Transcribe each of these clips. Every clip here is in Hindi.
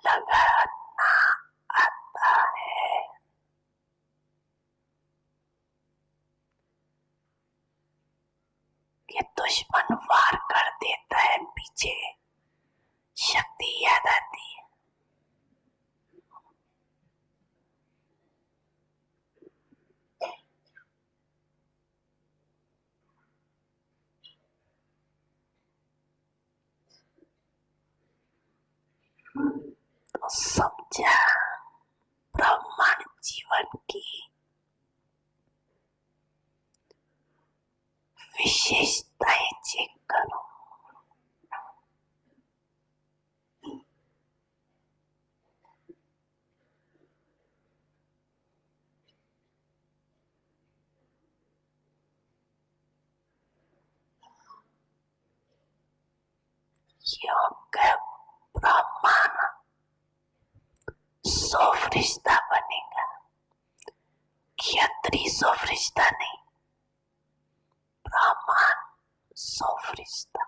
लगाना आता है। कि दुश्मन वार कर देता है पीछे, शक्ति याद आती है। तो समझा ब्रह्मांड जीवन की विशेषताएं चेक करो। क्योंकि ब्रह्मांड 100 फरिश्ता बनेगा, क्षत्रिय 100 फरिश्ता नहीं, ब्रह्मांड 100 फरिश्ता।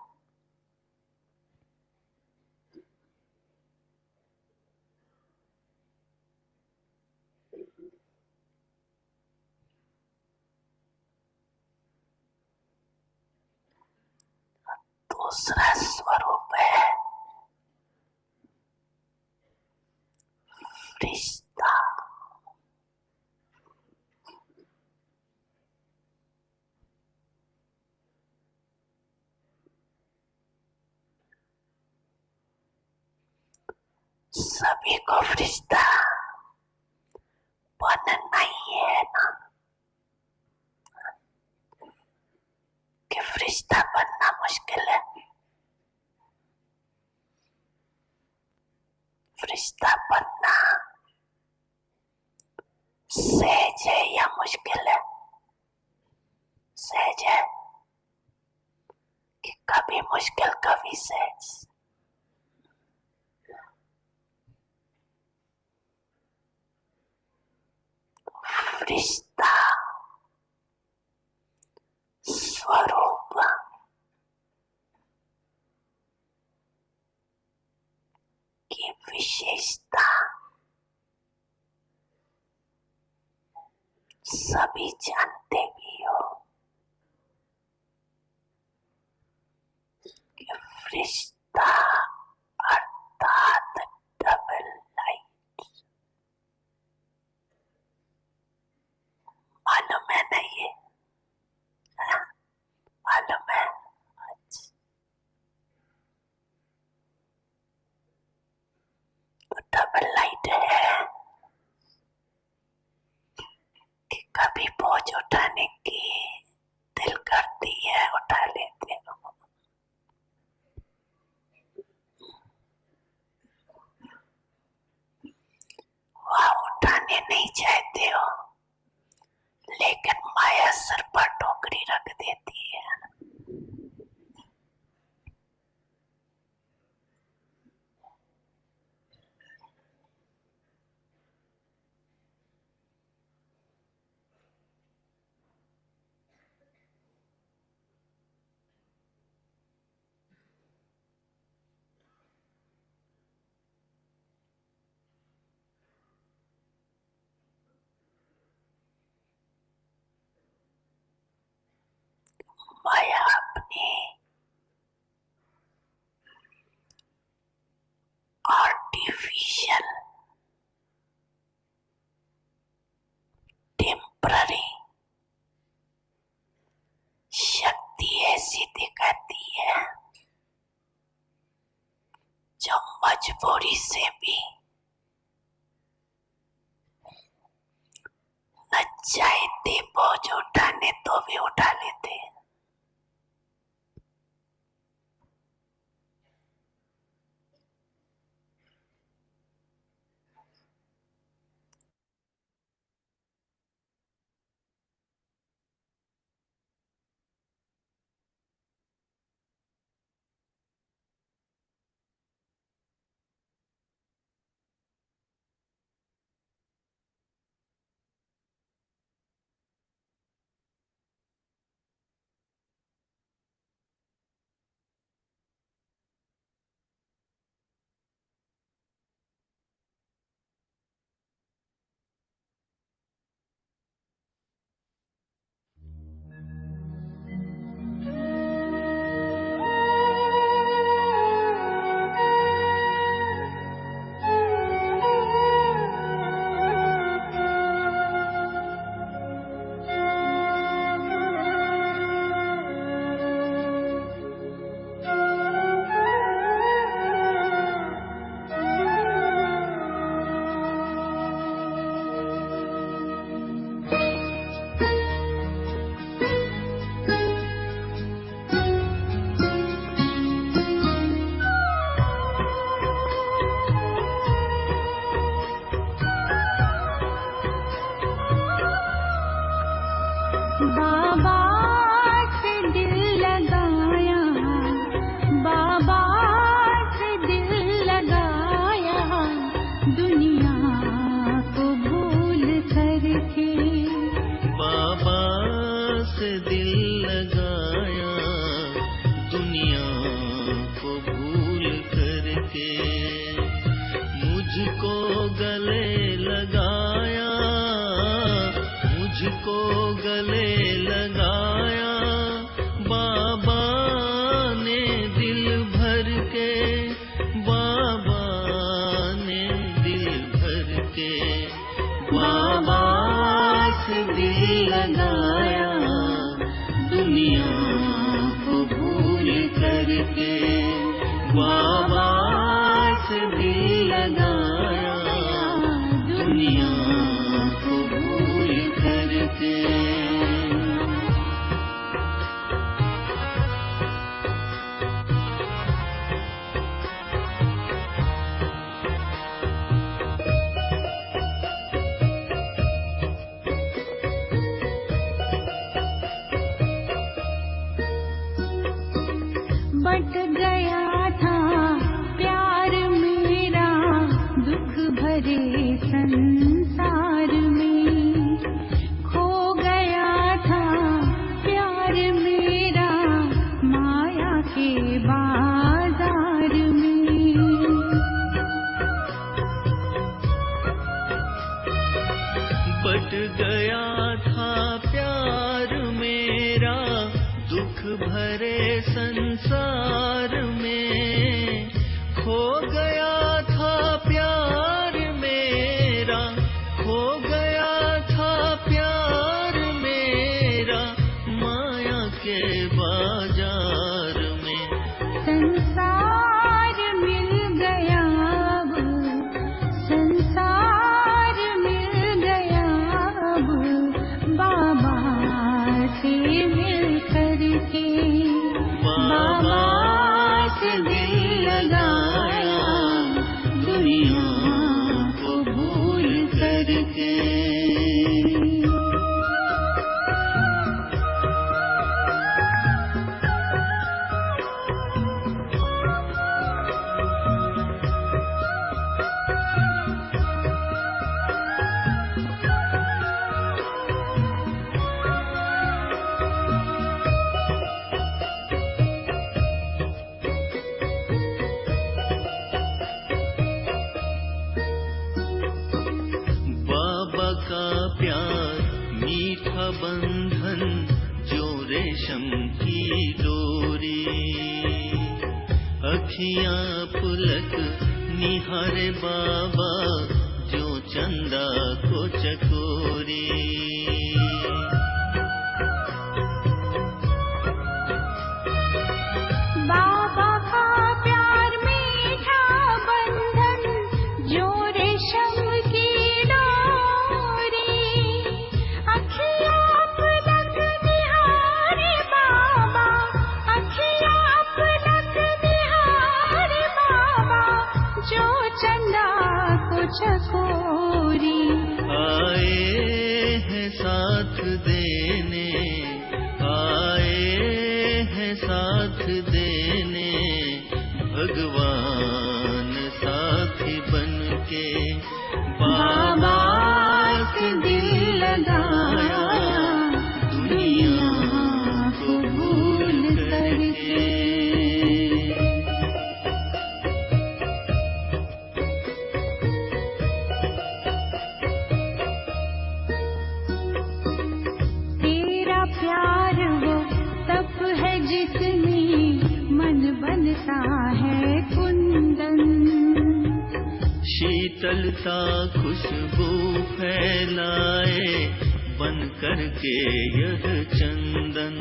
दूसरा स्वरूप है फरिश्ता। सभी को फरिश्ता बनना ही है ना, कि फरिश्ता बनना मुश्किल है। फरिश्ता बनना सहज है या मुश्किल है? सहज है कि कभी मुश्किल कभी सहज। फरिश्ता स्वरूप की विशेषता सभी जानते भी हो कि फरिश्ता अर्थात डबल लाइट। मालूम है ना ये? मालूम है? अच्छा, तो डबल लाइट है कि कभी बोझ उठाने की दिल करती है, उठा लेते हो। वह उठाने नहीं चाहते हो, लेकिन माया सर पर टोकरी रख देती है। माया अपनी आर्टिफिशियल टेम्पररी शक्ति ऐसी दिखाती है जो मजबूरी से भी न चाहते बोझ उठाने तो भी उठा लेते हैं। करके, मुझको गले लगाया, मुझको गले लगाया बाबा ने दिल भर के, बाबा ने दिल भर के, बाबा से दिल लगाया दुनिया को भूल करके, बाबा से दिल लगाया दुनिया को भूल करके। बट गया था प्यार मेरा दुख भरे संसार में, खो गया था प्यार मेरा माया के बाजार में। बट गया था प्यार मेरा दुख भरे संसार में, खो गया था प्यार मेरा, खो गया था प्यार मेरा माया के बाजार में। संसार मिल गया अब, संसार मिल गया अब बाबा से मिल करके, बाबा से दिल लगाया दुनिया को भूल करके। बाबा का प्यार मीठा बंधन जो रेशम की डोरी, अखियां पुलक निहारे बाबा जो चंदा को चकोरी। बाबा का प्यार मीठा बंधन जो रेशम की डोरी, अखियां पलक निहारे बाबा, अखियां पलक निहारे बाबा जो चंदा को चकोरी। आए हैं साथ देने, आए हैं साथ देने भगवान साथी बनके, बाबा से दिल लगाया दुनिया को भूल करके। तेरा प्यार वो तप है जिसमें मन बनता है कुंदन, शीतलता खुशबू फैलाए बन करके यह चंदन।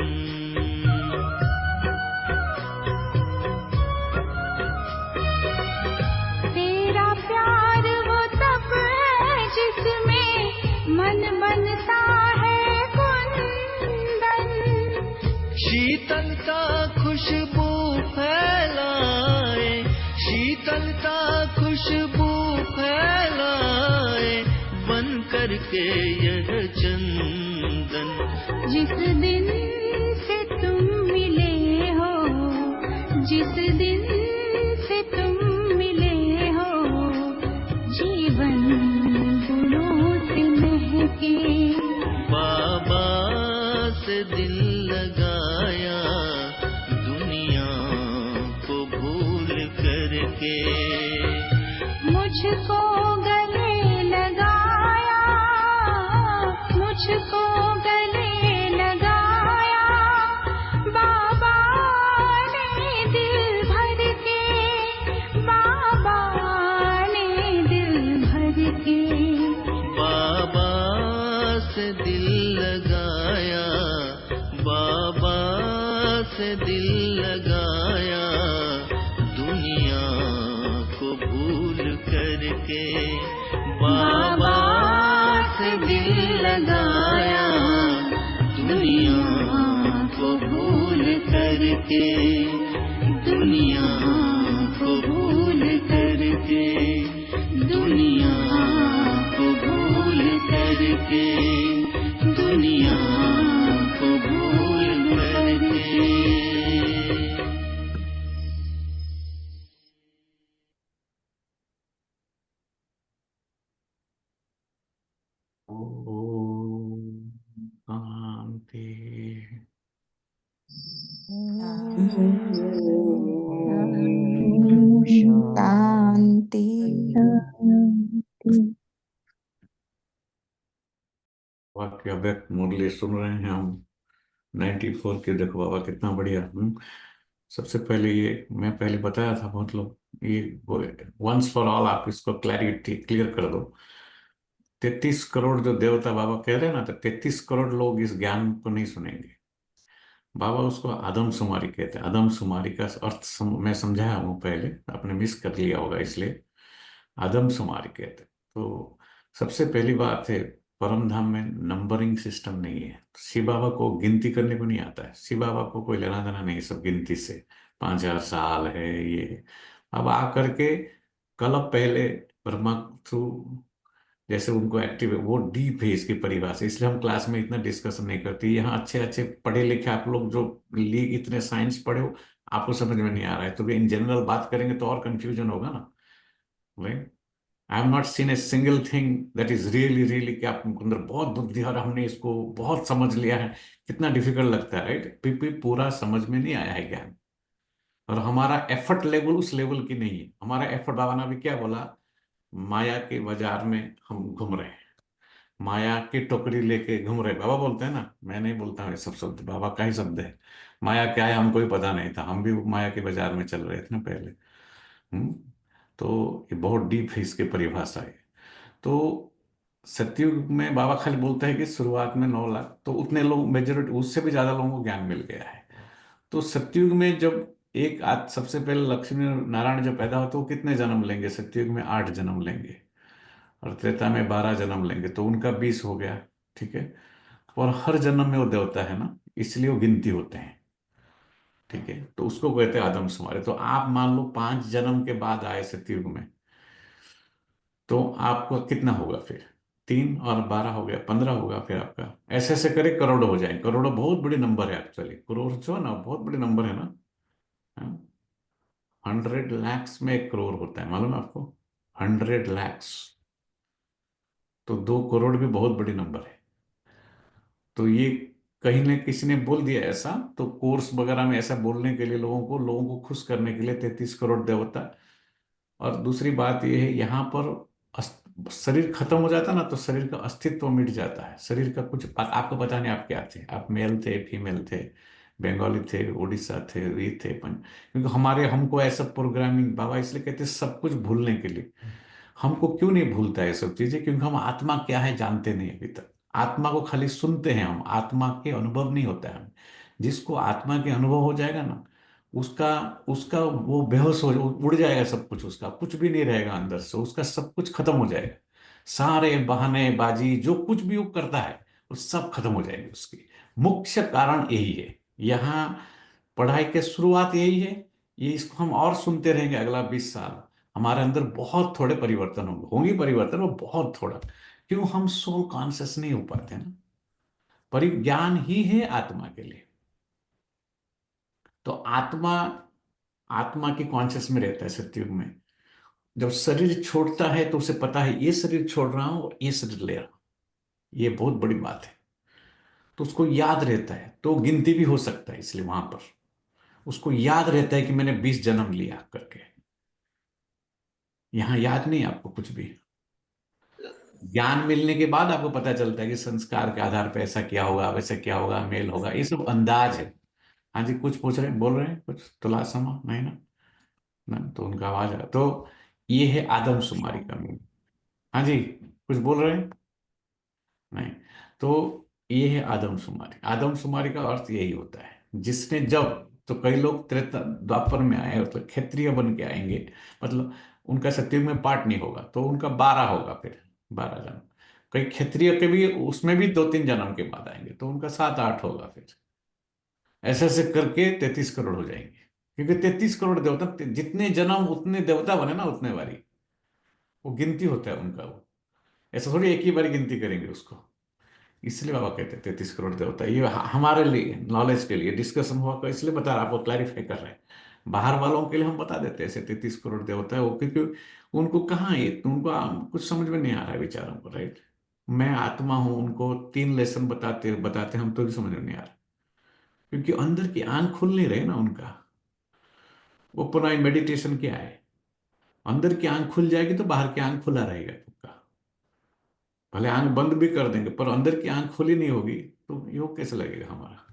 तेरा प्यार वो तप है जिसमें मन बनता है कुंदन, शीतलता खुशबू फैलाए, शीतलता खुशबू फैलाए बन करके यह चंदन। जिस दिन से तुम मिले हो, जिस दिन से तुम मिले हो, जीवन गुणों से महके, बाबा से दिल लगाया दुनिया को भूल कर करके। मुझको गले लगाया, मुझको गले लगाया बाबा ने दिल भर के, बाबा ने दिल भर के। बाबा से दिल लगाया, बाबा से दिल लगाया, दुनिया को भूल करके। बाबा से दिल लगाया, दुनिया को भूल करके, दुनिया को भूल करके, दुनिया को भूल करके, दुनिया को भूल करके। ओम शांति। शांति। वाक्य व्यक्त मुरली सुन रहे हैं हम 94 के। देखो बाबा कितना बढ़िया। सबसे पहले ये मैं पहले बताया था, बहुत लोग ये वंस फॉर ऑल आप इसको क्लैरिटी क्लियर कर दो। 33 करोड़ जो देवता बाबा कह रहे हैं ना, तो 33 करोड़ लोग इस ज्ञान को नहीं सुनेंगे। बाबा उसको आदमशुमारी कहते हैं। आदमशुमारी का अर्थ मैं समझाया हूँ पहले, आपने मिस कर लिया होगा, इसलिए आदमशुमारी कहते हैं। तो सबसे पहली बात है, परम धाम में नंबरिंग सिस्टम नहीं है। शिव बाबा को गिनती करने को नहीं आता है। शिव बाबा को कोई लेना देना नहीं सब गिनती से। 5,000 साल है ये। अब आकर के कल पहले ब्रह्मा थ्रू जैसे उनको एक्टिव है, वो डीप है इसकी परिभाषा। इसलिए हम क्लास में इतना डिस्कशन नहीं करते। यहाँ अच्छे अच्छे पढ़े लिखे आप लोग जो लीग इतने साइंस पढ़े हो, आपको समझ में नहीं आ रहा है, तो इन जनरल बात करेंगे तो और कंफ्यूजन होगा ना। Right. I have not seen a single thing that is really really कि आप अंदर बहुत बुद्धि और हमने इसको बहुत समझ लिया है। कितना डिफिकल्ट लगता है, राइट। पीपी पूरा समझ में नहीं आया है ज्ञान, और हमारा एफर्ट लेवल उस लेवल की नहीं है। हमारा एफर्ट, बाबा ने अभी क्या बोला, माया के बाजार में हम घूम रहे हैं, माया की टोकरी लेके घूम रहे। बाबा बोलते हैं ना, मैं नहीं बोलता हूँ ये सब शब्द, बाबा का ही शब्द है। माया क्या है हमको भी पता नहीं था, हम भी माया के बाजार में चल रहे थे ना पहले। हम्म। तो ये बहुत डीप है इसकी परिभाषा है। तो सतयुग में बाबा खाली बोलता है कि शुरुआत में 9 लाख, तो उतने लोग मेजोरिटी, उससे भी ज्यादा लोगों को ज्ञान मिल गया है। तो सतयुग में जब एक आज सबसे पहले लक्ष्मी नारायण जब पैदा होते, वो कितने जन्म लेंगे? सतयुग में 8 जन्म लेंगे, और त्रेता में 12 जन्म लेंगे, तो उनका 20 हो गया। ठीक है। और हर जन्म में वो देवता है ना, इसलिए वो गिनती होते हैं। ठीक है। तो उसको कहते हैं आदमशुमारी। तो आप मान लो 5 जन्म के बाद आए सतयुग में, तो आपको कितना होगा फिर? 3 और 12 हो गया, 15 होगा फिर आपका। ऐसे ऐसे करे करोड़ हो जाए। करोड़ बहुत बड़ी नंबर है एक्चुअली। करोड़ जो है ना, बहुत बड़ी नंबर है ना। 100 लैक्स में 1 करोड़ होता है, मालूम है आपको? 100 लैक्स, तो 2 करोड़ भी बहुत बड़ी नंबर है। तो ये कहीं ने किसी ने बोल दिया ऐसा, तो कोर्स वगैरह में ऐसा बोलने के लिए, लोगों को खुश करने के लिए 33 करोड़ देवता। और दूसरी बात यह है, यहाँ पर शरीर खत्म हो जाता ना, तो शरीर का अस्तित्व मिट जाता है। शरीर का कुछ आपको पता नहीं आप क्या थे, आप मेल थे, फीमेल थे, बंगाली थे, उड़ीसा थे, ये थे क्योंकि हमको ऐसा प्रोग्रामिंग, बाबा इसलिए कहते हैं सब कुछ भूलने के लिए। हमको क्यों नहीं भूलता है सब चीजें? क्योंकि हम आत्मा क्या है जानते नहीं अभी तक। आत्मा को खाली सुनते हैं हम, आत्मा के अनुभव नहीं होता है हम। जिसको आत्मा के अनुभव हो जाएगा ना, उसका उसका वो बेहोश हो, उड़ जाएगा सब कुछ, उसका कुछ भी नहीं रहेगा अंदर से, उसका सब कुछ खत्म हो जाएगा। सारे बहाने बाजी जो कुछ भी वो करता है, वो सब खत्म हो जाएंगे उसकी। मुख्य कारण यही है। यहाँ पढ़ाई के शुरुआत यही है। ये इसको हम और सुनते रहेंगे अगला 20 साल, हमारे अंदर बहुत थोड़े परिवर्तन होंगे परिवर्तन, वो बहुत थोड़ा। क्यों? हम सोल कॉन्शियस नहीं हो पाते ना। परिज्ञान ही है आत्मा के लिए। तो आत्मा आत्मा की कॉन्शियस में रहता है सतयुग में। जब शरीर छोड़ता है तो उसे पता है ये शरीर छोड़ रहा हूं और ये शरीर ले रहा हूं, ये बहुत बड़ी बात है। तो उसको याद रहता है, तो गिनती भी हो सकता है। इसलिए वहां पर उसको याद रहता है कि मैंने 20 जन्म लिया करके। यहाँ याद नहीं आपको कुछ भी। ज्ञान मिलने के बाद आपको पता चलता है कि संस्कार के आधार पर ऐसा क्या होगा, वैसा क्या होगा, मेल होगा, ये सब अंदाज है। हाँ जी, कुछ पूछ रहे हैं, बोल रहे हैं कुछ, तुला समा नहीं ना? ना तो उनका आवाज आ तो ये है आदमशुमारी का मीनिंग। हाँ जी, कुछ बोल रहे हैं? नहीं। तो ये है आदमशुमारी। आदमशुमारी का अर्थ यही होता है, जिसने जब, तो कई लोग त्रेता द्वापर में आए, मतलब क्षत्रिय बन के आएंगे, मतलब उनका सतयुग में पाठ नहीं होगा, तो उनका 12 होगा, फिर 12 जन्म। कई क्षत्रिय के भी उसमें भी 2-3 जन्म के बाद आएंगे, तो उनका 7-8 होगा फिर। ऐसे ऐसे करके 33 करोड़ हो जाएंगे, क्योंकि 33 करोड़ देवता, जितने जन्म उतने देवता बने ना, उतने बारी वो गिनती होता है उनका। वो ऐसा थोड़ी एक ही बारी गिनती करेंगे उसको। इसलिए बाबा कहते हैं 33 करोड़ देवता। ये हमारे लिए नॉलेज के लिए डिस्कशन हुआ, तो इसलिए बता रहा, आपको क्लैरिफाई कर रहे हैं। बाहर वालों के लिए हम बता देते हैं ऐसे 33 करोड़ देवता है वो, क्योंकि उनको कहाँ ये, उनको कुछ समझ में नहीं आ रहा है बेचारों को, राइट। मैं आत्मा हूं, उनको 3 लेसन बताते बताते हम तो भी समझ में नहीं आ रहा, क्योंकि अंदर की आंख खुल नहीं रही ना उनका। वो पुनः मेडिटेशन क्या है? अंदर की आंख खुल जाएगी तो बाहर की आंख खुला रहेगा आपका। भले आंख बंद भी कर देंगे, पर अंदर की आंख खुली नहीं होगी तो योग कैसे लगेगा हमारा?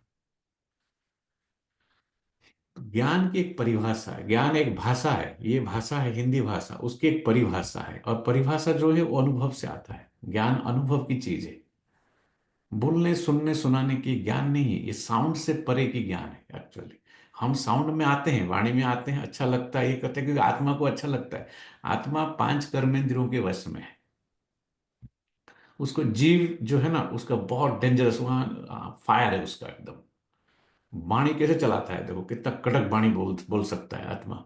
तो ज्ञान की एक परिभाषा है, ज्ञान एक भाषा है, ये भाषा है हिंदी भाषा, उसकी एक परिभाषा है, और परिभाषा जो है वो अनुभव से आता है। ज्ञान अनुभव की चीज है, बोलने सुनने सुनाने की ज्ञान नहीं है, ये साउंड से परे की ज्ञान है एक्चुअली। हम साउंड में आते हैं, वाणी में आते हैं, अच्छा लगता है, ये कहते हैं क्योंकि आत्मा को अच्छा लगता है। आत्मा 5 कर्मेंद्रियों के वश में है। उसको जीव जो है ना, उसका बहुत डेंजरस, वहां फायर है उसका एकदम। वाणी कैसे चलाता है, देखो कितना कड़क वाणी बोल बोल सकता है आत्मा।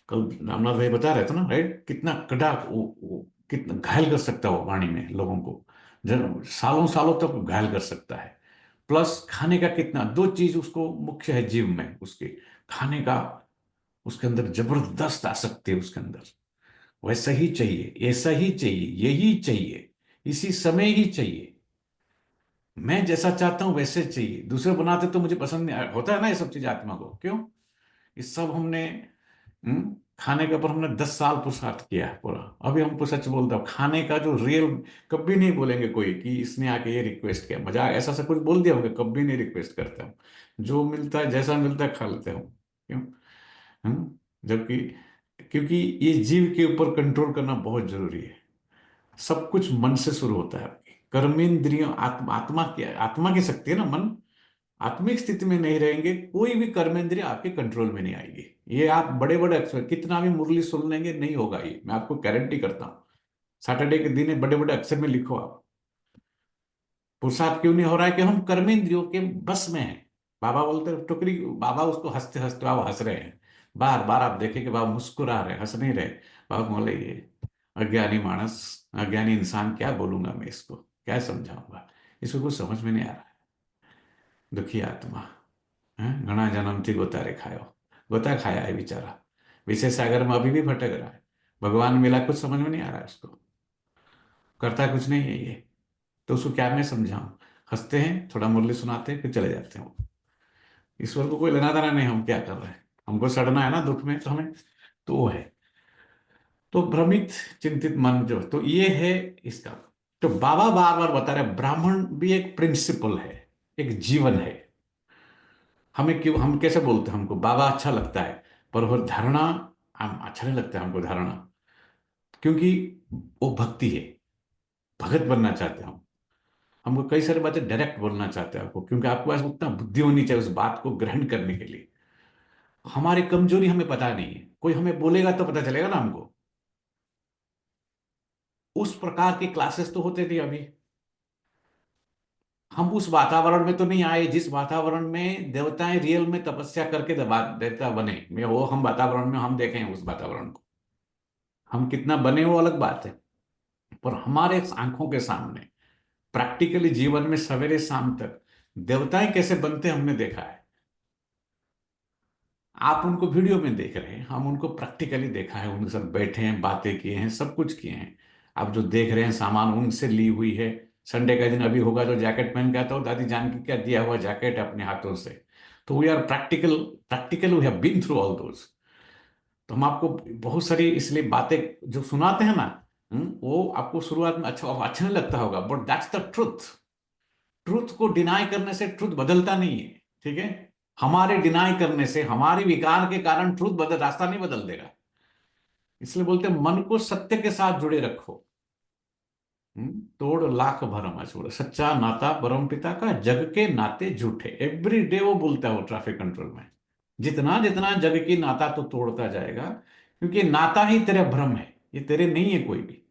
कल रामनाथ भाई बता रहे थे ना, राइट, कितना कड़क वो कितना घायल कर सकता है वो वाणी में लोगों को, जन सालों सालों तक घायल कर सकता है। प्लस खाने का कितना, 2 चीज उसको मुख्य है जीव में, उसके खाने का, उसके अंदर जबरदस्त आसक्ति है उसके अंदर। वैसा ही चाहिए, ऐसा ही चाहिए, यही चाहिए, इसी समय ही चाहिए, मैं जैसा चाहता हूं वैसे चाहिए, दूसरे बनाते तो मुझे पसंद नहीं होता है ना, ये सब चीज आत्मा को क्यों? ये सब हमने खाने के ऊपर हमने 10 साल पुरुषार्थ किया है पूरा। अभी हमको सच बोलता हूँ, खाने का जो रियल, कभी नहीं बोलेंगे कोई कि इसने आके ये रिक्वेस्ट किया, मजाक ऐसा सब कुछ बोल दिया होगा, कभी नहीं रिक्वेस्ट करता हूँ। जो मिलता है, जैसा मिलता है, खा लेते हूँ। क्यों? जबकि, क्योंकि ये जीव के ऊपर कंट्रोल करना बहुत जरूरी है। सब कुछ मन से शुरू होता है आपकी कर्मेंद्रियों, आत्मा की शक्ति है ना, मन। आत्मिक स्थिति में नहीं रहेंगे, कोई भी कर्मेंद्रिय आपके कंट्रोल में नहीं आएगी। ये आप बड़े बड़े अक्षर कितना भी मुरली सुन लेंगे, नहीं होगा ये, मैं आपको गारंटी करता हूँ। सैटरडे के दिन बड़े बड़े अक्षर में लिखो आप। पुरुषार्थ क्यों नहीं हो रहा है? कि हम कर्मेंद्रियों के बस में हैं। बाबा बोलते हैं टुकड़ी, बाबा उसको हंसते हंसते बाबा हंस रहे हैं, बार बार आप देखें कि बाबा मुस्कुरा रहे, हंस नहीं रहे। बाबा बोले ये अज्ञानी मानस, अज्ञानी इंसान, क्या बोलूंगा मैं इसको, क्या समझाऊंगा, इसको कुछ समझ में नहीं आ रहा है। दुखी आत्मा है, घना जन्म थी गोता रे खायो, गोता खाया है बेचारा, विषय सागर में अभी भी भटक रहा है। भगवान मिला, कुछ समझ में नहीं आ रहा है उसको, करता कुछ नहीं है ये। तो उसको क्या मैं समझाऊं? हंसते हैं, थोड़ा मुरली सुनाते हैं, फिर चले जाते हैं वो। ईश्वर को कोई लेना देना नहीं, हम क्या कर रहे हैं, हमको सड़ना है ना दुख में, तो हमें, तो वो है। तो भ्रमित चिंतित मन जो, तो ये है इसका। तो बाबा बार बार बता रहे ब्राह्मण भी एक प्रिंसिपल है, एक जीवन है। हमें क्यों, हम कैसे बोलते हैं, हमको बाबा अच्छा लगता है, पर वो धारणा हम अच्छा नहीं लगता है हमको धारणा, क्योंकि वो भक्ति है, भगत बनना चाहते हैं हम। हमको कई सारी बातें डायरेक्ट बोलना चाहते हैं आपको, क्योंकि आपके पास उतना बुद्धि होनी चाहिए उस बात को ग्रहण करने के लिए। हमारी कमजोरी हमें पता नहीं है, कोई हमें बोलेगा तो पता चलेगा ना हमको। उस प्रकार की क्लासेस तो होते थे अभी। हम उस वातावरण में तो नहीं आए जिस वातावरण में देवताएं रियल में तपस्या करके देवता बने, मैं वो हम वातावरण में हम देखे हैं उस वातावरण को। हम कितना बने वो अलग बात है, पर हमारे आंखों के सामने प्रैक्टिकली जीवन में सवेरे शाम तक देवताएं कैसे बनते हमने देखा है। आप उनको वीडियो में देख रहे हैं, हम उनको प्रैक्टिकली देखा है, उनके साथ बैठे हैं, बातें किए हैं, सब कुछ किए हैं। आप जो देख रहे हैं सामान उनसे ली हुई है। संडे का दिन अभी होगा जो जैकेट पहन के आता हो, दादी जान की क्या दिया हुआ जैकेट अपने हाथों से। तो we are practical, we have been through all those. तो हम आपको बहुत सारी इसलिए बातें जो सुनाते हैं ना, वो आपको शुरुआत में अच्छा नहीं लगता होगा, but that's the truth. Truth को डिनाई करने से ट्रुथ बदलता नहीं है, ठीक है। हमारे डिनाई करने से, हमारे विकार के कारण ट्रुथ बदल, रास्ता नहीं बदल देगा। इसलिए बोलते हैं मन को सत्य के साथ जुड़े रखो। तोड़ लाख भरम अछूड़, सच्चा नाता परम पिता का, जग के नाते झूठे। एवरी डे वो बोलता है वो ट्रैफिक कंट्रोल में, जितना जितना जग की नाता तो तोड़ता जाएगा, क्योंकि नाता ही तेरा भ्रम है, ये तेरे नहीं है कोई भी।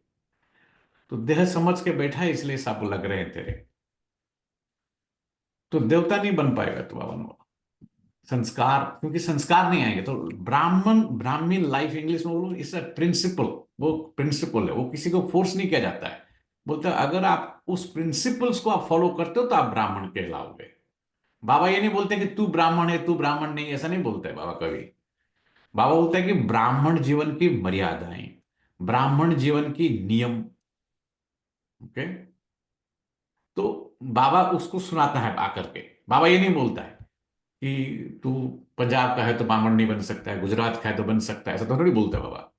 तो देह समझ के बैठा है, इसलिए सब लग रहे हैं तेरे। तो देवता नहीं बन पाएगा तो बाबा, संस्कार, क्योंकि संस्कार नहीं आएंगे तो। ब्राह्मण लाइफ इंग्लिश में बोलो, इट्स अ प्रिंसिपल। वो प्रिंसिपल है, वो किसी को फोर्स नहीं किया जाता है। बोलते हैं अगर आप उस प्रिंसिपल्स को आप फॉलो करते हो तो आप ब्राह्मण कहलाओगे। बाबा ये नहीं बोलते कि तू ब्राह्मण है तू ब्राह्मण नहीं, ऐसा नहीं बोलते बाबा कभी। बाबा बोलते हैं कि ब्राह्मण जीवन की मर्यादाएं, ब्राह्मण जीवन की नियम। ओके। तो बाबा उसको सुनाता है आकर के। बाबा ये नहीं बोलता है कि तू पंजाब का है तो ब्राह्मण नहीं बन सकता है, गुजरात का है तो बन सकता है, ऐसा तो थोड़ी बोलता है बाबा।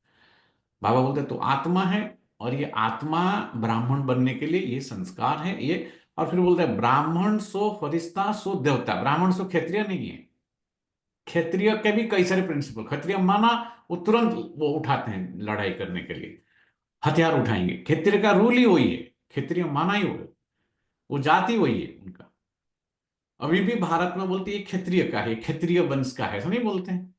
बाबा बोलते हैं तो आत्मा है, और ये आत्मा ब्राह्मण बनने के लिए ये संस्कार है ये। और फिर बोलते हैं ब्राह्मण सो फरिश्ता सो देवता, ब्राह्मण सो क्षत्रिय नहीं है। क्षत्रिय के भी कई सारे प्रिंसिपल, क्षत्रिय माना वो तुरंत वो उठाते हैं लड़ाई करने के लिए, हथियार उठाएंगे। क्षत्रिय का रूल ही वही है, क्षत्रिय माना ही वो जाति वही है उनका। अभी भी भारत में बोलते हैं क्षत्रिय का है, क्षत्रिय वंश का है, ऐसा नहीं बोलते हैं।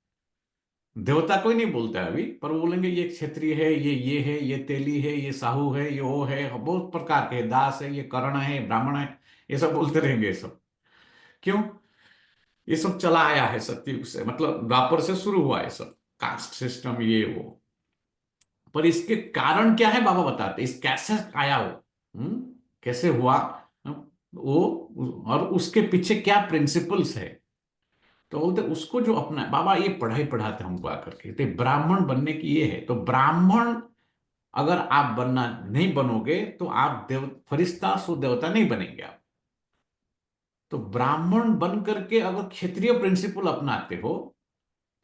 देवता कोई नहीं बोलता है अभी, पर वो बोलेंगे ये क्षत्रिय है, ये है, ये तेली है, ये साहू है, ये वो है, बहुत प्रकार के दास है, ये कर्ण है, ब्राह्मण है, ये सब बोलते रहेंगे। ये सब क्यों? ये सब चला आया है सतयुग से, मतलब द्वापर से शुरू हुआ है सब कास्ट सिस्टम ये वो। पर इसके कारण क्या है बाबा बताते, इस कैसे आया वो, कैसे हुआ वो, और उसके पीछे क्या प्रिंसिपल्स है। तो बोलते उसको जो अपना बाबा ये पढ़ाई पढ़ाते हैं हमको आकर के, तो ब्राह्मण बनने की ये है। तो ब्राह्मण अगर आप बनना नहीं बनोगे तो आप देव फरिश्ता सो देवता नहीं बनेंगे आप। तो ब्राह्मण बन करके अगर क्षेत्रीय प्रिंसिपल अपनाते हो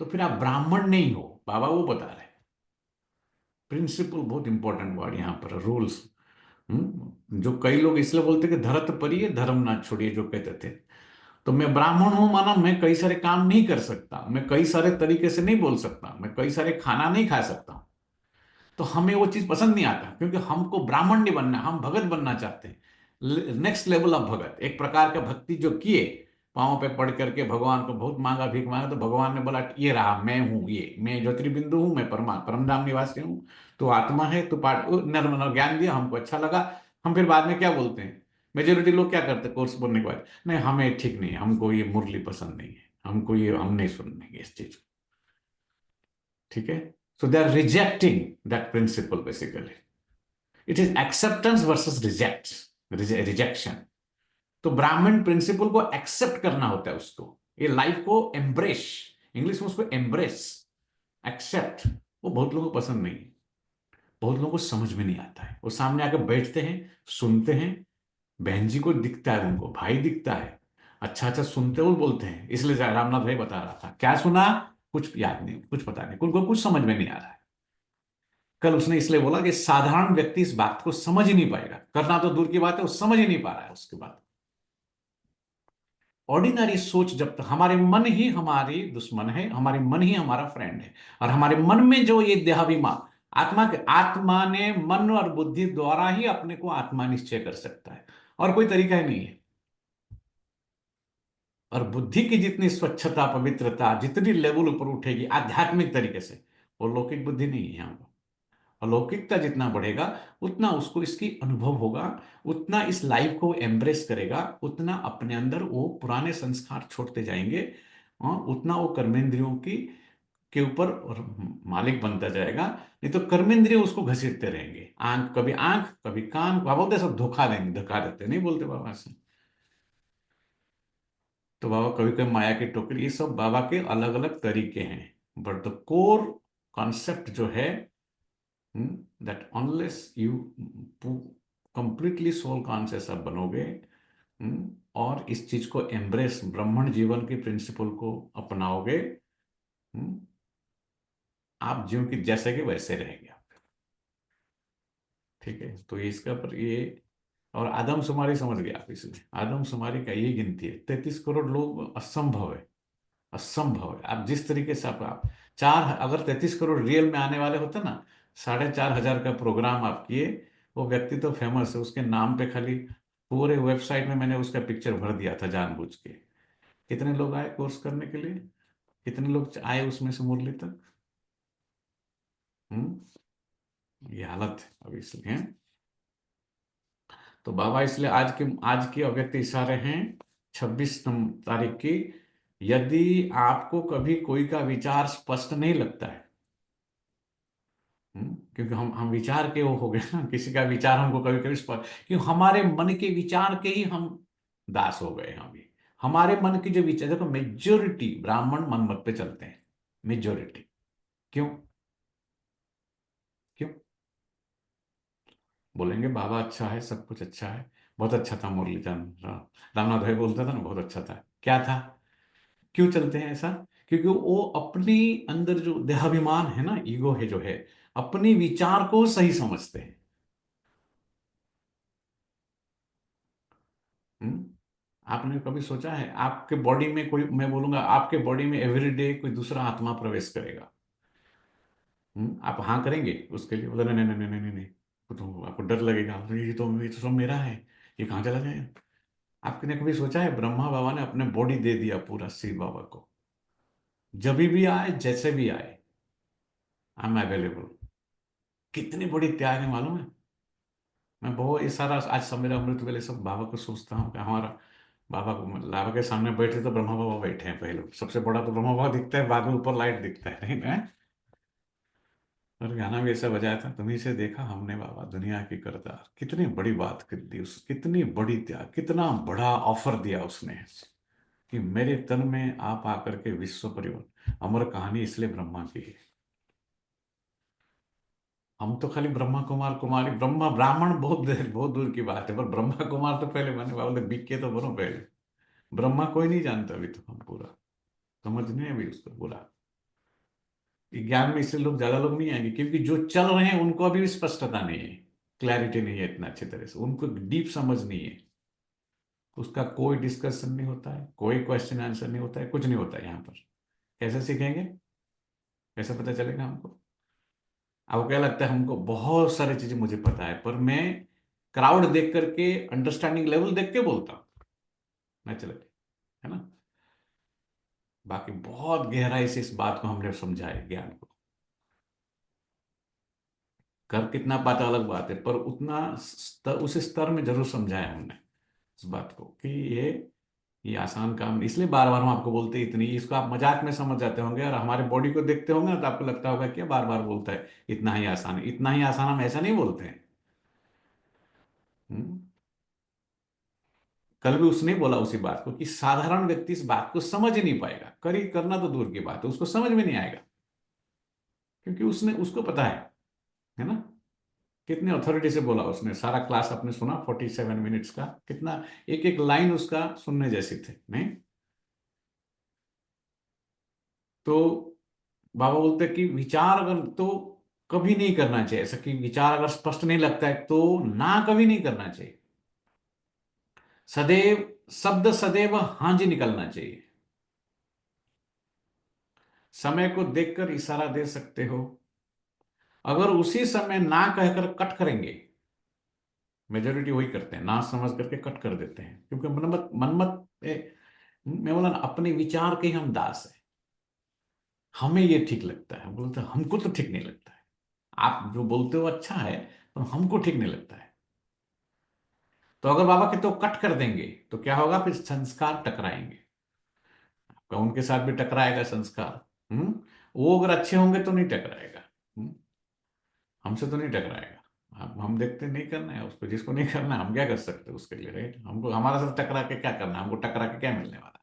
तो फिर आप ब्राह्मण नहीं हो, बाबा वो बता रहे हैं। प्रिंसिपल बहुत इंपॉर्टेंट वर्ड यहाँ पर, रूल्स। जो कई लोग इसलिए बोलते कि धरत परिये धर्म ना छोड़िए, जो कहते थे। तो मैं ब्राह्मण हूं माना मैं कई सारे काम नहीं कर सकता, मैं कई सारे तरीके से नहीं बोल सकता, मैं कई सारे खाना नहीं खा सकता। तो हमें वो चीज पसंद नहीं आता, क्योंकि हमको ब्राह्मण नहीं बनना, हम भगत बनना चाहते हैं। नेक्स्ट लेवल ऑफ भगत, एक प्रकार का भक्ति जो किए, पांव पे पड़ करके भगवान को बहुत मांगा, भीख मांगा, तो भगवान ने बोला ये रहा मैं हूं, ये मैं ज्योतिर्बिंदु हूं, मैं परमधाम निवासी हूं, तो आत्मा है, तो पाठ नर्म ज्ञान दिया हमको, अच्छा लगा। हम फिर बाद में क्या बोलते हैं, मेजोरिटी लोग क्या करते हैं कोर्स बोलने के बाद, नहीं हमें ठीक नहीं है, हमको ये मुरली पसंद नहीं है, हमको ये हम नहीं सुनेंगे इस चीज को। ठीक है। So they are rejecting that principle basically. It is acceptance versus rejection. तो ब्राह्मण प्रिंसिपल को एक्सेप्ट करना होता है उसको, ये लाइफ को एम्ब्रेस, इंग्लिश में उसको एम्ब्रेस, एक्सेप्ट। वो बहुत लोगों को पसंद नहीं है, बहुत लोगों को समझ में नहीं आता है। वो सामने आकर बैठते हैं, सुनते हैं, बहन जी को दिखता है, उनको भाई दिखता है, अच्छा अच्छा सुनते हुए बोलते हैं। इसलिए रामनाथ भाई बता रहा था, क्या सुना, कुछ याद नहीं, कुछ पता नहीं, उनको कुछ समझ में नहीं आ रहा है। कल उसने इसलिए बोला कि साधारण व्यक्ति इस बात को समझ ही नहीं पाएगा, करना तो दूर की बात है, वो समझ ही नहीं पा रहा है उसके बाद। ऑर्डिनरी सोच, जब तक हमारे मन ही हमारी दुश्मन है, हमारे मन ही हमारा फ्रेंड है, और हमारे मन में जो ये देहाभिमान, आत्मा ने मन और बुद्धि द्वारा ही अपने को आत्मा निश्चय कर सकता है, और कोई तरीका ही नहीं है। और बुद्धि की जितनी स्वच्छता पवित्रता, जितनी लेवल ऊपर उठेगी आध्यात्मिक तरीके से, वो लौकिक बुद्धि नहीं है यहाँ पर। अलौकिकता जितना बढ़ेगा उतना उसको इसकी अनुभव होगा, उतना इस लाइफ को एम्ब्रेस करेगा, उतना अपने अंदर वो पुराने संस्कार छोड़ते जाएंगे, और उतना वो कर्मेंद्रियों की के ऊपर मालिक बनता जाएगा। नहीं तो कर्मेंद्रिय उसको घसीटते रहेंगे, आंख कभी कान, बाबा बोलते सब धोखा देंगे, धोखा देते नहीं बोलते बाबा से। तो बाबा कभी कभी माया की टोकरी, ये सब बाबा के अलग अलग तरीके हैं, बट द कोर कॉन्सेप्ट जो है, that unless you completely soul conscious आप बनोगे, और इस चीज को एम्ब्रेस, ब्राह्मण जीवन के प्रिंसिपल को अपनाओगे, आप ज्यों कि जैसे के वैसे रहेंगे आप। ठीक है, तो इसका पर ये, और आदमशुमारी समझ गए आप, इसमें आदमशुमारी का ये गिनती है 33 करोड़ लोग, असंभव है, असंभव है। आप जिस तरीके से आप चार, अगर 33 करोड़ रियल में आने वाले होते ना, 4,500 का प्रोग्राम आप किए, वो व्यक्ति तो फेमस है, उसके नाम पे खाली पूरे वेबसाइट में मैंने उसका पिक्चर भर दिया था जानबूझ के। कितने लोग आए कोर्स करने के लिए, कितने लोग आए उसमें से मुरली तक? ये हालत है अब, इसलिए तो बाबा इसलिए आज के अव्यक्त इशारे हैं 26 तारीख की। यदि आपको कभी कोई का विचार स्पष्ट नहीं लगता है, क्योंकि हम विचार के वो हो गए ना, किसी का विचार हमको कभी कभी स्पष्ट, क्योंकि हमारे मन के विचार के ही हम दास हो गए हैं अभी। हमारे मन की जो विचार, देखो मेजोरिटी ब्राह्मण मन मत पे चलते हैं, मेजोरिटी। क्यों? क्यों? बोलेंगे बाबा अच्छा है, सब कुछ अच्छा है, बहुत अच्छा था मुरलीधरन, रामनाथ भाई बोलता था ना बहुत अच्छा था, क्या था? क्यों चलते हैं ऐसा? क्योंकि वो अपनी अंदर जो देहाभिमान है ना, ईगो है जो है, अपनी विचार को सही समझते हैं। हम्म? आपने कभी सोचा है आपके बॉडी में कोई, मैं बोलूंगा आपके बॉडी में एवरीडे कोई दूसरा आत्मा प्रवेश करेगा, आप हाँ करेंगे उसके लिए? बोले नहीं नहीं नहीं नहीं नहीं नहीं, तो आपको डर लगेगा, अरे ये तो सब मेरा है, ये कहाँ चला जाएगा? आपने कभी सोचा है ब्रह्मा बाबा ने अपने बॉडी दे दिया पूरा शिव बाबा को, जब भी आए जैसे भी आए, आई एम अवेलेबल। कितनी बड़ी त्याग है मालूम है? मैं बहुत ये सारा आज सब मेरा अमृत वेले सब बाबा को सोचता हूँ कि हमारा बाबा को, बाबा के सामने बैठे तो ब्रह्मा बाबा बैठे हैं, पहले सबसे बड़ा तो ब्रह्मा बाबा दिखता है, बाद में ऊपर लाइट दिखता है, नहीं है? और गाना भी ऐसा बजाया था, तुम्ही से देखा हमने बाबा दुनिया की करतार, कितनी बड़ी बात कर दी उस, कितनी बड़ी त्याग, कितना बड़ा ऑफर दिया उसने, कि मेरे तन में आप आकर के विश्व परिवर्तन, अमर कहानी इसलिए ब्रह्मा की है। हम तो खाली ब्रह्मा कुमार कुमारी, ब्रह्मा ब्राह्मण बहुत दूर की बात है, पर ब्रह्मा कुमार तो पहले मैंने बोले बिक के तो बनो पहले। ब्रह्मा कोई नहीं जानता अभी तो, हम पूरा समझने हैं अभी उसको पूरा। ये ज्ञान में इससे लोग, ज्यादा लोग नहीं आएंगे, क्योंकि जो चल रहे हैं उनको अभी भी स्पष्टता नहीं है, क्लैरिटी नहीं है इतना अच्छी तरह से, उनको डीप समझ नहीं है, उसका कोई डिस्कशन नहीं होता है, कोई क्वेश्चन आंसर नहीं होता है, कुछ नहीं होता है यहाँ पर। कैसे सीखेंगे? कैसे पता चलेगा हमको? आपको क्या लगता है हमको बहुत सारी चीजें मुझे पता है, पर मैं क्राउड देख करके, अंडरस्टैंडिंग लेवल देख के बोलता हूँ, नेचुरली, है ना? बाकी बहुत गहराई से इस बात को हमने समझा है, ज्ञान को कर कितना पाता अलग बात है, पर उतना उस स्तर में जरूर समझा है हमने इस बात को, कि ये आसान काम नहीं। इसलिए बार बार हम आपको बोलते हैं, इतनी इसको आप मजाक में समझ जाते होंगे, और हमारे बॉडी को देखते होंगे ना तो आपको लगता होगा क्या बार बार बोलता है, इतना ही आसान है, इतना ही आसान, हम ऐसा नहीं बोलते हैं। हम्म? कल भी उसने बोला उसी बात को, कि साधारण व्यक्ति इस बात को समझ ही नहीं पाएगा, करी करना तो दूर की बात है, उसको समझ में नहीं आएगा, क्योंकि उसने, उसको पता है ना? कितने अथॉरिटी से बोला उसने, सारा क्लास आपने सुना 47 मिनट्स का, कितना एक एक लाइन उसका सुनने जैसी थे, नहीं? तो बाबा बोलते हैं कि विचार अगर तो कभी नहीं करना चाहिए ऐसा, कि विचार अगर स्पष्ट नहीं लगता है तो ना कभी नहीं करना चाहिए, सदैव शब्द सदैव हाँ जी निकलना चाहिए। समय को देखकर इशारा दे सकते हो, अगर उसी समय ना कहकर कट करेंगे, मेजोरिटी वही करते हैं, ना समझ करके कट कर देते हैं, क्योंकि मनमत मनमत मैं बोला ना, अपने विचार के ही हम दास है, हमें ये ठीक लगता है, हम बोलते हैं हमको तो ठीक नहीं लगता है, आप जो बोलते हो अच्छा है, पर हमको ठीक नहीं लगता है। तो अगर बाबा के तो कट कर देंगे तो क्या होगा, फिर संस्कार टकराएंगे, आपका उनके साथ भी टकराएगा संस्कार। वो अगर अच्छे होंगे तो नहीं टकराएगा, हमसे तो नहीं टकराएगा। हम देखते नहीं करना है उसको, जिसको नहीं करना है हम क्या कर सकते हैं उसके लिए, राइट? हमको हमारा साथ टकरा के क्या करना है, हमको टकरा के क्या मिलने वाला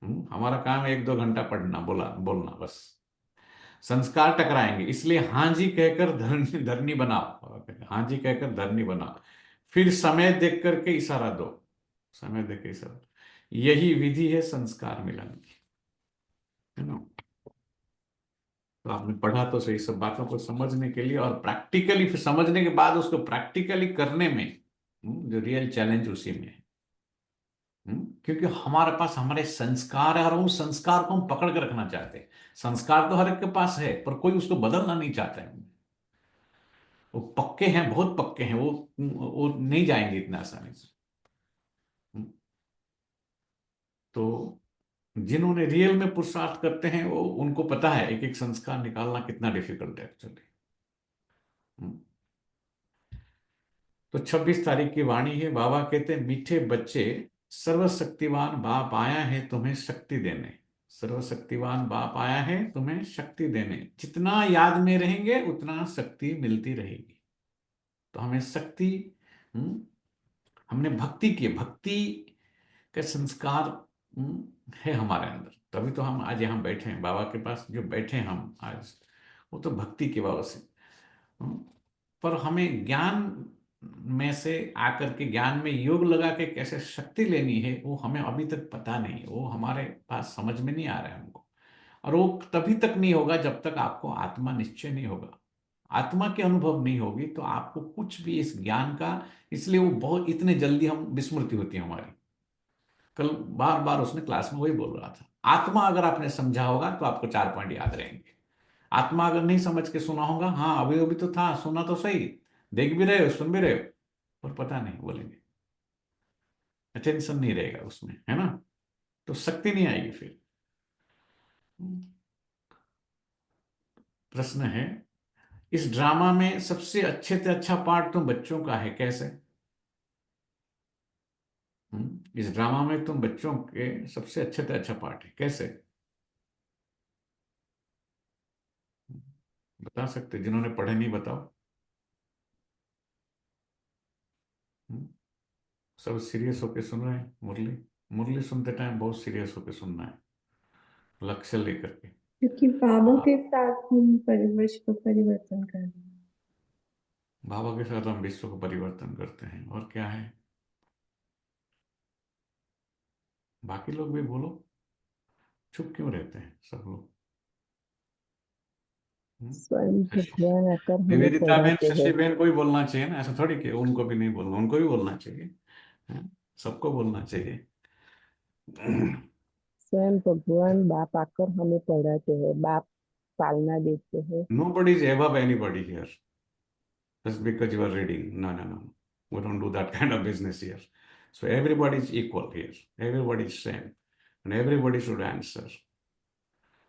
है? हमारा काम है 1-2 घंटा पढ़ना, बोला बोलना बस। संस्कार टकराएंगे, इसलिए हाँ जी कहकर धरनी धरनी बनाओ, हाँ जी कहकर धरनी बनाओ, फिर समय देख करके इशारा दो, समय देख के इशारा, यही विधि है संस्कार मिलन की, है ना? तो आपने पढ़ा तो सही सब बातों को समझने के लिए, और प्रैक्टिकली फिर समझने के बाद उसको प्रैक्टिकली करने में जो रियल चैलेंज उसी में है। क्योंकि हमारे पास हमारे संस्कार है और उस संस्कार को हम पकड़ के रखना चाहते हैं। संस्कार तो हर एक के पास है, पर कोई उसको बदलना नहीं चाहता है। वो पक्के हैं, बहुत पक्के हैं, वो नहीं जाएंगे इतना आसानी से। तो जिन्होंने रियल में पुरुषार्थ करते हैं, वो उनको पता है एक एक संस्कार निकालना कितना डिफिकल्ट है एक्चुअली। तो 26 तारीख की वाणी है। बाबा कहते हैं, मीठे बच्चे, सर्वशक्तिवान बाप आया है तुम्हें शक्ति देने। सर्वशक्तिवान बाप आया है तुम्हें शक्ति देने। जितना याद में रहेंगे उतना शक्ति मिलती रहेगी। तो हमें शक्ति, हम्म, हमने भक्ति की, भक्ति के संस्कार है हमारे अंदर, तभी तो हम आज यहाँ बैठे हैं। बाबा के पास जो बैठे हैं हम आज, वो तो भक्ति की वजह से। हम्म, पर हमें ज्ञान में से आकर के, ज्ञान में योग लगा के कैसे शक्ति लेनी है, वो हमें अभी तक पता नहीं है। वो हमारे पास समझ में नहीं आ रहा है हमको। और वो तभी तक नहीं होगा जब तक आपको आत्मा निश्चय नहीं होगा, आत्मा के अनुभव नहीं होगी, तो आपको कुछ भी इस ज्ञान का, इसलिए वो बहुत इतने जल्दी हम विस्मृति होती है हमारी। कल बार बार उसने क्लास में वही बोल रहा था, आत्मा अगर आपने समझा होगा तो आपको 4 पॉइंट याद रहेंगे। आत्मा अगर नहीं समझ के सुना होगा, हाँ अभी अभी तो था, सुना तो सही, देख भी रहे हो, सुन भी रहे हो, पर पता नहीं बोलेंगे, अटेंशन नहीं रहेगा उसमें, है ना। तो शक्ति नहीं आएगी फिर। प्रश्न है, इस ड्रामा में सबसे अच्छे से अच्छा पार्ट तो बच्चों का है, कैसे? इस ड्रामा में तुम बच्चों के सबसे अच्छे से अच्छा पार्ट है, कैसे? बता सकते, जिन्होंने पढ़े नहीं बताओ। हम्म, सब सीरियस होके सुन रहे हैं मुरली? मुरली सुनते टाइम बहुत सीरियस होके सुनना है, लक्ष्य लेकर के। क्योंकि बाबा के साथ हम विश्व को परिवर्तन कर रहे हैं। बाबा के साथ हम विश्व को परिवर्तन करते हैं, और क्या है? बाकी लोग भी बोलो, चुप क्यों रहते हैं सब लोग? स्वयं शशि, भगवान आकर हमें निवेदिता बहन, पढ़ाते शशि हैं। बहन को भी बोलना चाहिए ना, ऐसा थोड़ी कि उनको भी नहीं बोलना, उनको भी बोलना चाहिए, है? सबको बोलना चाहिए। स्वयं भगवान बाप आकर हमें पढ़ाते हैं, बाप पालना देते हैं। Nobody is above anybody here. Just because you are reading. No, no, no. We don't do that kind of business here. So everybody is equal here. Everybody is same. And everybody should answer.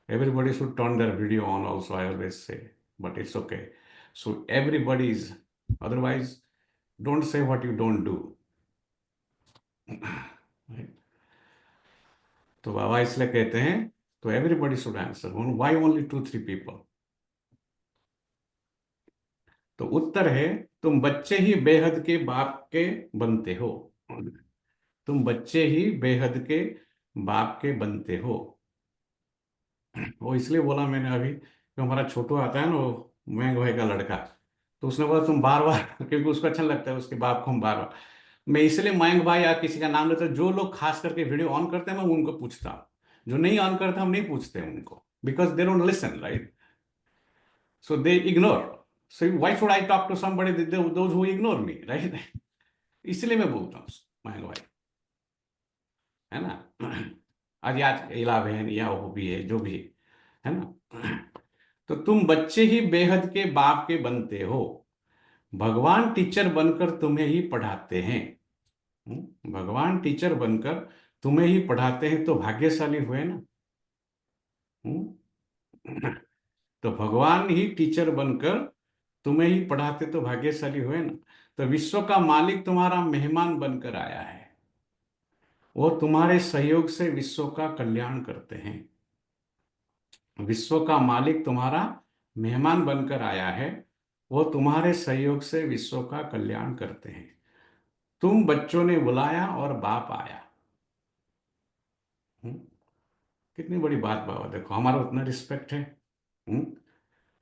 Everybody should turn their video on also, I always say. But it's okay. So everybody is, otherwise, don't say what you don't do. Right? तो बाबा इसलिए कहते हैं, तो everybody should answer. Why only 2-3 people? तो उत्तर है, तुम बच्चे ही बेहद के बाप के बनते हो। तुम बच्चे ही बेहद के बाप के बनते हो। वो इसलिए बोला मैंने अभी, जो हमारा छोटू आता है ना, वो महंग भाई का लड़का, तो उसने बोला तुम बार बार क्योंकि उसको अच्छा लगता है उसके बाप को हम बार बार, मैं इसलिए मयंक भाई या किसी का नाम लेता हूं। जो लोग खास करके वीडियो ऑन करते हैं मैं उनको पूछता हूँ, जो नहीं ऑन करते हम नहीं पूछते उनको, because they don't listen, right? So they ignore. So why should I talk to somebody those who ignore me, right? इसलिए मैं बोलता हूँ मयंक भाई, है ना। आज याद इला बहन या वो भी है, जो भी है ना। तो तुम बच्चे ही बेहद के बाप के बनते हो। भगवान टीचर बनकर तुम्हें ही पढ़ाते हैं। भगवान टीचर बनकर तुम्हें ही पढ़ाते हैं, तो भाग्यशाली हुए ना। तो भगवान ही टीचर बनकर तुम्हें ही पढ़ाते तो भाग्यशाली हुए ना। तो विश्व का मालिक तुम्हारा मेहमान बनकर आया है, वो तुम्हारे सहयोग से विश्व का कल्याण करते हैं। विश्व का मालिक तुम्हारा मेहमान बनकर आया है, वो तुम्हारे सहयोग से विश्व का कल्याण करते हैं। तुम बच्चों ने बुलाया और बाप आया। हम्म, कितनी बड़ी बात बाबा, देखो हमारा उतना रिस्पेक्ट है।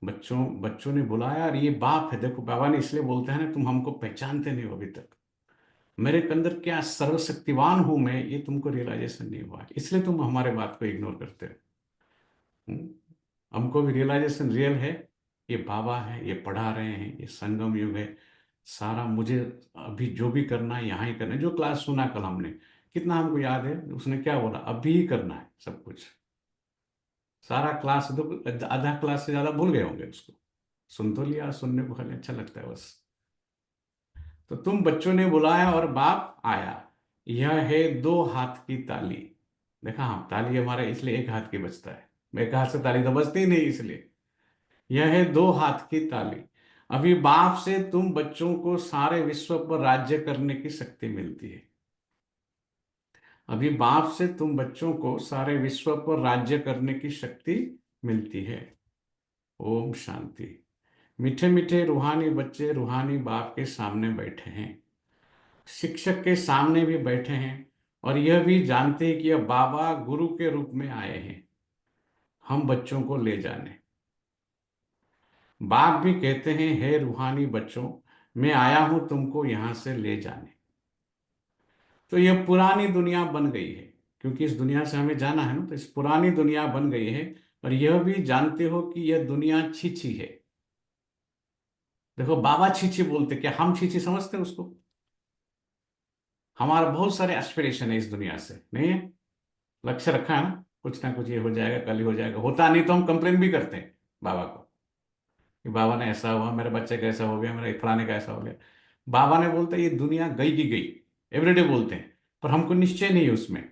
बच्चों बच्चों ने बुलाया और ये बाप है। देखो बाबा ने इसलिए बोलते हैं ना, तुम हमको पहचानते नहीं हो अभी तक, मेरे के अंदर क्या सर्वशक्तिवान हूं मैं, ये तुमको रियलाइजेशन नहीं हुआ, इसलिए तुम हमारे बात को इग्नोर करते हो। हमको भी रियलाइजेशन रियल है, ये बाबा है, ये पढ़ा रहे हैं, ये संगम युग है। सारा मुझे अभी जो भी करना है यहाँ ही करना है। जो क्लास सुना कल हमने, कितना हमको याद है, उसने क्या बोला, अभी ही करना है सब कुछ। सारा क्लास तो आधा क्लास से ज्यादा भूल गए होंगे उसको, सुन तो लिया, सुनने को खाली अच्छा लगता है बस। तो तुम बच्चों ने बुलाया और बाप आया, यह है दो हाथ की ताली। देखा, हाँ ताली हमारा इसलिए एक हाथ की बजता है, एक हाथ से ताली तो बजती ही नहीं, इसलिए यह है दो हाथ की ताली। अभी बाप से तुम बच्चों को सारे विश्व पर राज्य करने की शक्ति मिलती है। अभी बाप से तुम बच्चों को सारे विश्व पर राज्य करने की शक्ति मिलती है। ओम शांति। मीठे मीठे रूहानी बच्चे रूहानी बाप के सामने बैठे हैं, शिक्षक के सामने भी बैठे हैं, और यह भी जानते हैं कि यह बाबा गुरु के रूप में आए हैं हम बच्चों को ले जाने। बाप भी कहते हैं, हे रूहानी बच्चों, मैं आया हूं तुमको यहां से ले जाने। तो यह पुरानी दुनिया बन गई है, क्योंकि इस दुनिया से हमें जाना है ना, तो इस पुरानी दुनिया बन गई है। और यह भी जानते हो कि यह दुनिया छीछी है। देखो, बाबा छीछी बोलते, क्या हम छीछी समझते हैं उसको? हमारा बहुत सारे एस्पिरेशन है इस दुनिया से, नहीं है? लक्ष्य रखा है ना कुछ ये हो जाएगा, कल ही हो जाएगा, होता नहीं तो हम कंप्लेन भी करते हैं बाबा को कि बाबा ने ऐसा हुआ, मेरे बच्चे का ऐसा हो गया, मेरे फलाने का ऐसा हो गया। बाबा ने बोलते ये दुनिया गई की गई, एवरीडे बोलते हैं, पर हमको निश्चय नहीं है उसमें।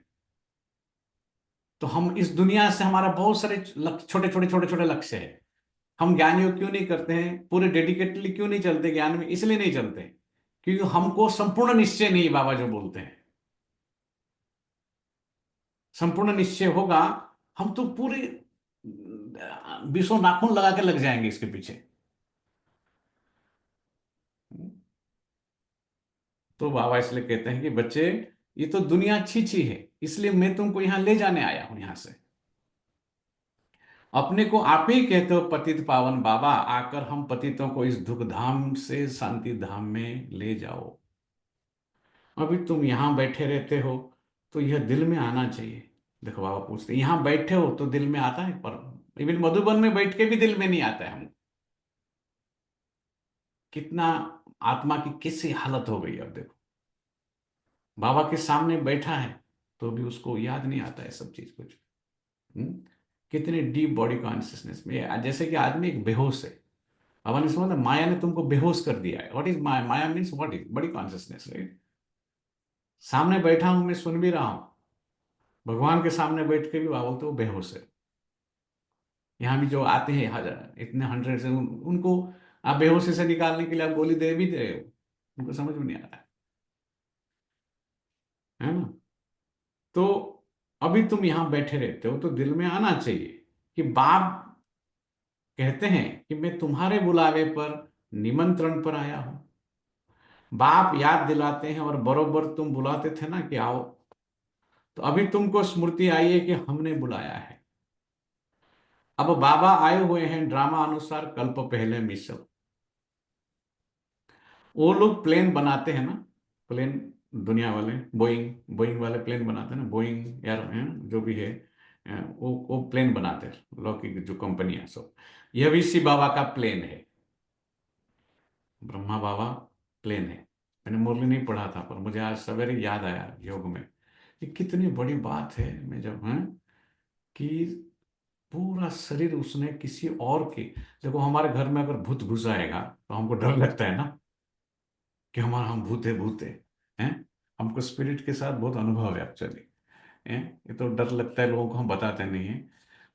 तो हम इस दुनिया से, हमारा बहुत सारे छोटे छोटे छोटे छोटे लक्ष्य है। हम ज्ञानियों क्यों नहीं करते हैं, पूरे डेडिकेटली क्यों नहीं चलते ज्ञान में? इसलिए नहीं चलते क्योंकि हमको संपूर्ण निश्चय नहीं है। बाबा जो बोलते हैं संपूर्ण निश्चय होगा, हम तो पूरे बीसों नाखून लगा के लग जाएंगे इसके पीछे। तो बाबा इसलिए कहते हैं कि बच्चे, ये तो दुनिया अच्छी छी है, इसलिए मैं तुमको यहां ले जाने आया हूं। यहां से अपने को आप ही कहते हो पतित पावन बाबा, आकर हम पतितों को इस दुख धाम से शांति धाम में ले जाओ। अभी तुम यहां बैठे रहते हो तो यह दिल में आना चाहिए। देखो, बाबा पूछते यहां बैठे हो तो दिल में आता है, पर इवन मधुबन में बैठ के भी दिल में नहीं आता है हम। कितना आत्मा की कैसी हालत हो गई, अब देखो बाबा के सामने बैठा है तो भी उसको याद नहीं आता है सब चीज कुछ। हम्म? कितनी डीप बॉडी कॉन्शियसनेस में जैसे कि आदमी एक बेहोश है। बाबा ने समझा, माया ने तुमको बेहोश कर दिया है। What is Maya? Maya means what is body consciousness, right? सामने बैठा हूं, मैं सुन भी रहा हूं, भगवान के सामने बैठ के भी बाबा बोलते वो बेहोश है। यहाँ भी जो आते हैं हजार इतने हंड्रेड से उनको आप बेहोशी से निकालने के लिए आप गोली दे भी दे रहे हो, उनको समझ में नहीं आ रहा है ना? तो अभी तुम यहां बैठे रहते हो तो दिल में आना चाहिए कि बाप कहते हैं कि मैं तुम्हारे बुलावे पर, निमंत्रण पर आया हूं। बाप याद दिलाते हैं, और बरोबर तुम बुलाते थे ना कि आओ, तो अभी तुमको स्मृति आई है कि हमने बुलाया है। अब बाबा आए हुए हैं ड्रामा अनुसार कल्प पहले मिसल। वो लोग प्लेन बनाते हैं ना, प्लेन, दुनिया वाले बोइंग बोइंग वाले प्लेन बनाते हैं ना, बोइंग यार जो भी है, वो प्लेन बनाते हैं लौकिक जो कंपनी है सब। यह भी शिव बाबा का प्लेन है, ब्रह्मा बाबा प्लेन है। मैंने मुरली नहीं पढ़ा था, पर मुझे आज सवेरे याद आया योग में, ये कितनी बड़ी बात है। मैं जब है कि पूरा शरीर उसने किसी और के, देखो हमारे घर में अगर भूत घुस आएगा तो हमको डर लगता है ना कि हमारा, हम भूत है हैं? हमको स्पिरिट के साथ बहुत अनुभव है एक्चुअली, हैं? ये तो डर लगता है लोगों को, हम बताते नहीं हैं।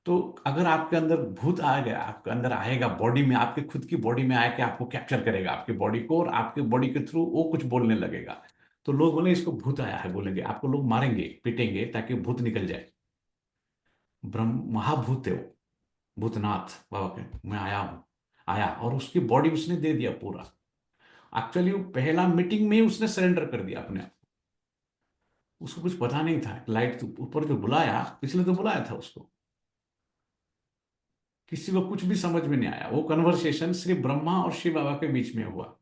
तो अगर आपके अंदर भूत आ गया, आपके अंदर आएगा बॉडी में, आपके खुद की बॉडी में आके आपको कैप्चर करेगा, आपकी बॉडी को, और आपके बॉडी के थ्रू वो कुछ बोलने लगेगा, तो लोग बोले इसको भूत आया है, बोलेंगे आपको, लोग मारेंगे पीटेंगे ताकि भूत निकल जाए। ब्रह्म महाभूत है वो, भूतनाथ बाबा के, मैं आया हूं, आया, और उसकी बॉडी उसने दे दिया पूरा। एक्चुअली वो पहला मीटिंग में ही उसने सरेंडर कर दिया अपने आप। उसको कुछ पता नहीं था, लाइट तो ऊपर जो बुलाया, इसलिए तो बुलाया था उसको, किसी को कुछ भी समझ में नहीं आया। वो कन्वर्सेशन सिर्फ ब्रह्मा और शिव बाबा के बीच में हुआ।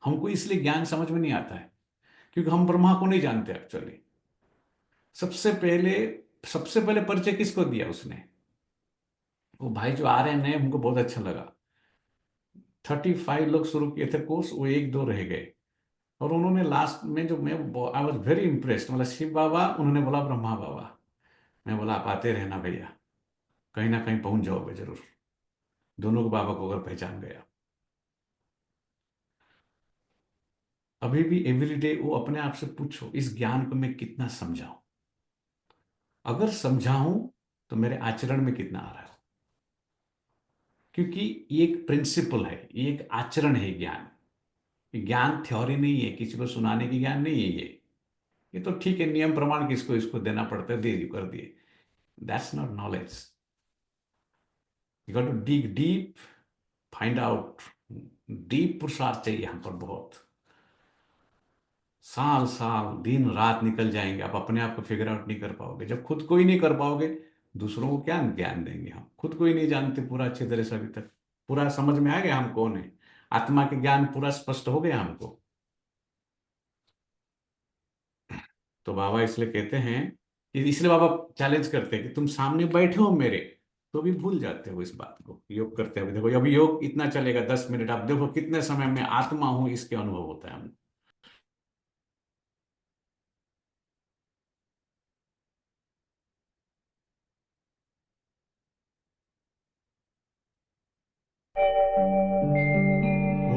हमको इसलिए ज्ञान समझ में नहीं आता है क्योंकि हम ब्रह्मा को नहीं जानते एक्चुअली। सबसे पहले सबसे पहले परिचय किसको दिया उसने? वो भाई जो आ रहे हैं नए, उनको बहुत अच्छा लगा। 35 लोग शुरू किए थे कोर्स, वो एक दो रह गए। और उन्होंने लास्ट में जो, मैं आई वॉज वेरी इम्प्रेस्ड, मतलब शिव बाबा, उन्होंने बोला ब्रह्मा बाबा। मैं बोला आप आते रहना भैया, कहीं ना कहीं पहुंच जाओगे जरूर। दोनों को बाबा को अगर पहचान गया। अभी भी एवरी डे वो अपने आप से पूछो, इस ज्ञान को मैं कितना समझाऊं। अगर समझाऊं तो मेरे आचरण में कितना आ रहा है। क्योंकि ये एक प्रिंसिपल है, ये एक आचरण है ज्ञान। ये ज्ञान थ्योरी नहीं है, किसी को सुनाने की ज्ञान नहीं है ये तो ठीक है, नियम प्रमाण किसको इसको देना पड़ता है, दे कर दिए। That's not knowledge. You got to dig deep, find out. Deep पुरुषार्थ चाहिए यहाँ पर बहुत। साल साल दिन रात निकल जाएंगे, आप अपने आप को फिगर आउट नहीं कर पाओगे। जब खुद को ही नहीं कर पाओगे, दूसरों को क्या ज्ञान देंगे। हम खुद को ही नहीं जानते पूरा अच्छी तरह से अभी तक। पूरा समझ में आ गया हम कौन है, आत्मा के ज्ञान पूरा स्पष्ट हो गया हमको। तो बाबा इसलिए कहते हैं, इसलिए बाबा चैलेंज करते हैं कि तुम सामने बैठे हो मेरे, तो भी भूल जाते हो इस बात को। योग करते हुए देखो, अभी योग इतना चलेगा 10 मिनट, आप देखो कितने समय में आत्मा हूं इसके अनुभव होता है हमको।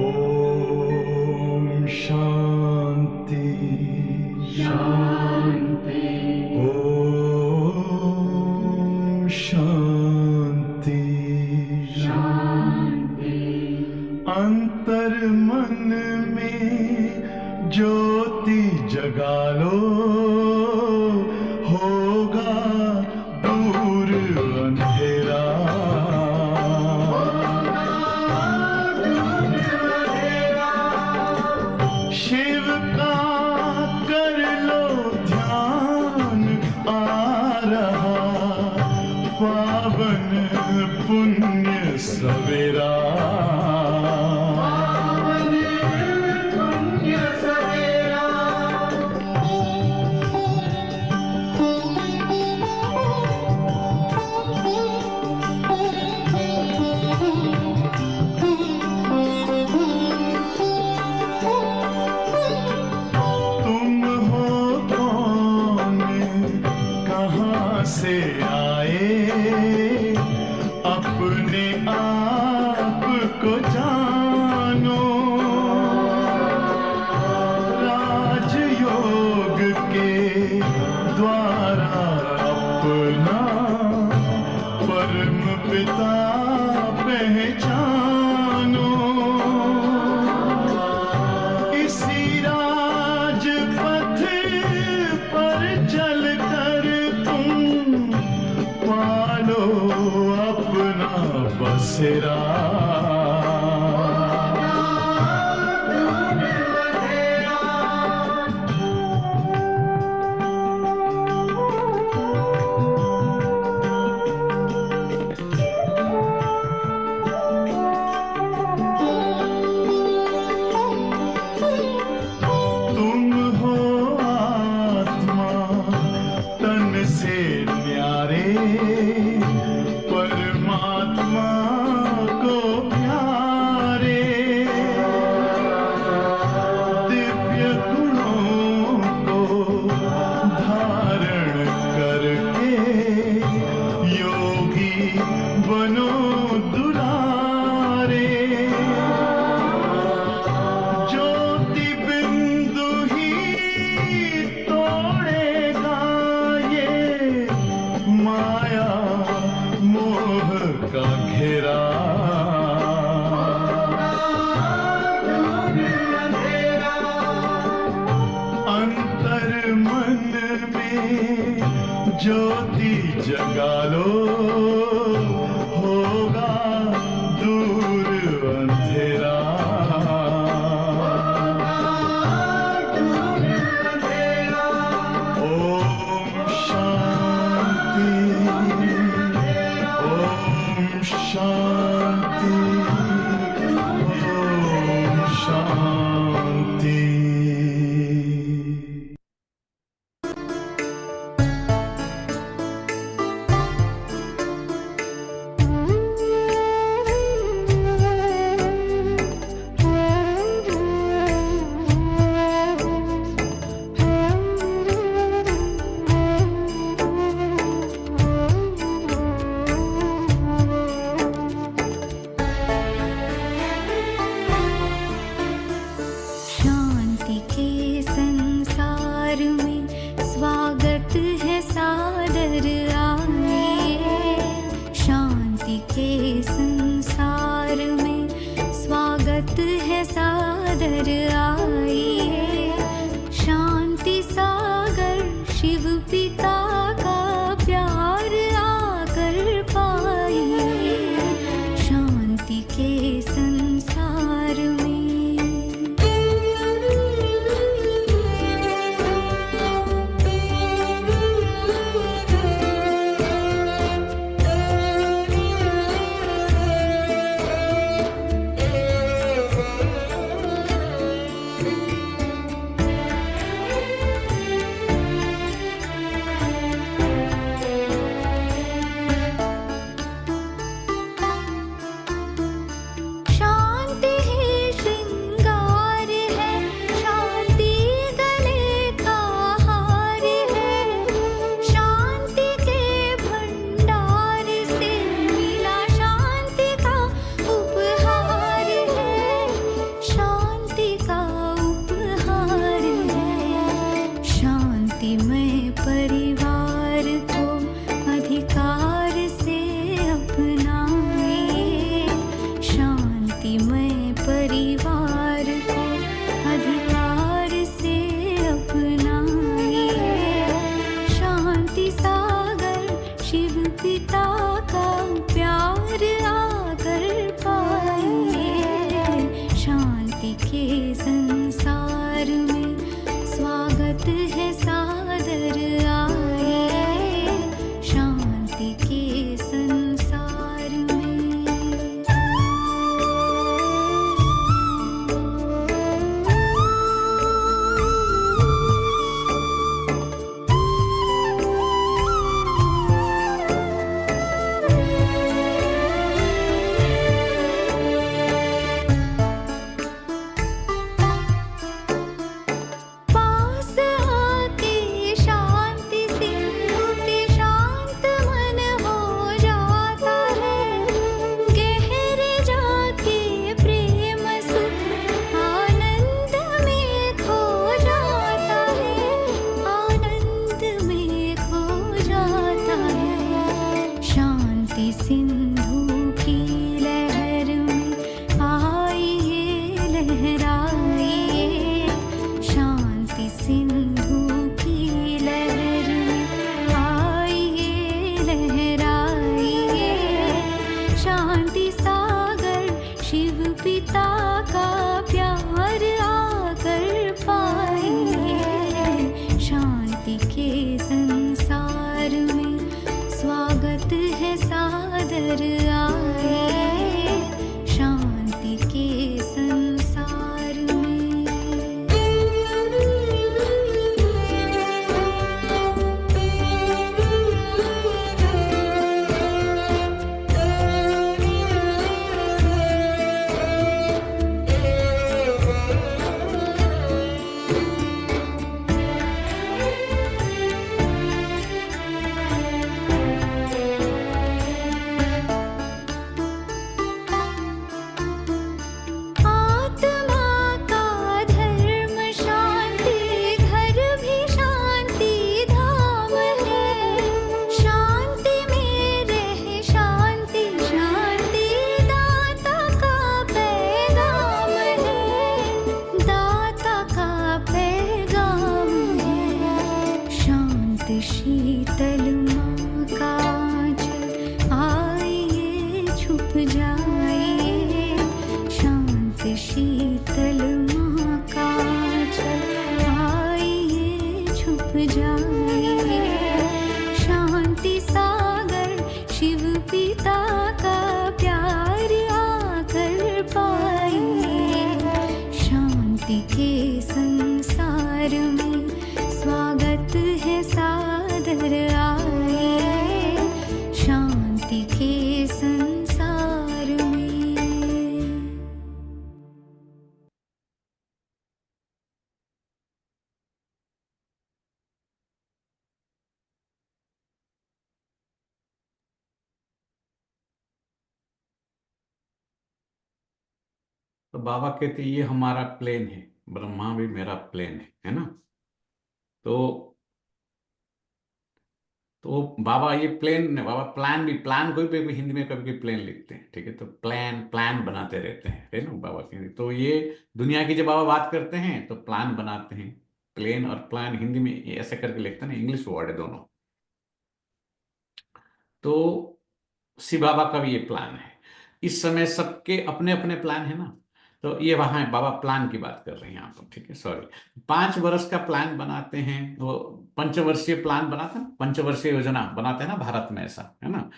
ओम शांति शांति। ओम शांति शांति। अंतर मन में ज्योति जगा लो, होगा दूर अंधेरा। शिव का कर लो ध्यान, आ रहा पावन पुण्य सवेरा। तुम हो कौन, कहाँ से आए, अपने आप को जानो। राजयोग के द्वारा अपना परम पिता पहचानो। इसी राजपथ पर चलकर तुम पालो अपना बसेरा। तुम हो आत्मा तन से न्यारे, परमात्मा को प्यारे। दिव्य गुणों को धारण करके योगी बनो दुलारे। ज्योति बिंदु ही तोड़ेगा ये माया मोह का घेरा। अंतर मन में ज्योति जगा लो, होगा दूर अंधेरा। ओम शांति। ओम शांति। ओम शांति। स्वागत है सादर आइए, शांति सागर शिव पिता का प्यार आकर पाइए, शांति के संसार में। शांति ही श्रृंगार है, शांति गले का हार है, शांति के भंडार से मिला शांति का उपहार है, शांति का उपहार है। शांतिमय परिवार को अधिकार से अपनाइए, शांतिमय परिवार को अधिकार से अपनाइए, शांति सागर शिव पिता का प्यार आकर पाइए, शांति के संसार में। स्वागत है सादर आइए, शांति के संसार में। पास आके शांति सिंधु पे शांत मन हो जाता है, गहरे जाके प्रेम सुख आनंद में खो जाता है, आनंद में खो जाता है। शांति सिंधु की लहर में आइए लहराइए, शांति सिंधु की लहर में आइए लहराइए, शांति सागर शिव पिता का प्यार आकर पाइए, शांति के संसार में। स्वागत है सादर आइए, शांति के संसार में। तो बाबा कहते ये हमारा प्लेन है, ब्रह्मा भी मेरा प्लेन है ना। तो तो वो बाबा ये प्लेन, बाबा प्लान भी, प्लान कोई हिंदी में कभी कोई प्लेन लिखते हैं, ठीक है, तो प्लान प्लान बनाते रहते हैं, है ना बाबा की। तो ये दुनिया की जब बाबा बात करते हैं तो प्लान बनाते हैं। प्लेन और प्लान हिंदी में ये ऐसे करके लिखते हैं ना, इंग्लिश वर्ड है दोनों। तो शिव बाबा का भी ये प्लान है। इस समय सबके अपने अपने प्लान है ना। तो ये वहां है, बाबा प्लान की बात कर रहे हैं यहाँ पर, ठीक है, सॉरी। 5 वर्ष का प्लान बनाते हैं वो, पंचवर्षीय प्लान बनाते हैं, पंचवर्षीय योजना बनाते हैं ना भारत में, ऐसा है ना।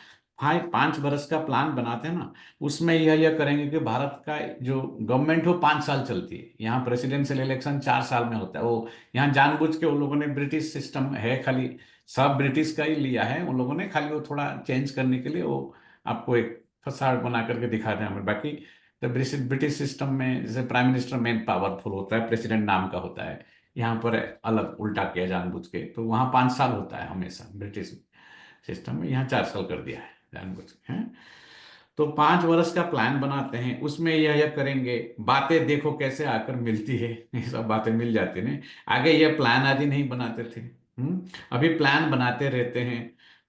5 वर्ष का प्लान बनाते हैं ना। उसमें यह करेंगे कि भारत का जो गवर्नमेंट हो 5 साल चलती है। यहाँ प्रेसिडेंशियल इलेक्शन 4 साल में होता है। वो यहाँ जानबूझ के उन लोगों ने, ब्रिटिश सिस्टम है खाली, सब ब्रिटिश का ही लिया है उन लोगों ने, खाली वो थोड़ा चेंज करने के लिए वो आपको एक फसाड बना करके दिखाते हैं हमें। बाकी तो ब्रिटिश ब्रिटिश सिस्टम में जैसे प्राइम मिनिस्टर मेन पावरफुल होता है, प्रेसिडेंट नाम का होता है। यहाँ पर अलग उल्टा किया जानबूझ के, तो वहाँ 5 साल होता है हमेशा ब्रिटिश सिस्टम में, यहाँ 4 साल कर दिया है जानबूझ के, हैं। तो 5 वर्ष का प्लान बनाते हैं, उसमें यह करेंगे, बातें देखो कैसे आकर मिलती है। ये सब बातें मिल जाती हैं। आगे यह प्लान आदि नहीं बनाते थे, अभी प्लान बनाते रहते हैं।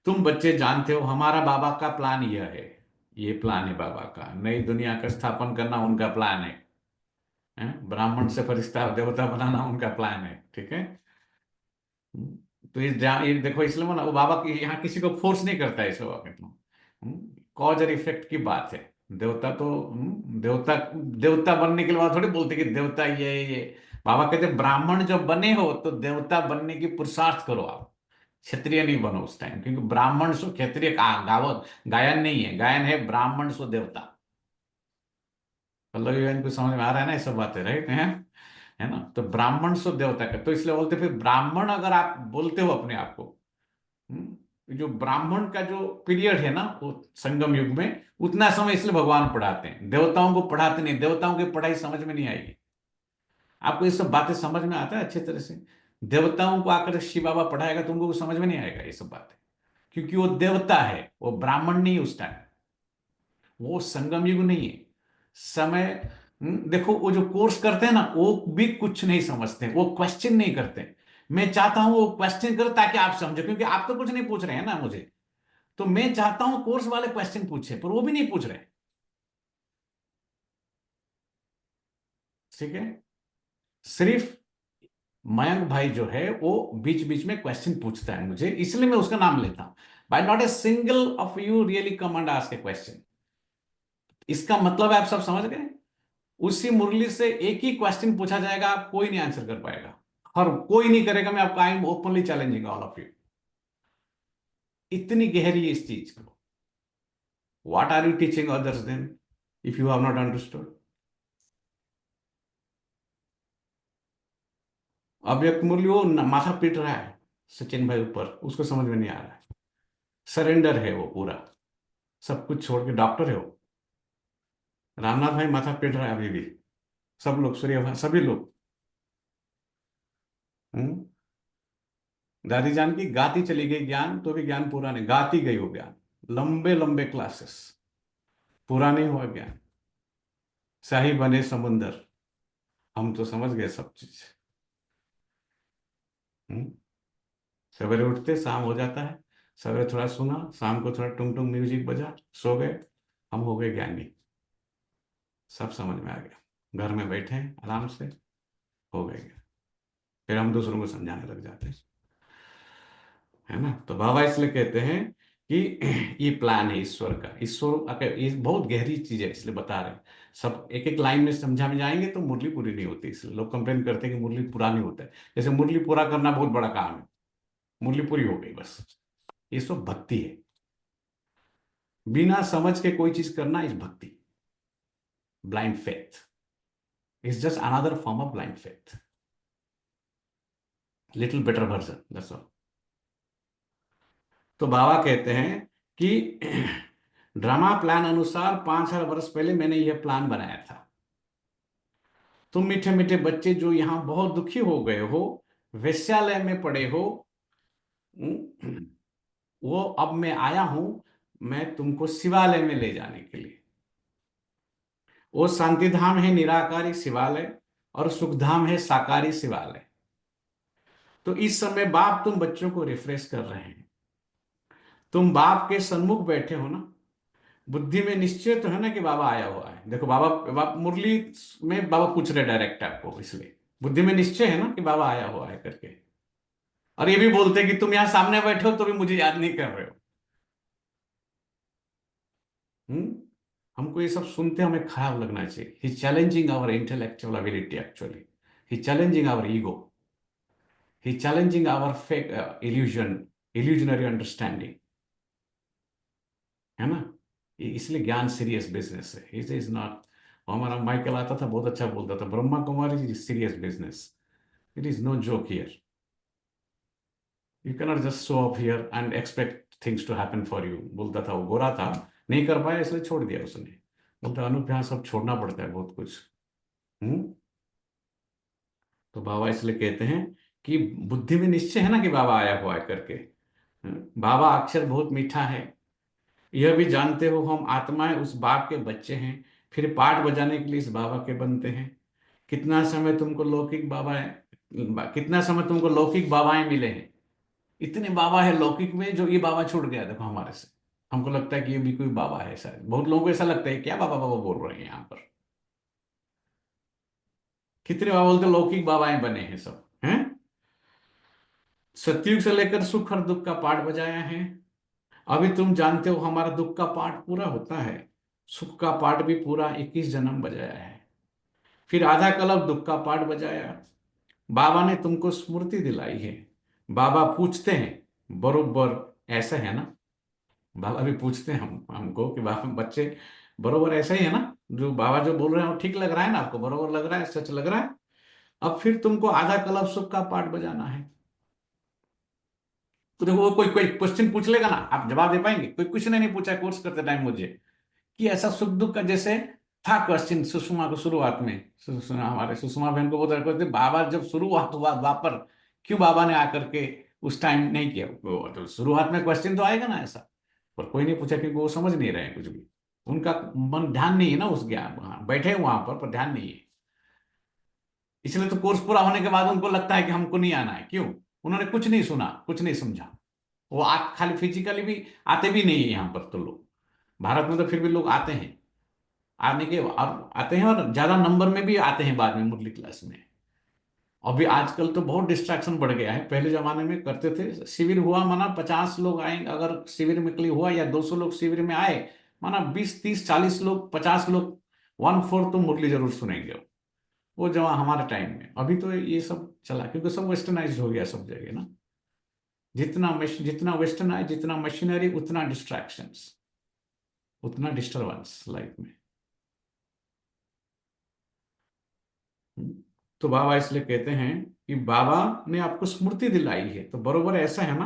तुम बच्चे जानते हो हमारा बाबा का प्लान यह है। ये प्लान है बाबा का, नई दुनिया का स्थापन करना उनका प्लान है? ब्राह्मण से फरिश्ता देवता बनाना उनका प्लान है, ठीक है। तो ये देखो, इसलिए वो बाबा की यहाँ किसी को फोर्स नहीं करता है इस बाबा के। कॉज और इफेक्ट की बात है। देवता तो देवता देवता बनने के लिए बाबा थोड़ी बोलते कि देवता ये बाबा कहते ब्राह्मण जब बने हो तो देवता बनने की पुरुषार्थ करो आप, क्षत्रिय नहीं बनो उस टाइम, क्योंकि ब्राह्मण सो क्षत्रिय का गावत गायन नहीं है, गायन है ब्राह्मण सो देवता। पल्लवी बहन को समझ में आ रहा है ना ये सब बातें, राइट है ना। तो ब्राह्मण सो देवता का, तो इसलिए बोलते फिर ब्राह्मण अगर आप बोलते हो अपने आप को, जो ब्राह्मण का जो पीरियड है ना वो संगम युग में, उतना समय इसलिए भगवान पढ़ाते हैं, देवताओं को पढ़ाते नहीं। देवताओं की पढ़ाई समझ में नहीं आएगी आपको। ये सब बातें समझ में आता है अच्छे तरह से। देवताओं को आकर शिव बाबा पढ़ाएगा तो उनको समझ में नहीं आएगा ये सब बातें, क्योंकि वो देवता है, वो ब्राह्मण नहीं है उस टाइम, वो संगम युग नहीं है समय। देखो वो जो कोर्स करते हैं ना वो भी कुछ नहीं समझते, वो क्वेश्चन नहीं करते। मैं चाहता हूं वो क्वेश्चन करो ताकि आप समझो, क्योंकि आप तो कुछ नहीं पूछ रहे हैं ना मुझे। तो मैं चाहता हूं कोर्स वाले क्वेश्चन पूछे, पर वो भी नहीं पूछ रहे, ठीक है। सिर्फ मयंक भाई जो है वो बीच बीच में क्वेश्चन पूछता है मुझे, इसलिए मैं उसका नाम लेता हूं। By not a single of you really come and ask a question. इसका मतलब है आप सब समझ गए। उसी मुरली से एक ही क्वेश्चन पूछा जाएगा, आप कोई नहीं आंसर कर पाएगा, और कोई नहीं करेगा। मैं आपको I am openly challenging all of you. इतनी गहरी है इस चीज को। What are you teaching others then if you have not understood. अव्यक्त मुरली वो माथा पीट रहा है सचिन भाई ऊपर, उसको समझ में नहीं आ रहा है। सरेंडर है वो पूरा, सब कुछ छोड़ के, डॉक्टर है वो। रामनाथ भाई माथा पीट रहा है अभी भी, सब लोग, सूर्य भाई, सभी लोग। हम्म दादी जान की गाती चली गई ज्ञान, तो भी ज्ञान पूरा नहीं, गाती गई वो ज्ञान, लंबे लंबे क्लासेस, पूरा नहीं हुआ ज्ञान। शाही बने समुंदर, हम तो समझ गए सब चीज। हम्म सवेरे उठते शाम हो जाता है, सवेरे थोड़ा सुना, शाम को थोड़ा टुंग टुंग म्यूजिक बजा, सो गए, हम हो गए ज्ञानी। सब समझ में आ गया, घर में बैठे हैं आराम से, हो गए। फिर हम दूसरों को समझाने लग जाते हैं, है ना। तो बाबा इसलिए कहते हैं कि ये प्लान है ईश्वर का। ईश्वर अगर ये बहुत गहरी चीज है, इसलिए बता रहे हैं। सब एक एक लाइन में समझा में जाएंगे तो मुरली पूरी नहीं होती, इसलिए लोग कंप्लेन करते हैं कि मुरली पूरा नहीं होता है। जैसे मुरली पूरा करना बहुत बड़ा काम है, मुरली पूरी हो गई बस। ये सब भक्ति है, बिना समझ के कोई चीज करना इज भक्ति। Blind faith is just another form of blind faith, little better version, that's all. तो बाबा कहते हैं कि ड्रामा प्लान अनुसार 5,000 वर्ष पहले मैंने यह प्लान बनाया था। तुम मीठे मीठे बच्चे जो यहां बहुत दुखी हो गए हो, वेश्यालय में पड़े हो, वो अब मैं आया हूं, मैं तुमको शिवालय में ले जाने के लिए। वो शांतिधाम है निराकारी शिवालय, और सुखधाम है साकारी शिवालय। तो इस समय बाप तुम बच्चों को रिफ्रेश कर रहे हैं। तुम बाप के सन्मुख बैठे हो ना, बुद्धि में निश्चय तो है ना कि बाबा आया हुआ है। देखो बाबा, मुरली में बाबा पूछ रहे डायरेक्ट आपको, इसलिए बुद्धि में निश्चय है ना कि बाबा आया हुआ है करके। और ये भी बोलते हैं कि तुम यहां सामने बैठे हो तो भी मुझे याद नहीं कर रहे हो। हमको ये सब सुनते हमें खराब लगना चाहिए। He challenging our intellectual ability, actually he challenging our ego, he challenging our fake illusion, illusionary understanding, है ना। इसलिए ज्ञान सीरियस बिजनेस है, इट इज नॉट। हमारा माइकल आता था, बहुत अच्छा बोलता था, Brahma Kumari is serious business, it is no joke here. You cannot just show up here and expect things to happen for you, बोलता था। वो गोरा था, नहीं कर पाया इसलिए छोड़ दिया उसने। बोलता अनूप यहाँ सब छोड़ना पड़ता है बहुत कुछ। हम्म तो बाबा इसलिए कहते हैं कि बुद्धि में निश्चय है ना कि बाबा आया हुआ है करके। बाबा अक्षर बहुत मीठा है, यह भी जानते हो हम आत्माएं उस बाप के बच्चे हैं, फिर पाठ बजाने के लिए इस बाबा के बनते हैं। कितना समय तुमको लौकिक बाबाएं, कितना समय तुमको लौकिक बाबाएं मिले हैं। इतने बाबा है लौकिक में, जो ये बाबा छूट गया देखो हमारे से। हमको लगता है कि ये भी कोई बाबा है, शायद बहुत लोगों को ऐसा लगता है क्या बाबा बाबा बोल रहे हैं यहाँ पर। कितने बाबा बोलते लौकिक बाबाएं बने हैं सब, हैं। सतयुग से लेकर सुख और दुख का पाठ बजाया है। अभी तुम जानते हो हमारा दुख का पाठ पूरा होता है, सुख का पाठ भी पूरा 21 जन्म बजाया है। फिर आधा कल्प दुख का पाठ बजाया। बाबा ने तुमको स्मृति दिलाई है। बाबा पूछते हैं बरोबर ऐसा है ना। बाबा भी पूछते हैं हमको कि बाबा बच्चे बरोबर ऐसा ही है ना, जो बाबा जो बोल रहे हैं वो ठीक लग रहा है ना आपको, बरोबर लग रहा है, सच लग रहा है। अब फिर तुमको आधा कल्प सुख का पाठ बजाना है। तो देखो वो कोई कोई क्वेश्चन पूछ लेगा ना, आप जवाब दे पाएंगे? कोई क्वेश्चन नहीं पूछा कोर्स करते टाइम मुझे कि ऐसा सुख दुख का जैसे था क्वेश्चन सुषमा को शुरुआत में। हमारे सुषमा बहन को बहुत करते बाबा जब शुरुआत हुआ द्वापर, क्यों बाबा ने आकर के उस टाइम नहीं किया? तो शुरुआत में क्वेश्चन तो आएगा ना ऐसा, पर कोई नहीं पूछा क्योंकि वो समझ नहीं रहे हैं कुछ भी। उनका मन ध्यान नहीं है ना उस ज्ञान, वहां बैठे वहां पर ध्यान नहीं है। इसलिए तो कोर्स पूरा होने के बाद उनको लगता है कि हमको नहीं आना है। क्यों? उन्होंने कुछ नहीं सुना, कुछ नहीं समझा। वो खाली फिजिकली भी आते भी नहीं है यहाँ पर तो लोग। भारत में तो फिर भी लोग आते हैं, आने के और आते हैं और ज्यादा नंबर में भी आते हैं बाद में मुरली क्लास में। अभी आजकल तो बहुत डिस्ट्रैक्शन बढ़ गया है। पहले जमाने में करते थे, शिविर हुआ माना 50 लोग आए, अगर शिविर में के लिए हुआ या 200 लोग शिविर में आए, माना 20 30 40 लोग 50 लोग 1/4 तो मुरली जरूर सुनेंगे। वो जमा हमारे टाइम में। अभी तो ये सब चला क्योंकि सब वेस्टर्नाइज हो गया सब जगह ना। जितना वेस्टर्न आए, जितना मशीनरी, उतना डिस्ट्रैक्शंस, उतना डिस्टर्बेंस लाइफ में। तो बाबा इसलिए कहते हैं कि बाबा ने आपको स्मृति दिलाई है, तो बरोबर ऐसा है ना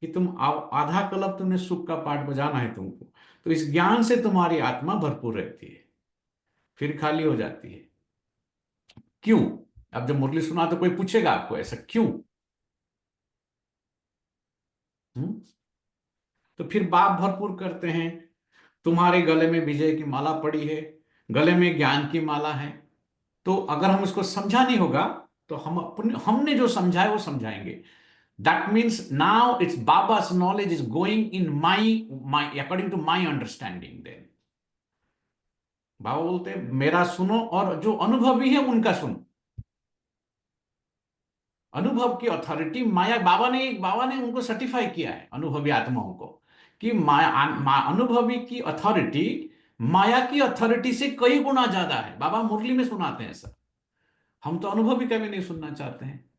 कि तुम आधा कल्प तुमने सुख का पाठ बजाना है तुमको। तो इस ज्ञान से तुम्हारी आत्मा भरपूर रहती है, फिर खाली हो जाती है। क्यों? अब जब मुरली सुना तो कोई पूछेगा आपको ऐसा क्यों। तो फिर बाप भरपूर करते हैं। तुम्हारे गले में विजय की माला पड़ी है, गले में ज्ञान की माला है। तो अगर हम इसको समझा नहीं होगा तो हम अपने हमने जो समझा है वो समझाएंगे। दैट मीन्स नाउ इट्स बाबा's knowledge is going in my according to my understanding. Then बाबा बोलते हैं मेरा सुनो और जो अनुभवी है उनका सुनो। अनुभव की अथॉरिटी माया, बाबा ने उनको सर्टिफाई किया है अनुभवी आत्माओं को कि अनुभवी की अथॉरिटी माया की अथॉरिटी से कई गुना ज्यादा है। बाबा मुरली में सुनाते हैं सर, हम तो अनुभवी कभी नहीं सुनना चाहते हैं,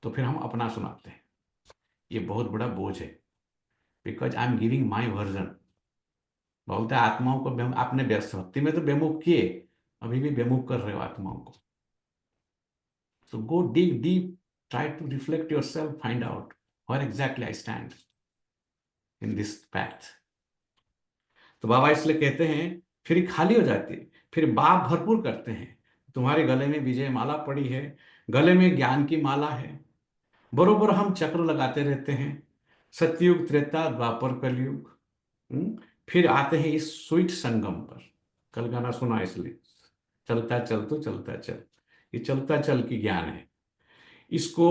तो फिर हम अपना सुनाते हैं। ये बहुत बड़ा बोझ है, because I am giving my version. बोलते हैं आत्माओं को आपने व्यस्त भक्ति में तो बेमुख किए, अभी भी बेमुख कर रहे हो आत्माओं को। So go dig deep, try to reflect yourself, find out where exactly I stand in this path. तो बाबा इसलिए कहते हैं फिर खाली हो जाती है, फिर बाप भरपूर करते हैं। तुम्हारे गले में विजय माला पड़ी है, गले में ज्ञान की माला है। बरोबर हम चक्र लगाते रहते हैं, सतयुग त्रेता द्वापर कलयुग। फिर आते हैं इस स्वीट संगम पर। कल गाना सुना इसलिए, चलता चल तो चलता चल। ये चलता चल की ज्ञान है, इसको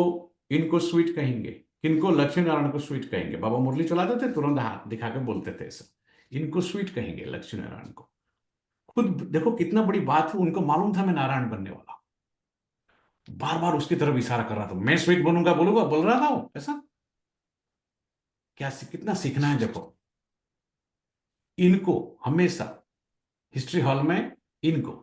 इनको स्वीट कहेंगे किनको? लक्ष्मी नारायण को स्वीट कहेंगे। बाबा मुरली चलाते थे, तुरंत हाथ दिखा के बोलते थे ऐसा, इनको स्वीट कहेंगे लक्ष्मी नारायण को। खुद देखो कितना बड़ी बात है, उनको मालूम था मैं नारायण बनने वाला, बार बार उसकी तरफ इशारा कर रहा था, मैं स्वीट बनूंगा, बोलूंगा, बोल रहा था वो ऐसा। क्या कितना सीखना है देखो। इनको हमेशा हिस्ट्री हॉल में, इनको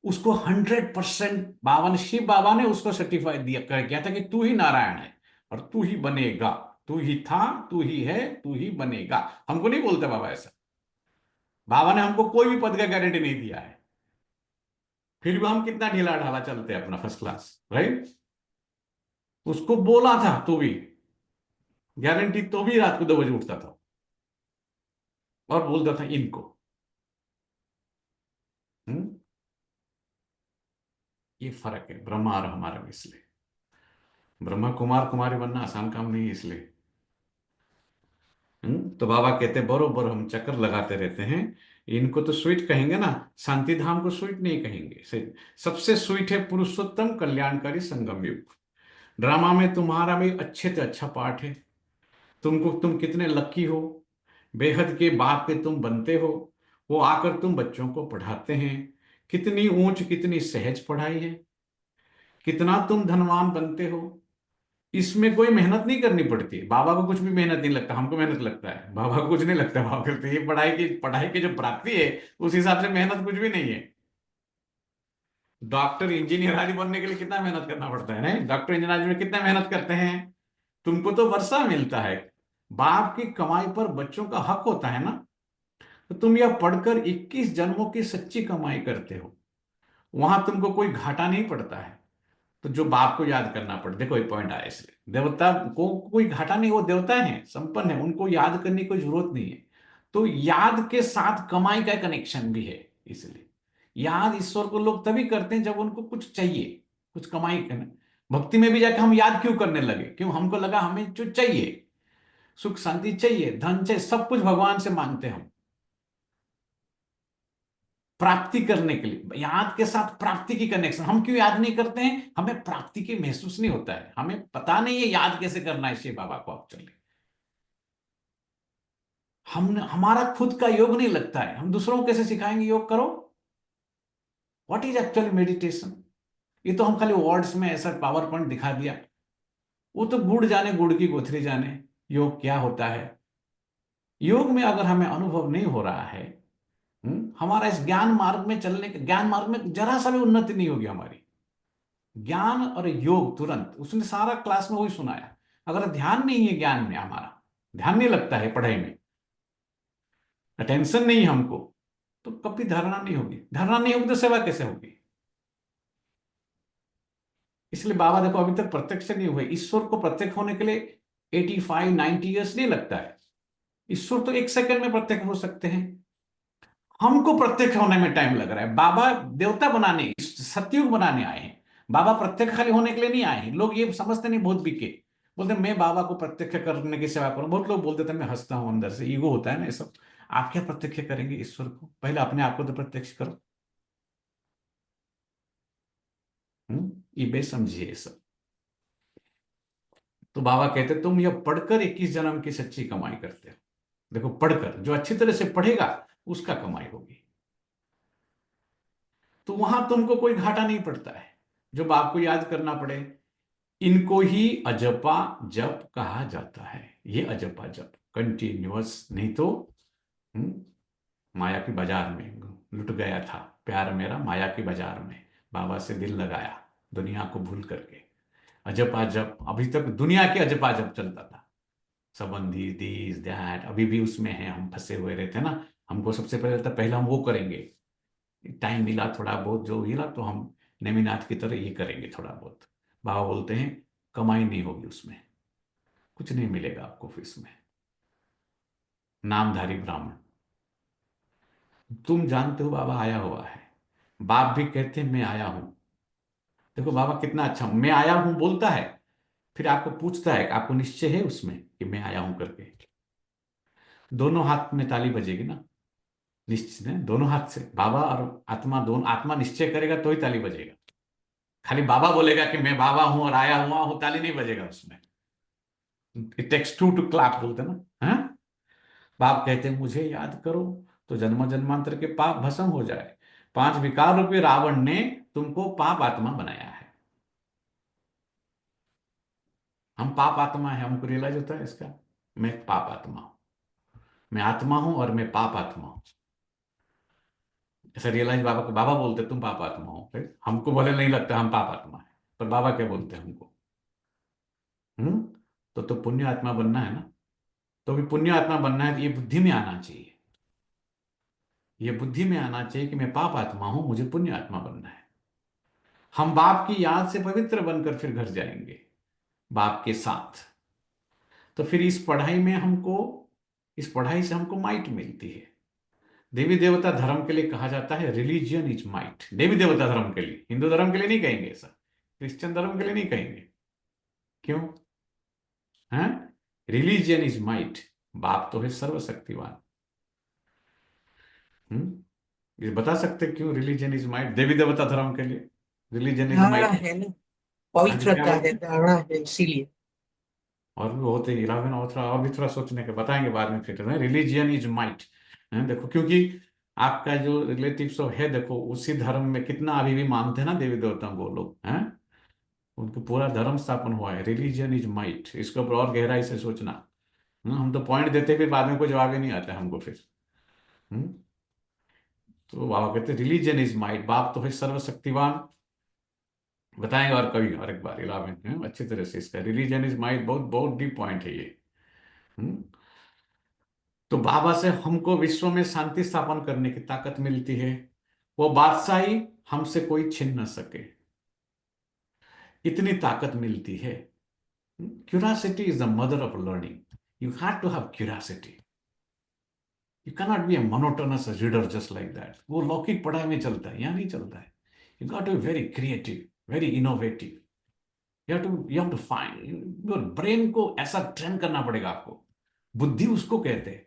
उसको 100% बाबा ने, शिव बाबा ने उसको सर्टिफाइड दिया कर किया था कि तू ही नारायण है और तू ही बनेगा, तू ही था, तू ही है, तू ही बनेगा। हमको नहीं बोलते बाबा ऐसा, बाबा ने हमको कोई भी पद का गारंटी नहीं दिया है, फिर भी हम कितना ढीला ढाला चलते हैं अपना फर्स्ट क्लास, राइट। उसको बोला था तो भी गारंटी, तो भी रात को 2 बजे उठता था और बोलता था इनको। हम्म ये फर्क है ब्रह्मा और हमारा में। इसलिए ब्रह्मा कुमार कुमारी बनना आसान काम नहीं है, इसलिए तो बाबा कहते हैं बरोबर हम चक्कर लगाते रहते हैं। इनको तो स्वीट कहेंगे ना, शांति धाम को स्वीट नहीं कहेंगे। सबसे स्वीट है पुरुषोत्तम कल्याणकारी संगम युग। ड्रामा में तुम्हारा भी अच्छे से अच्छा पार्ट है। तुम कितने लक्की हो, बेहद के बाप के तुम बनते हो। वो आकर तुम बच्चों को पढ़ाते हैं। कितनी ऊंच कितनी सहज पढ़ाई है, कितना तुम धनवान बनते हो। इसमें कोई मेहनत नहीं करनी पड़ती। बाबा को कुछ भी मेहनत नहीं लगता, हमको मेहनत लगता है, बाबा को कुछ नहीं लगता। बाबा कहते हैं ये पढ़ाई की जो प्राप्ति है उस हिसाब से मेहनत कुछ भी नहीं है। डॉक्टर इंजीनियर आदि बनने के लिए कितना मेहनत करना पड़ता है, नहीं? डॉक्टर इंजीनियर में कितना मेहनत करते हैं। तुमको तो वर्षा मिलता है। बाप की कमाई पर बच्चों का हक होता है ना। तो तुम यह पढ़कर 21 जन्मों की सच्ची कमाई करते हो, वहां तुमको कोई घाटा नहीं पड़ता है। तो जो बाप को याद करना पड़े, देखो ये पॉइंट आया। इसलिए देवता को कोई घाटा नहीं, वो देवता है, संपन्न है, उनको याद करने की कोई जरूरत नहीं है। तो याद के साथ कमाई का कनेक्शन भी है। इसलिए याद ईश्वर को लोग तभी करते हैं जब उनको कुछ चाहिए, कुछ कमाई करना। भक्ति में भी जाके हम याद क्यों करने लगे? क्यों? हमको लगा हमें जो चाहिए, सुख शांति चाहिए, धन चाहिए, सब कुछ भगवान से मांगते हैं हम प्राप्ति करने के लिए। याद के साथ प्राप्ति की कनेक्शन। हम क्यों याद नहीं करते हैं? हमें प्राप्ति की महसूस नहीं होता है, हमें पता नहीं है याद कैसे करना है शिव बाबा को एक्चुअली। हमारा खुद का योग नहीं लगता है, हम दूसरों को कैसे सिखाएंगे योग करो? What is actually meditation? ये तो हम खाली वर्ड्स में ऐसा पावर पॉइंट दिखा दिया। वो तो गुड़ जाने, गुड़ की गोथरी जाने योग क्या होता है। योग में अगर हमें अनुभव नहीं हो रहा है, हमारा इस ज्ञान मार्ग में चलने के, ज्ञान मार्ग में जरा सा भी उन्नति नहीं होगी हमारी। ज्ञान और योग तुरंत, उसने सारा क्लास में वही सुनाया। अगर ध्यान नहीं है ज्ञान में, हमारा ध्यान नहीं लगता है पढ़ाई में, अटेंशन नहीं है हमको, तो कभी धारणा नहीं होगी। धारणा नहीं होगी तो सेवा कैसे होगी? इसलिए बाबा देखो अभी तक प्रत्यक्ष नहीं हुए। ईश्वर को प्रत्यक्ष होने के लिए 85-90 ईयर्स नहीं लगता है। ईश्वर तो 1 सेकंड में प्रत्यक्ष हो सकते हैं, हमको प्रत्यक्ष होने में टाइम लग रहा है। बाबा देवता बनाने, सतयुग बनाने आए हैं। बाबा प्रत्यक्ष खाली होने के लिए नहीं आए हैं। लोग ये समझते नहीं, बहुत बिके बोलते मैं बाबा को प्रत्यक्ष करने की सेवा करूं। बहुत लोग बोलते थे मैं हंसता हूं, अंदर से ईगो होता है ना ये सब। आप क्या प्रत्यक्ष करेंगे ईश्वर को? पहले अपने आप को तो प्रत्यक्ष करो। ये बेसमझिए सब। तो बाबा कहते तुम यह पढ़कर 21 जन्म की सच्ची कमाई करते हो। देखो पढ़कर, जो अच्छी तरह से पढ़ेगा उसका कमाई होगी। तो वहां तुमको कोई घाटा नहीं पड़ता है। जो बाप को याद करना पड़े, इनको ही अजपा जप कहा जाता है। ये अजपा जप कंटिन्यूअस, नहीं तो माया की बाजार में लुट गया था प्यार मेरा, माया की बाजार में बाबा से दिल लगाया दुनिया को भूल करके। अजपा जप, अभी तक दुनिया के अजपा जप चलता था, संबंधी दिस दैट, अभी भी उसमें है, हम फंसे हुए रहते ना। हमको सबसे पहले हम वो करेंगे। टाइम मिला थोड़ा बहुत जो मिला तो हम नेमिनाथ की तरह ये करेंगे थोड़ा बहुत। बाबा बोलते हैं कमाई नहीं होगी उसमें, कुछ नहीं मिलेगा आपको फिर इसमें। नामधारी ब्राह्मण, तुम जानते हो बाबा आया हुआ है। बाप भी कहते हैं मैं आया हूं। देखो बाबा कितना अच्छा, मैं आया हूं बोलता है, फिर आपको पूछता है आपको निश्चय है उसमें कि मैं आया हूं करके। दोनों हाथ में ताली बजेगी ना, निश्चित है, दोनों हाथ से। बाबा और आत्मा, दोनों आत्मा निश्चय करेगा तो ही ताली बजेगा। खाली बाबा बोलेगा कि मैं बाबा हूं और आया हुआ हूं, ताली नहीं बजेगा उसमें। It takes two to clap बोलते हैं ना, हाँ। बाप कहते हैं मुझे याद करो तो जन्म जन्मांतर के पाप भस्म हो जाए। 5 विकार रूपी रावण ने तुमको पाप आत्मा बनाया है। हम पाप आत्मा है, हमको रियलाइज होता है इसका। मैं पाप आत्मा हूं, मैं आत्मा हूं और मैं पाप आत्मा हूं। ऐसा रियलाइज बाबा को, बाबा बोलते तुम पाप आत्मा हो, फिर हमको भले नहीं लगता हम पाप आत्मा है, पर बाबा क्या बोलते हैं हमको? हम्म। तो पुण्य आत्मा बनना है ना। तो भी पुण्य आत्मा बनना है तो ये बुद्धि में आना चाहिए। ये बुद्धि में आना चाहिए कि मैं पाप आत्मा हूं, मुझे पुण्य आत्मा बनना है। हम बाप की याद से पवित्र बनकर फिर घर जाएंगे बाप के साथ। तो फिर इस पढ़ाई में हमको, इस पढ़ाई से हमको माइट मिलती है। देवी देवता धर्म के लिए कहा जाता है रिलीजियन इज माइट। देवी देवता धर्म के लिए, हिंदू धर्म के लिए नहीं कहेंगे ऐसा, क्रिश्चियन धर्म के लिए नहीं कहेंगे। क्यों? है रिलीजियन इज माइट। बाप तो है सर्वशक्तिवान। ये बता सकते क्यों रिलीजन इज माइट देवी देवता धर्म के लिए? रिलीजन इज धारणा माइट। है ना, हाँ जी, क्या पवित्रता है, बोलते हैं? धारणा है, इसीलिए। और भी होते हैं 11 और थोड़ा, और भी थोड़ा सोचने के बताएंगे बाद में फिर। Religion is might. देखो क्योंकि आपका जो रिलेटिव सब है, देखो उसी धर्म में कितना अभी भी मानते हैं ना देवी देवताओं को लोग हैं। उनको पूरा धर्म स्थापन हुआ है। रिलीजियन इज माइट, इसके ऊपर और गहराई से सोचना। हम तो पॉइंट देते फिर बाद में कोई जवाब ही नहीं आता हमको फिर। हम्म। तो बाबा कहते रिलीजन इज माइट। बाप तो है सर्वशक्तिवान। बताएंगे और कभी और एक बार इलावे अच्छी तरह से इसका। रिलीजन इज माइट, बहुत बहुत डीप पॉइंट है ये। हम्म। तो बाबा से हमको विश्व में शांति स्थापन करने की ताकत मिलती है। वो बादशाही हमसे कोई छीन न सके, इतनी ताकत मिलती है। Curiosity is the mother of learning. You have to have curiosity. You cannot be a monotonous reader just like that. वो लौकिक पढ़ाई में चलता है, यहाँ नहीं चलता है। You got to be very creative, very innovative. You have to find your brain को ऐसा ट्रेन करना पड़ेगा आपको। बुद्धि उसको कहते हैं।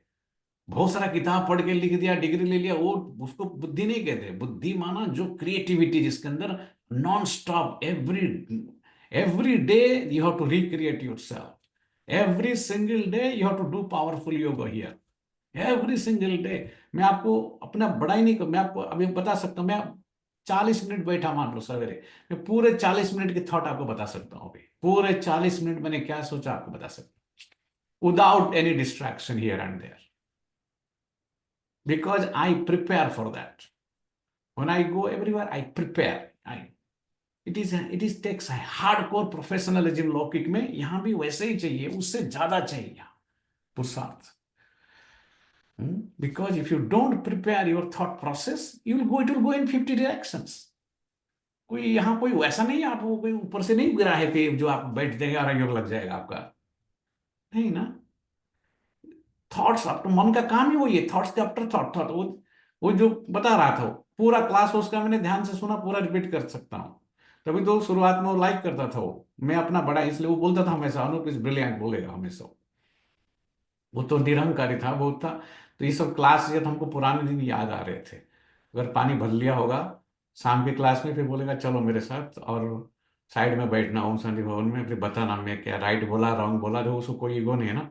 बहुत सारा किताब पढ़ के लिख दिया, डिग्री ले लिया, वो उसको बुद्धि नहीं कहते। बुद्धि माना जो क्रिएटिविटी जिसके अंदर non stop every day you have to recreate yourself. Every single day you have to do powerful yoga here. Every single day. मैं आपको अपना बड़ाई नहीं कर, मैं आपको अभी बता सकता हूं। मैं 40 मिनट बैठा मान लो सवेरे, मैं पूरे 40 मिनट की थॉट आपको बता सकता हूं। अभी पूरे 40 मिनट मैंने क्या सोचा आपको बता सकता हूं, without any distraction here and there, because I prepare for that. When I go everywhere I prepare. It is takes hardcore professionalism. लौकिक में यहां भी वैसे ही चाहिए, उससे ज्यादा चाहिए यहां पुरुषार्थ। Because if you don't prepare your thought process, it will go in 50 directions. कोई यहाँ कोई वैसा नहीं है, आप वो कोई ऊपर से नहीं गिरा है कि जो आप बैठ देंगे और योग लग जाएगा आपका, नहीं ना। थॉट्स, आपका मन का काम ही वही है। थॉट्स के आफ्टर थॉट वो जो बता रहा था, पूरा क्लास उसका मैंने ध्यान से सुना, पूरा रिपीट कर सकता हूँ। तभी तो शुरुआत में वो लाइक करता था वो, मैं अपना बड़ा, इसलिए वो बोलता था हमेशा अनूप इज ब्रिलियंट बोलेगा हमेशा। वो तो निरहंकारी था, बहुत था। तो ये सब क्लास ये तो हमको पुराने दिन याद आ रहे थे। अगर पानी भर लिया होगा शाम के क्लास में, फिर बोलेगा चलो मेरे साथ और साइड में बैठना ओम शांति भवन में, फिर बताना मैं क्या राइट बोला रॉन्ग बोला। जो उसको कोई ईगो नहीं है ना।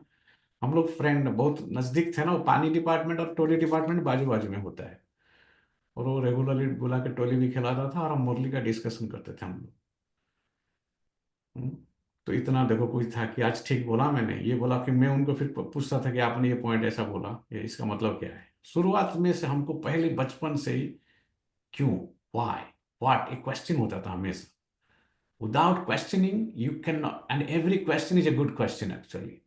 हम लोग फ्रेंड बहुत नजदीक थे ना। वो पानी डिपार्टमेंट और टोली डिपार्टमेंट बाजू बाजू में होता है। और वो रेगुलरली बुला के टोली भी खिलाता था और हम मुरली का डिस्कशन करते थे हम लोग। हम्म। तो इतना देखो कुछ था कि आज ठीक बोला मैंने, ये बोला कि मैं उनको फिर पूछता था कि आपने ये पॉइंट ऐसा बोला, ये इसका मतलब क्या है। शुरुआत में से हमको पहले बचपन से ही क्यों, व्हाई, व्हाट, एक क्वेश्चन होता था हमेशा। Without questioning you can not, and every question is a good question actually.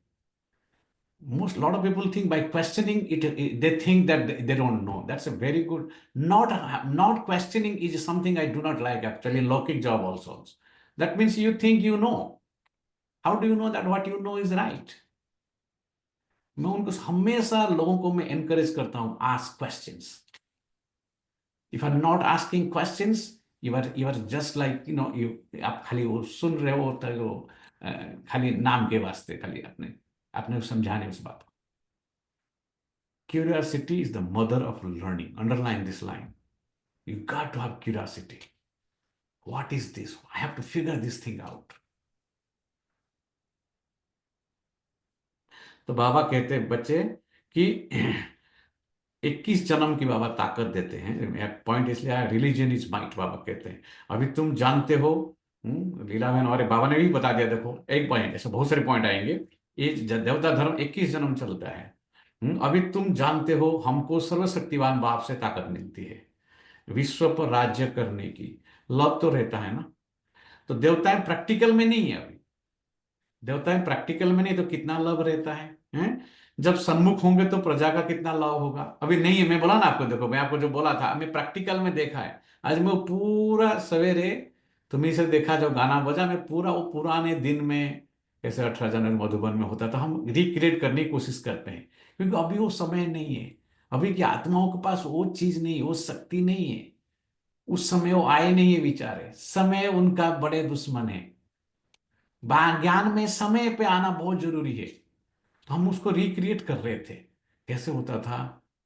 Most lot of people think by questioning it, they think that they don't know. That's a very good. Not questioning is something I do not like actually. Locking job also. That means you think you know. How do you know that what you know is right? मैं उनको हमेशा लोगों को मैं एनकरेज करता हूं, ask questions. If are not asking questions, you are just like आप खाली वो सुन रहे हो, तो खाली नाम के वास्ते, खाली अपने अपने समझाने उस बात को। Curiosity is the mother of learning. Underline this line. You got to have curiosity. What is this? I have to figure this thing out. तो बाबा कहते हैं बच्चे कि 21 जन्म की बाबा ताकत देते हैं। पॉइंट इसलिए आया, रिलीजन इज माइट, बाबा कहते हैं। अभी तुम जानते हो, लीला बहन और बाबा ने भी बता दिया। देखो एक पॉइंट, ऐसे बहुत सारे पॉइंट आएंगे। ये देवता धर्म 21 जन्म चलता है। अभी तुम जानते हो हमको सर्वशक्तिवान बाप से ताकत मिलती है विश्व पर राज्य करने की। लव तो रहता है ना। तो देवताएं प्रैक्टिकल में नहीं है अभी। देवताएं प्रैक्टिकल में नहीं तो कितना लव रहता है, हैं? जब सन्मुख होंगे तो प्रजा का कितना लव होगा। अभी नहीं है। मैं बोला ना आपको, देखो मैं आपको जो बोला था मैं प्रैक्टिकल में देखा है। आज मैं वो पूरा सवेरे तुम्ही से देखा जो गाना बजा, मैं पूरा वो पुराने दिन में कैसे 18 जनवरी मधुबन में होता था, हम रिक्रिएट करने की कोशिश करते हैं। क्योंकि अभी वो समय नहीं है। अभी की आत्माओं के पास वो चीज नहीं है, वो शक्ति नहीं है। उस समय वो आए नहीं है बेचारे। समय उनका बड़े दुश्मन है। ज्ञान में समय पे आना बहुत जरूरी है। तो हम उसको रिक्रिएट कर रहे थे। कैसे होता था,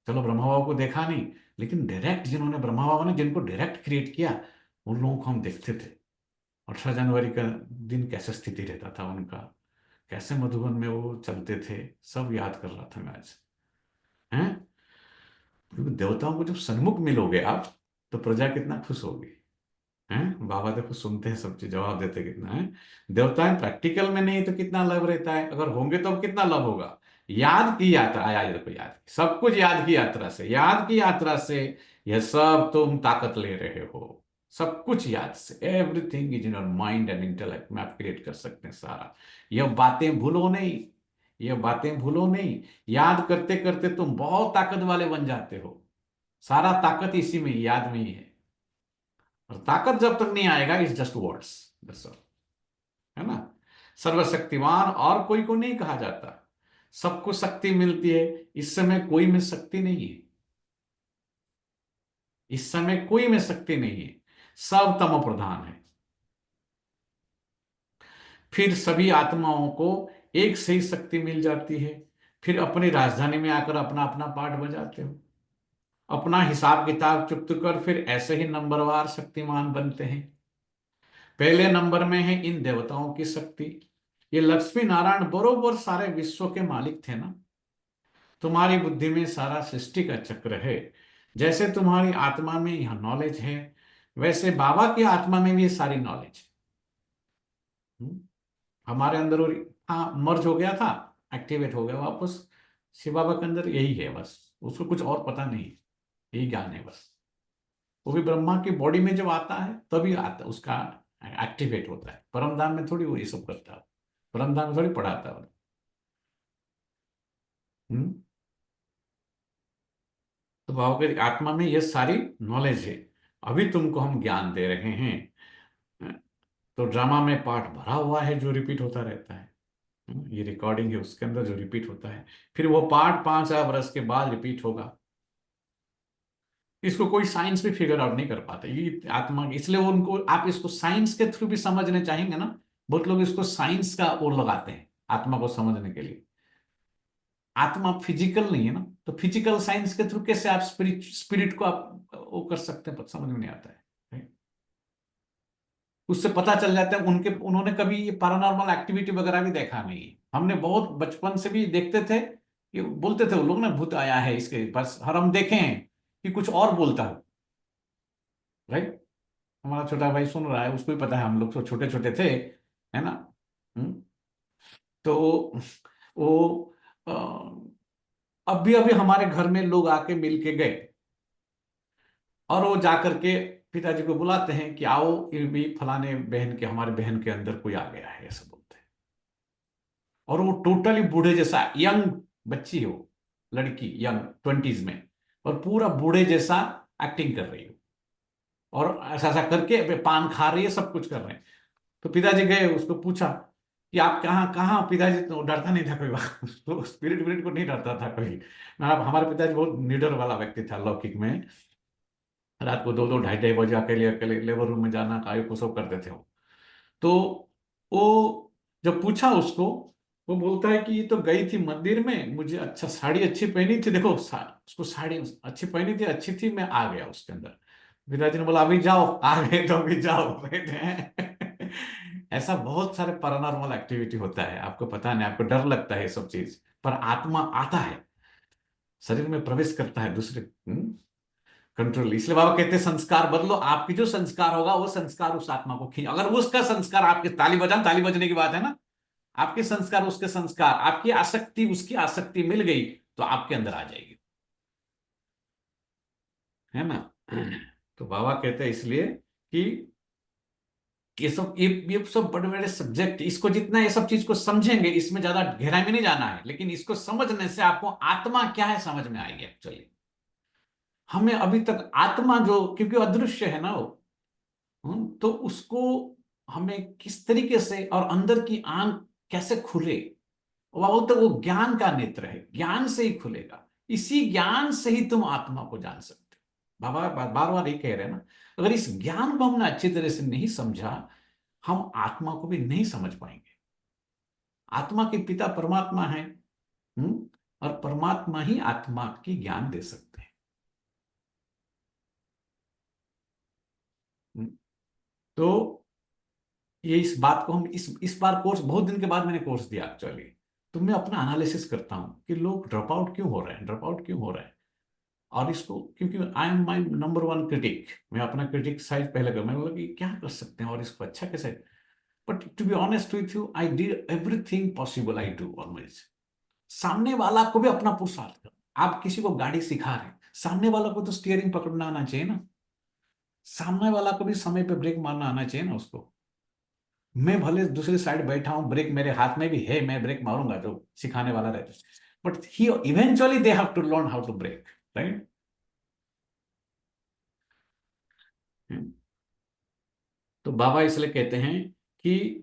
चलो ब्रह्मा बाबा को देखा नहीं, लेकिन डायरेक्ट जिन्होंने, ब्रह्मा बाबा ने जिनको डायरेक्ट क्रिएट किया, उन लोगों को हम देखते थे। 18 जनवरी का दिन कैसे स्थिति रहता था उनका, कैसे मधुबन में वो चलते थे, सब याद कर रहा था मैं आज। हैं? क्योंकि देवताओं को जब सन्मुख मिलोगे आप, तो प्रजा कितना खुश होगी। हैं? बाबा देखो सुनते हैं सब चीज, जवाब देते कितना है। देवताएं प्रैक्टिकल में नहीं तो कितना लव रहता है, अगर होंगे तो अब कितना लव होगा। याद की यात्रा, आया देखो, याद की, सब कुछ याद की यात्रा से, याद की यात्रा से यह सब तुम ताकत ले रहे हो। सब कुछ याद से, everything is in your mind and intellect में आप क्रिएट कर सकते हैं सारा। यह बातें भूलो नहीं, यह बातें भूलो नहीं। याद करते करते तुम बहुत ताकत वाले बन जाते हो। सारा ताकत इसी में, याद में ही है। और ताकत जब तक नहीं आएगा, is just words, that's all, है ना। सर्वशक्तिवान और कोई को नहीं कहा जाता। सबको शक्ति मिलती है। इस समय कोई में शक्ति नहीं है। इस समय कोई में शक्ति नहीं है। सब तमो प्रधान है। फिर सभी आत्माओं को एक से ही शक्ति मिल जाती है। फिर अपनी राजधानी में आकर अपना अपना पाठ बजाते हो, अपना हिसाब किताब चुकत कर फिर ऐसे ही नंबरवार शक्तिमान बनते हैं। पहले नंबर में है इन देवताओं की शक्ति। ये लक्ष्मी नारायण बरोबर सारे विश्व के मालिक थे ना। तुम्हारी बुद्धि में सारा सृष्टि का चक्र है। जैसे तुम्हारी आत्मा में यह नॉलेज है, वैसे बाबा की आत्मा में भी ये सारी नॉलेज है। हमारे अंदर हाँ मर्ज हो गया था, एक्टिवेट हो गया वापस। शिव बाबा के अंदर यही है बस, उसको कुछ और पता नहीं है, यही ज्ञान है बस। वो भी ब्रह्मा की बॉडी में जब आता है तभी आता, उसका एक्टिवेट होता है। परमधाम में थोड़ी वो ये सब करता है, परमधाम में थोड़ी पढ़ाता है। हम्म। तो बाबा की आत्मा में ये सारी नॉलेज है। अभी तुमको हम ज्ञान दे रहे हैं। तो ड्रामा में पार्ट भरा हुआ है जो रिपीट होता रहता है। ये रिकॉर्डिंग है, उसके अंदर जो रिपीट होता है, फिर वो पार्ट 5,000 वर्ष के बाद रिपीट होगा। इसको कोई साइंस भी फिगर आउट नहीं कर पाता ये आत्मा, इसलिए वो उनको, आप इसको साइंस के थ्रू भी समझने चाहेंगे ना। बहुत लोग इसको साइंस का ओर लगाते हैं आत्मा को समझने के लिए। आत्मा फिजिकल नहीं है ना, तो फिजिकल साइंस के थ्रू कैसे आप स्पिरिट को आप वो कर सकते हैं, समझ में नहीं आता है। उससे पता चल जाता है उन्होंने कभी ये पैरानॉर्मल एक्टिविटी वगैरह भी देखा नहीं है। हमने बहुत बचपन से भी देखते थे कि बोलते थे वो लोग ना भूत आया है इसके पास, और हम देखे हैं कि कुछ और बोलता है। राइट। हमारा छोटा भाई सुन रहा है, उसको भी पता है, हम लोग तो छोटे छोटे थे, है ना। तो वो अभी अभी हमारे घर में लोग आके मिल के गए, और वो जाकर के पिताजी को बुलाते हैं कि आओ, ये भी फलाने बहन के, हमारे बहन के अंदर कोई आ गया है, ऐसा बोलते हैं। और वो टोटली बूढ़े जैसा, यंग बच्ची हो, लड़की यंग 20s में, और पूरा बूढ़े जैसा एक्टिंग कर रही हो, और ऐसा ऐसा करके पान खा रही है, सब कुछ कर रहे हैं। तो पिताजी गए, उसको पूछा कि आप कहाँ कहाँ। पिताजी तो डरता नहीं था कोई बात, तो स्पिरिट विरिट को नहीं डरता था कोई। हमारे पिताजी बहुत निडर वाला व्यक्ति था लौकिक में। रात को 2-2 ढाई-ढाई बजे अकेले अकेले लेबर रूम में जाना, काय को सब करते थे वो। तो वो जब पूछा उसको, वो बोलता है कि ये तो गई थी मंदिर में, मुझे अच्छा साड़ी अच्छी पहनी थी, देखो उसको साड़ी अच्छी पहनी थी, अच्छी थी, मैं आ गया उसके अंदर। पिताजी ने बोला अभी जाओ, आ गए तो अभी जाओ। ऐसा बहुत सारे पैरानॉर्मल एक्टिविटी होता है, आपको पता नहीं, आपको डर लगता है ये सब चीज, पर आत्मा आता है, शरीर में प्रवेश करता है दूसरे कंट्रोल। इसलिए बाबा कहते हैं संस्कार बदलो, आपकी जो संस्कार होगा वो संस्कार उस आत्मा को खींच, अगर उसका संस्कार आपके, ताली बजने की बात है ना, आपके संस्कार उसके संस्कार, आपकी आसक्ति उसकी आसक्ति मिल गई तो आपके अंदर आ जाएगी, है ना। तो बाबा कहते हैं इसलिए कि ये सब बड़े बड़े सब्जेक्ट, इसको जितना ये सब चीज को समझेंगे, इसमें ज्यादा गहराई में नहीं जाना है, लेकिन इसको समझने से आपको आत्मा क्या है समझ में आएगी एक्चुअली। हमें अभी तक आत्मा जो, क्योंकि अदृश्य है ना वो, तो उसको हमें किस तरीके से, और अंदर की आंख कैसे खुले, वो तो वो ज्ञान का नेत्र है, ज्ञान से ही खुलेगा, इसी ज्ञान से ही तुम आत्मा को जान सकते हो। बाबा बार बार ये कह रहे हैं ना, अगर इस ज्ञान को हमने अच्छी तरह से नहीं समझा, हम आत्मा को भी नहीं समझ पाएंगे। आत्मा के पिता परमात्मा है, और परमात्मा ही आत्मा की ज्ञान दे सकते हैं। तो ये इस बात को हम इस बार कोर्स, बहुत दिन के बाद मैंने कोर्स दिया एक्चुअली, तो मैं अपना एनालिसिस करता हूं कि लोग ड्रॉप आउट क्यों हो रहे हैं, ड्रॉप आउट क्यों हो रहे हैं। और इसको, क्योंकि I am my number one critic, मैं अपना क्रिटिक साइज पहले कर, मैं बोला कि क्या कर सकते हैं और इसको अच्छा कैसे, but to be honest with you, I did everything possible, I do always. सामने वाला को भी अपना पुरुषार्थ करो, आप किसी को गाड़ी सिखा रहे हैं, सामने वाला को तो स्टीयरिंग पकड़ना आना चाहिए ना, सामने वाला को भी समय पे ब्रेक मारना आना चाहिए ना उसको। मैं भले दूसरी साइड बैठा हूं, ब्रेक मेरे हाथ में भी है, मैं ब्रेक मारूंगा जो सिखाने वाला रहता है, but he eventually they have to learn how to break, right. तो बाबा इसलिए कहते हैं कि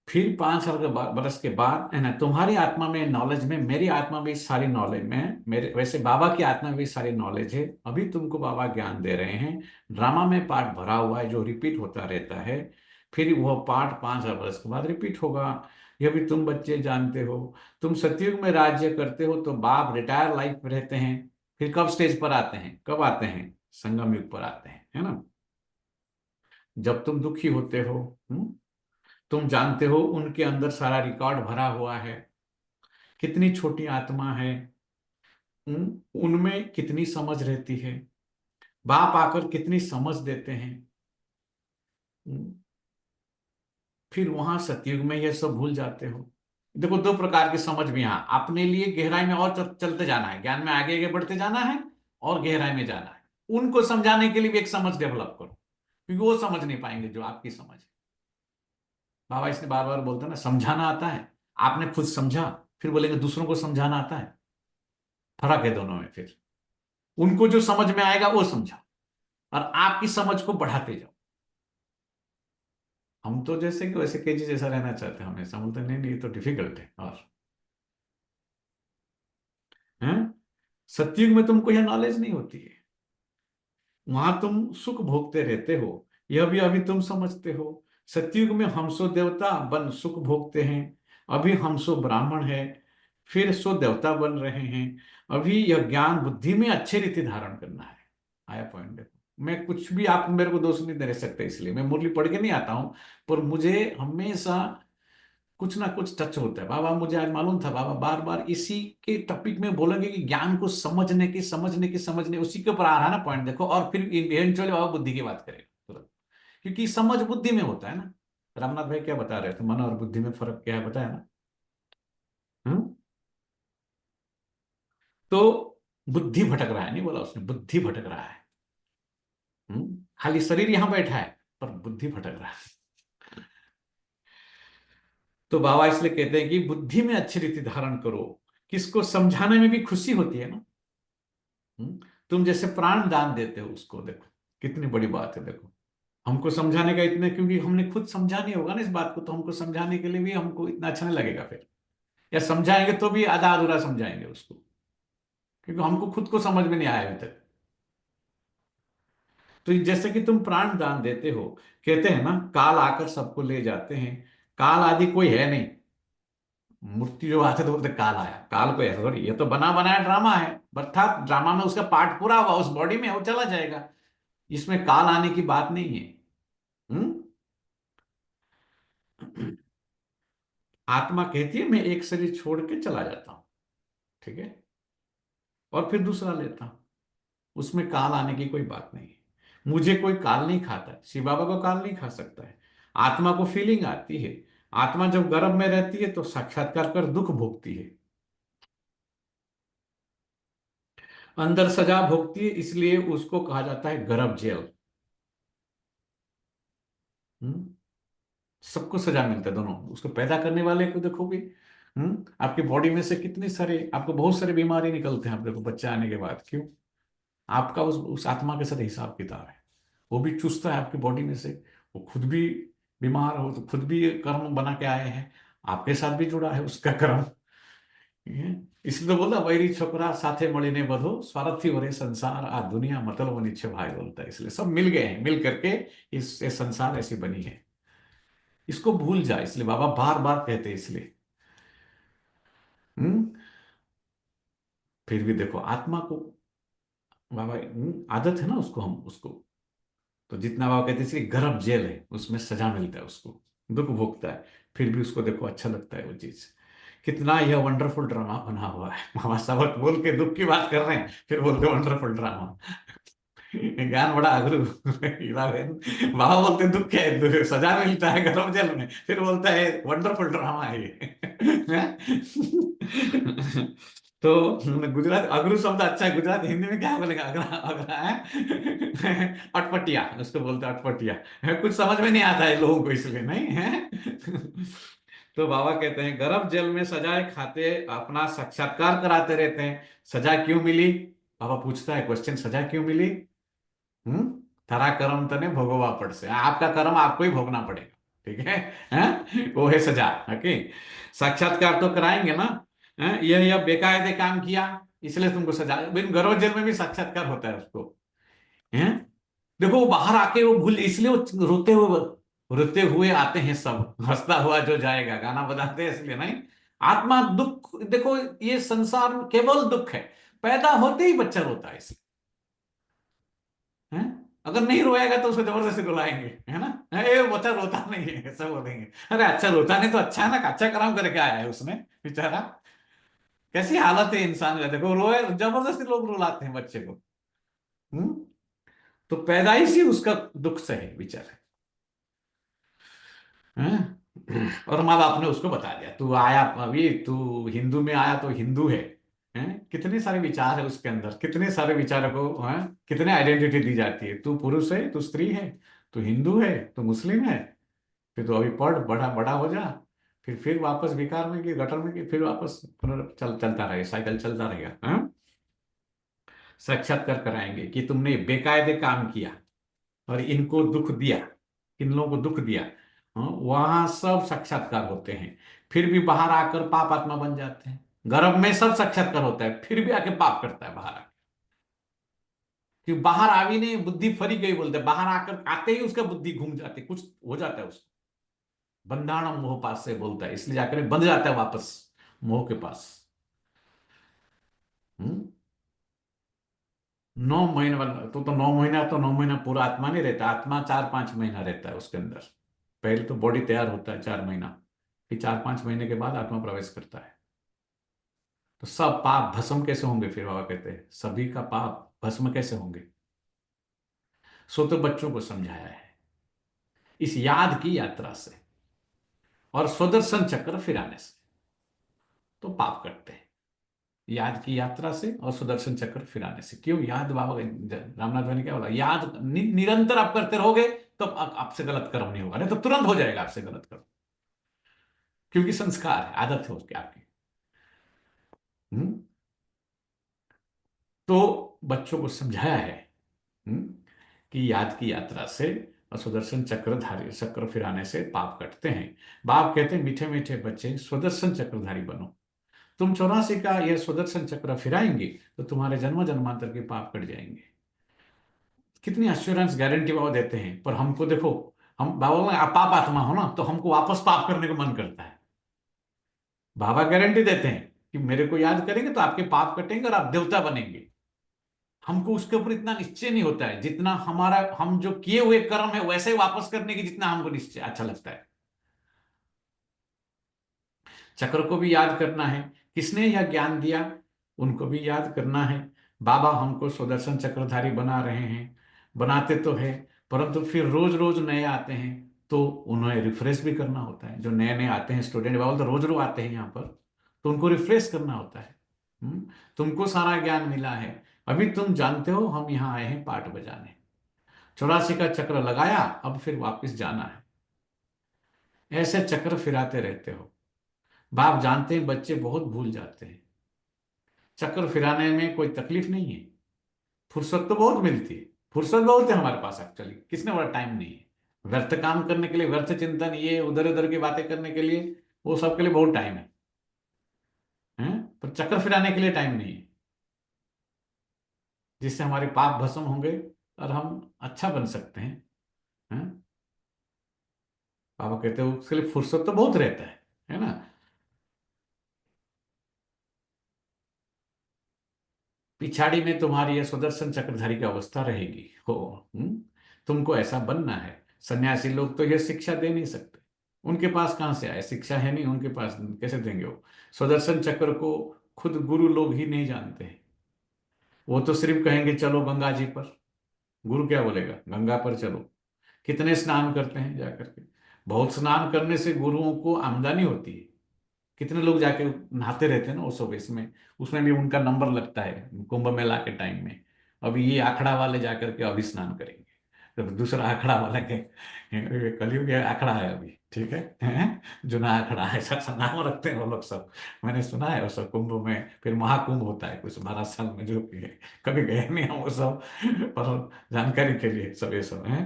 फिर 5 साल के बरस के बाद है ना, तुम्हारी आत्मा में नॉलेज में, मेरी आत्मा में सारी नॉलेज में, मेरे वैसे बाबा की आत्मा में भी सारी नॉलेज है, अभी तुमको बाबा ज्ञान दे रहे हैं, ड्रामा में पार्ट भरा हुआ है जो रिपीट होता रहता है, फिर वह पार्ट 5 साल बरस के बाद रिपीट होगा। यह भी तुम बच्चे जानते हो, तुम सतयुग में राज्य करते हो तो बाप रिटायर लाइफ में रहते हैं, फिर कब स्टेज पर आते हैं, कब आते हैं, संगम युग पर आते हैं, है ना। जब तुम दुखी होते हो, तुम जानते हो उनके अंदर सारा रिकॉर्ड भरा हुआ है, कितनी छोटी आत्मा है, उनमें कितनी समझ रहती है, बाप आकर कितनी समझ देते हैं। फिर वहां सतयुग में यह सब भूल जाते हो। देखो 2 प्रकार की समझ भी, यहाँ अपने लिए गहराई में और चलते जाना है, ज्ञान में आगे आगे बढ़ते जाना है और गहराई में जाना है, उनको समझाने के लिए भी एक समझ डेवलप करो, क्योंकि वो समझ नहीं पाएंगे जो आपकी समझ है। बाबा इसने बार बार बोलते हैं ना, समझाना आता है, आपने खुद समझा, फिर बोलेंगे दूसरों को समझाना आता है, फर्क है दोनों में। फिर उनको जो समझ में आएगा वो समझा, और आपकी समझ को बढ़ाते जाओ। हम तो जैसे कि वैसे केजी जैसा रहना चाहते हैं हमेशा, बोलते नहीं नहीं ये तो डिफिकल्ट है। और हैं, सतयुग में तुमको यह नॉलेज नहीं होती है, वहां तुम सुख भोगते रहते हो, यह भी अभी तुम समझते हो। सतयुग में हम सो देवता बन सुख भोगते हैं, अभी हम सो ब्राह्मण है, फिर सो देवता बन रहे हैं। अभी यह ज्ञान बुद्धि में अच्छे रीति धारण करना है। आया पॉइंट देखो, मैं कुछ भी, आप मेरे को दोष नहीं दे सकते, इसलिए मैं मुरली पढ़ के नहीं आता हूं, पर मुझे हमेशा कुछ ना कुछ टच होता है। बाबा मुझे आज मालूम था, बाबा बार बार इसी के टॉपिक में बोलेंगे कि ज्ञान को समझने उसी के ऊपर आ रहा है ना पॉइंट देखो, और फिर इवेंचुअली बाबा बुद्धि की बात करेगा तुरंत, क्योंकि समझ बुद्धि में होता है ना। रामनाथ भाई क्या बता रहे थे, मन और बुद्धि में फर्क क्या है बताया ना। तो बुद्धि भटक रहा है, नहीं बोला उसने, बुद्धि भटक रहा है। खाली शरीर यहां बैठा है पर बुद्धि भटक रहा है। तो बाबा इसलिए कहते हैं कि बुद्धि में अच्छी रीति धारण करो, किसको समझाने में भी खुशी होती है ना। तुम जैसे प्राण दान देते हो उसको, देखो कितनी बड़ी बात है। देखो हमको समझाने का इतने, क्योंकि हमने खुद समझा नहीं होगा ना इस बात को, तो हमको समझाने के लिए भी हमको इतना अच्छा नहीं लगेगा फिर, या समझाएंगे तो भी आधा अधूरा समझाएंगे उसको, क्योंकि हमको खुद को समझ में नहीं आया अभी तक। तो जैसे कि तुम प्राण दान देते हो, कहते हैं ना काल आकर सबको ले जाते हैं, काल आदि कोई है नहीं। मूर्ति जो आते तो बोलते काल आया, काल को ऐसा थोड़ी, ये तो बना बनाया ड्रामा है, अर्थात ड्रामा में उसका पार्ट पूरा हुआ, उस बॉडी में वो चला जाएगा, इसमें काल आने की बात नहीं है। आत्मा कहती है मैं एक शरीर छोड़ के चला जाता हूं, ठीक है, और फिर दूसरा लेता हूं। उसमें काल आने की कोई बात नहीं है। मुझे कोई काल नहीं खाता है, शिव बाबा को काल नहीं खा सकता है। आत्मा को फीलिंग आती है। आत्मा जब गर्भ में रहती है तो साक्षात्कार कर दुख भोगती है, अंदर सजा भोगती है, इसलिए उसको कहा जाता है गर्भ जेल। हम्म सबको सजा मिलता है, दोनों, उसको पैदा करने वाले को देखोगे। आपकी बॉडी में से कितने सारे, आपको बहुत सारे बीमारी निकलते हैं, आप देखो बच्चा आने के बाद, क्यों? आपका उस आत्मा के साथ हिसाब किताब है। वो भी चूसता है आपकी बॉडी में से। वो खुद भी बीमार हो तो खुद भी कर्म बना के आए हैं, आपके साथ भी जुड़ा है उसका कर्म। ये- इसलिए तो बोला वैरी छोकरा साथे મળીને બધો स्वार्थी हो रहे संसार आ दुनिया मतलब नीचे भाई बोलता है। इसलिए सब मिल गए हैं, मिल करके ये संसार ऐसी बनी है। इसको भूल जा, इसलिए बाबा बार बार कहते हैं, इसलिए। हम्म फिर भी देखो आत्मा को बाबा, आदत है ना उसको, हम उसको, तो जितना बाबा कहते हैं इसलिए गर्भ जेल है, उसमें सजा मिलता है उसको, दुख भोगता है। फिर भी उसको देखो अच्छा लगता है वो चीज। कितना यह वंडरफुल ड्रामा बना हुआ है। बाबा सबक बोल के दुख की बात कर रहे हैं, फिर बोलते वंडरफुल ड्रामा। ज्ञान बड़ा अगरू। हीराबेन, बाबा बोलते हैं दुख है, सजा मिलता है गर्भ जेल में, फिर बोलता है वंडरफुल ड्रामा है ये। तो गुजरात अगरू शब्द अच्छा है, गुजरात हिंदी में क्या बोलेगा? अगरा, अगरा है। अटपटिया उसको बोलते हैं, अटपटिया। कुछ समझ में नहीं आता है लोगों को, इसलिए नहीं है। तो बाबा कहते हैं गर्भ जेल में सजाए खाते अपना साक्षात्कार कराते रहते हैं। सजा क्यों मिली? बाबा पूछता है क्वेश्चन, सजा क्यों मिली? हम्म थारा कर्म तने भोगवा पड़से, आपका कर्म आपको ही भोगना पड़ेगा, ठीक है? वो है सजा। ओके, साक्षात्कार तो कराएंगे ना। यह बेकायदे काम किया इसलिए तुमको सजा। बिन गर्भ जेल में भी साक्षात्कार होता है उसको, हैं? देखो वो बाहर आके वो भूल, इसलिए वो रोते हुए आते हैं सब, हंसता हुआ जो जाएगा, गाना बजाते हैं इसलिए नहीं। आत्मा दुख, देखो ये संसार में केवल दुख है। पैदा होते ही बच्चा रोता है, इसलिए, हैं? अगर नहीं रोएगा तो उसको जबरदस्ती रुलाएंगे, है ना? ये बच्चा रोता नहीं है, ऐसा बोलेंगे। अरे अच्छा रोता नहीं तो अच्छा है ना, अच्छा काम करके आया है उसने बेचारा। कैसी हालत है इंसान का, देखो रोए, जबरदस्ती लोग रुलाते हैं बच्चे को। हम्म तो पैदाइश ही उसका दुख से है बेचारा, हैं? और माँ बाप ने उसको बता दिया, तू आया अभी, तू हिंदू में आया तो हिंदू है। कितने सारे विचार है उसके अंदर, कितने सारे विचारों को, हैं? कितने आइडेंटिटी दी जाती है, तू पुरुष है, तू स्त्री है, तू हिंदू है, तू मुस्लिम है। फिर तो अभी पढ़, बड़ा बड़ा हो जा, फिर वापस विकार में, कि गटर में, कि फिर वापस चलता रहेगा, साइकिल चलता रहेगा, हैं? साक्षात्कार कराएंगे कि तुमने बेकायदे काम किया और इनको दुख दिया, इन लोगों को दुख दिया। वहां सब साक्षात्कार होते हैं। फिर भी बाहर आकर पाप आत्मा बन जाते हैं। गर्भ में सब साक्षात्कार होता है, फिर भी आके पाप करता है बाहर आके। क्योंकि बाहर आ भी नहीं, बुद्धि फरी गई बोलते हैं। बाहर आकर आते ही उसका बुद्धि घूम जाती है, कुछ हो जाता है उसको, बंधाणम मोह पास से बोलता है, इसलिए जाकर बंध जाता है वापस मोह के पास। हम्म 9 महीने वाला तो 9 महीना, तो 9 महीना पूरा आत्मा नहीं रहता, आत्मा 4-5 महीना रहता है उसके अंदर। पहले तो बॉडी तैयार होता है 4 महीना, फिर 4-5 महीने के बाद आत्मा प्रवेश करता है। तो सब पाप भस्म कैसे होंगे? फिर बाबा कहते हैं सभी का पाप भस्म कैसे होंगे? सो तो बच्चों को समझाया है इस याद की यात्रा से और स्वदर्शन चक्र फिराने से तो पाप करते हैं। याद की यात्रा से और सुदर्शन चक्र फिराने से। क्यों? याद, बाबा रामनाथ वानी क्या बोला, याद निरंतर आप करते रहोगे तो आपसे गलत कर्म नहीं होगा, नहीं तो तुरंत हो जाएगा आपसे गलत कर्म, क्योंकि संस्कार है, आदत है उसकी आपकी। हम्म? तो बच्चों को समझाया है, हम्म, कि याद की यात्रा से और सुदर्शन चक्रधारी चक्र फिराने से पाप कटते हैं। बाप कहते हैं मीठे मीठे बच्चे सुदर्शन चक्रधारी बनो। तुम 84 का यह सुदर्शन चक्र फिराएंगे तो तुम्हारे जन्म जन्मांतर के पाप कट जाएंगे। कितनी एश्योरेंस, गारंटी बाबा देते हैं। पर हमको देखो, हम बाबा बोले, आप पाप आत्मा हो ना, तो हमको वापस पाप करने को मन करता है। बाबा गारंटी देते हैं कि मेरे को याद करेंगे तो आपके पाप कटेंगे और आप देवता बनेंगे। हमको उसके ऊपर इतना निश्चय नहीं होता है जितना हमारा, हम जो किए हुए कर्म है वैसे ही वापस करने की जितना हमको निश्चय अच्छा लगता है। चक्र को भी याद करना है। किसने यह ज्ञान दिया उनको भी याद करना है। बाबा हमको सुदर्शन चक्रधारी बना रहे हैं, बनाते तो है, परंतु फिर रोज रोज नए आते हैं तो उन्हें रिफ्रेश भी करना होता है। जो नए नए आते हैं स्टूडेंट बाबा तो रोज रोज आते हैं यहाँ पर, तो उनको रिफ्रेश करना होता है। तुमको सारा ज्ञान मिला है, अभी तुम जानते हो हम यहाँ आए हैं पाठ बजाने। 84 का चक्र लगाया, अब फिर वापस जाना है। ऐसे चक्र फिराते रहते हो। बाप जानते हैं बच्चे बहुत भूल जाते हैं। चक्र फिराने में कोई तकलीफ नहीं है, फुर्सत तो बहुत मिलती है। फुर्सत बहुत है हमारे पास एक्चुअली, किसने बड़ा टाइम नहीं है व्यर्थ काम करने के लिए, व्यर्थ चिंतन, ये उधर उधर की बातें करने के लिए, वो सब के लिए बहुत टाइम है, हैं? पर चक्कर फिराने के लिए टाइम नहीं है, जिससे हमारे पाप भस्म होंगे और हम अच्छा बन सकते हैं? पापा कहते हो उसके लिए फुर्सत तो बहुत रहता है ना। पिछाड़ी में तुम्हारी यह सुदर्शन चक्रधारी की अवस्था रहेगी हो। तुमको ऐसा बनना है। सन्यासी लोग तो यह शिक्षा दे नहीं सकते, उनके पास कहाँ से आए, शिक्षा है नहीं उनके पास, कैसे देंगे वो। सुदर्शन चक्र को खुद गुरु लोग ही नहीं जानते हैं। वो तो सिर्फ कहेंगे चलो गंगा जी पर, गुरु क्या बोलेगा, गंगा पर चलो। कितने स्नान करते हैं जाकर के, बहुत स्नान करने से गुरुओं को आमदनी होती है। कितने लोग जाके नहाते रहते हैं ना उस इसमें, उसमें भी उनका नंबर लगता है कुंभ मेला के टाइम में। अभी ये आखड़ा वाले जाकर के अभी स्नान करेंगे, तो दूसरा आखड़ा वाला के कलयुग आखड़ा है अभी, ठीक है, जो ना आखड़ा है, ऐसा नाम रखते हैं वो लोग सब। मैंने सुना है वो सब कुंभ में, फिर महाकुंभ होता है कुछ 12 साल में, जो भी है, कभी गए नहीं हम वो सब, पर जानकारी के लिए सब ये सब है।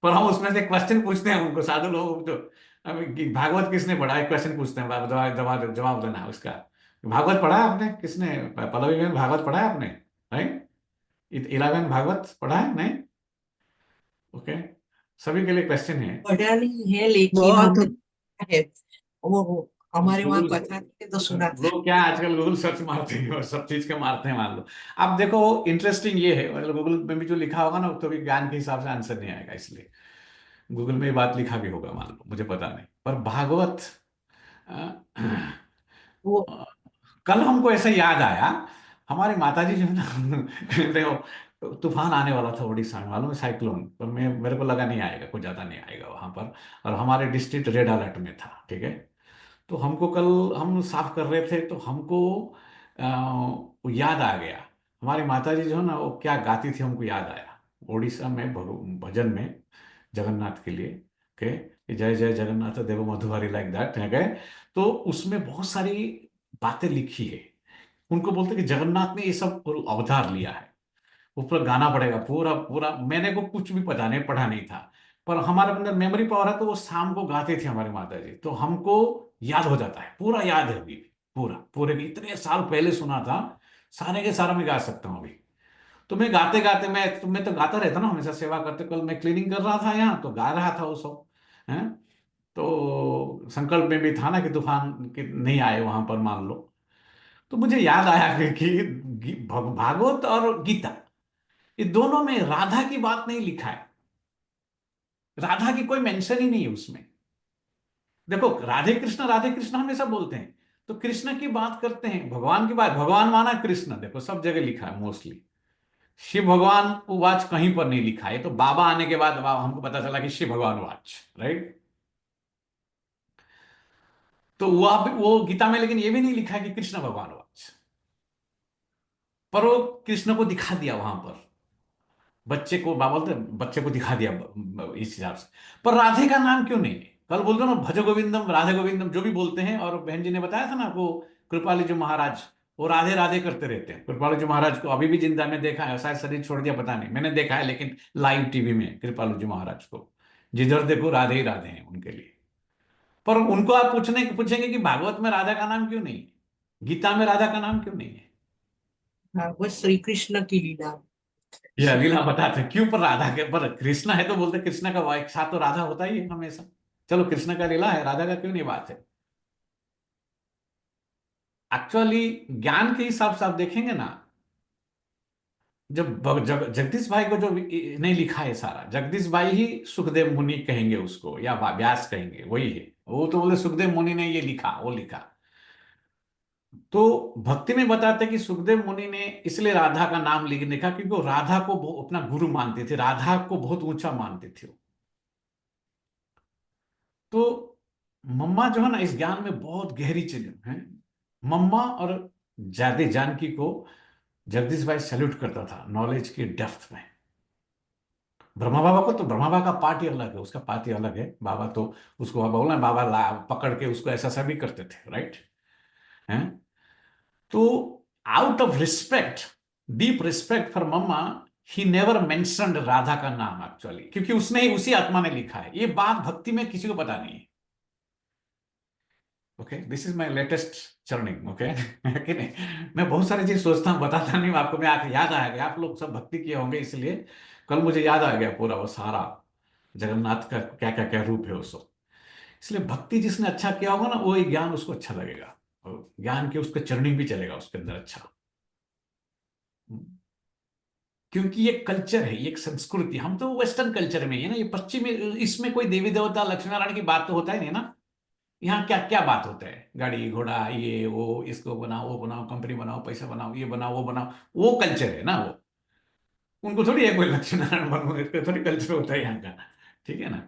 पर हम उसमें से क्वेश्चन पूछते हैं उनको, साधु लोग जो भागवत किसने पढ़ा है क्वेश्चन पूछते हैं, जवाब जवाब देना उसका। भागवत पढ़ा है आपने, किसने, पल्लवी बहन भागवत पढ़ा है आपने, राइट? 11 भागवत पढ़ा है नहीं? ओके, सभी के लिए क्वेश्चन है। पढ़ा नहीं है लेकिन बहुत हमने है वो, हमारे वहाँ गूगल, कथा थी तो सुना था। लोग क्या आजकल गूगल सर्च मारते हैं और सब चीज के मारते हैं, मान लो। अब देखो इंटरेस्टिंग ये है, मतलब गूगल में भी जो लिखा होगा ना तो भी ज्ञान के हिसाब से आंसर नहीं आएगा, इसलिए गूगल में ये बात लिखा भी होगा मान लो, मुझे पता नहीं। पर भागवत अ, वो कल हमको ऐसा याद आया, हमारी माताजी जो है ना देखो तूफान आने वाला था उड़ीसा में, मालूम है, साइक्लोन, पर मैं मेरे को लगा नहीं आएगा, कुछ ज्यादा नहीं आएगा वहां पर, और हमारे डिस्ट्रिक्ट रेड अलर्ट में था, ठीक है। तो हमको कल हम साफ कर रहे थे तो हमको वो याद आ गया, हमारी माताजी जो है ना वो क्या गाती थी, हमको याद आया। उड़ीसा में भजन में जगन्नाथ के लिए, ओके, जय जय जगन्नाथ देव मधुबारी, लाइक दैट है। तो उसमें बहुत सारी बातें लिखी है, उनको बोलते कि जगन्नाथ ने ये सब अवतार लिया है। वो पूरा गाना पड़ेगा, पूरा पूरा, मैंने को कुछ भी पता नहीं, पढ़ा नहीं था, पर हमारे अंदर मेमोरी पावर है, तो वो शाम को गाते थे हमारी माता जी, तो हमको याद हो जाता है, पूरा याद है अभी भी, पूरा पूरे भी, इतने साल पहले सुना था, सारे के सारा मैं गा सकता हूँ अभी। तो मैं गाते गाते, मैं तो गाता रहता ना हमेशा, सेवा करते, कल मैं क्लीनिंग कर रहा था यहाँ तो गा रहा था वो सब है। तो संकल्प में भी था ना कि तूफान कि नहीं आए वहां पर मान लो। तो मुझे याद आया कि भागवत और गीता, ये दोनों में राधा की बात नहीं लिखा है, राधा की कोई मेंशन ही नहीं है उसमें। देखो राधे कृष्ण हमेशा बोलते हैं, तो कृष्ण की बात करते हैं, भगवान की बात, भगवान माना कृष्ण, देखो सब जगह लिखा है मोस्टली। शिव भगवान उवाच कहीं पर नहीं लिखा है, तो बाबा आने के बाद हमको पता चला कि शिव भगवान उवाच, राइट। तो वो गीता में लेकिन ये भी नहीं लिखा है कि कृष्ण भगवान उवाच, पर वो कृष्ण को दिखा दिया वहां पर, बच्चे को बाबा बोलते बच्चे को दिखा दिया इस हिसाब से। पर राधे का नाम क्यों नहीं है? कल बोलते ना भज गोविंदम राधे गोविंदम जो भी बोलते हैं, और बहन जी ने बताया था ना आपको, कृपालु जी महाराज वो राधे राधे करते रहते हैं। कृपालु जी महाराज को अभी भी जिंदा में देखा है, शायद शरीर छोड़ दिया पता नहीं, मैंने देखा है लेकिन लाइव टीवी में कृपालु जी महाराज को, जिधर देखो राधे ही राधे हैं उनके लिए। पर उनको आप पूछेंगे कि भागवत में राधा का नाम क्यों नहीं है, गीता में राधा का नाम क्यों नहीं है? हाँ, वो श्री कृष्ण की लीला। ये लीला बताते क्यों, पर राधा के, पर कृष्ण है तो बोलते कृष्ण का एक साथ तो राधा होता ही है हमेशा। चलो कृष्ण का लीला है, राधा का क्यों नहीं बात है? एक्चुअली ज्ञान के हिसाब से आप देखेंगे ना, जब जगदीश भाई को जो नहीं लिखा है सारा, जगदीश भाई ही सुखदेव मुनि कहेंगे उसको, या व्यास कहेंगे, वही है वो तो बोले सुखदेव मुनि ने ये लिखा, वो लिखा। तो भक्ति में बताते कि सुखदेव मुनि ने इसलिए राधा का नाम लिखा क्योंकि वो राधा को अपना गुरु मानते थे, राधा को बहुत ऊंचा मानते थे वो। तो मम्मा जो है ना इस ज्ञान में बहुत गहरी चीजें हैं। मम्मा और जादे जानकी को जगदीश भाई सैल्यूट करता था नॉलेज की डेप्थ में। ब्रह्मा बाबा को तो ब्रह्मा बाबा का पार्ट ही अलग है, उसका पार्ट ही अलग है। बाबा तो उसको बोलना, बाबा पकड़ के उसको ऐसा सा भी करते थे, राइट हैं। तो out of respect, deep respect for Mamma, he never mentioned Radha का नाम एक्चुअली, क्योंकि उसने ही उसी आत्मा ने लिखा है। ये बात भक्ति में किसी को पता नहीं है। Okay, this is my latest churning. Okay कि नहीं, मैं बहुत सारी चीज सोचता हूँ, बताता नहीं हूँ आपको। मैं आके याद आ गया, आप लोग सब भक्ति किए होंगे इसलिए कल मुझे याद आ गया पूरा वो सारा जगन्नाथ का क्या क्या क्या रूप है उसको। इसलिए भक्ति जिसने अच्छा किया होगा ना, वो ये ज्ञान उसको अच्छा लगेगा, और ज्ञान के उसका चर्निंग भी चलेगा उसके अंदर अच्छा। क्योंकि ये कल्चर है, ये एक संस्कृति। हम तो वेस्टर्न कल्चर में ही है ना, ये पश्चिमी, इसमें कोई देवी देवता लक्ष्मी नारायण की बात तो होता ही नहीं ना। यहाँ क्या क्या बात होता है, गाड़ी घोड़ा ये वो, इसको बनाओ वो बनाओ, कंपनी बनाओ, पैसा बनाओ, ये बनाओ वो बनाओ, वो कल्चर है ना वो। उनको थोड़ी है कोई लक्ष्मी नारायण बनो, इसका थोड़ी कल्चर होता है यहाँ का, ठीक है ना।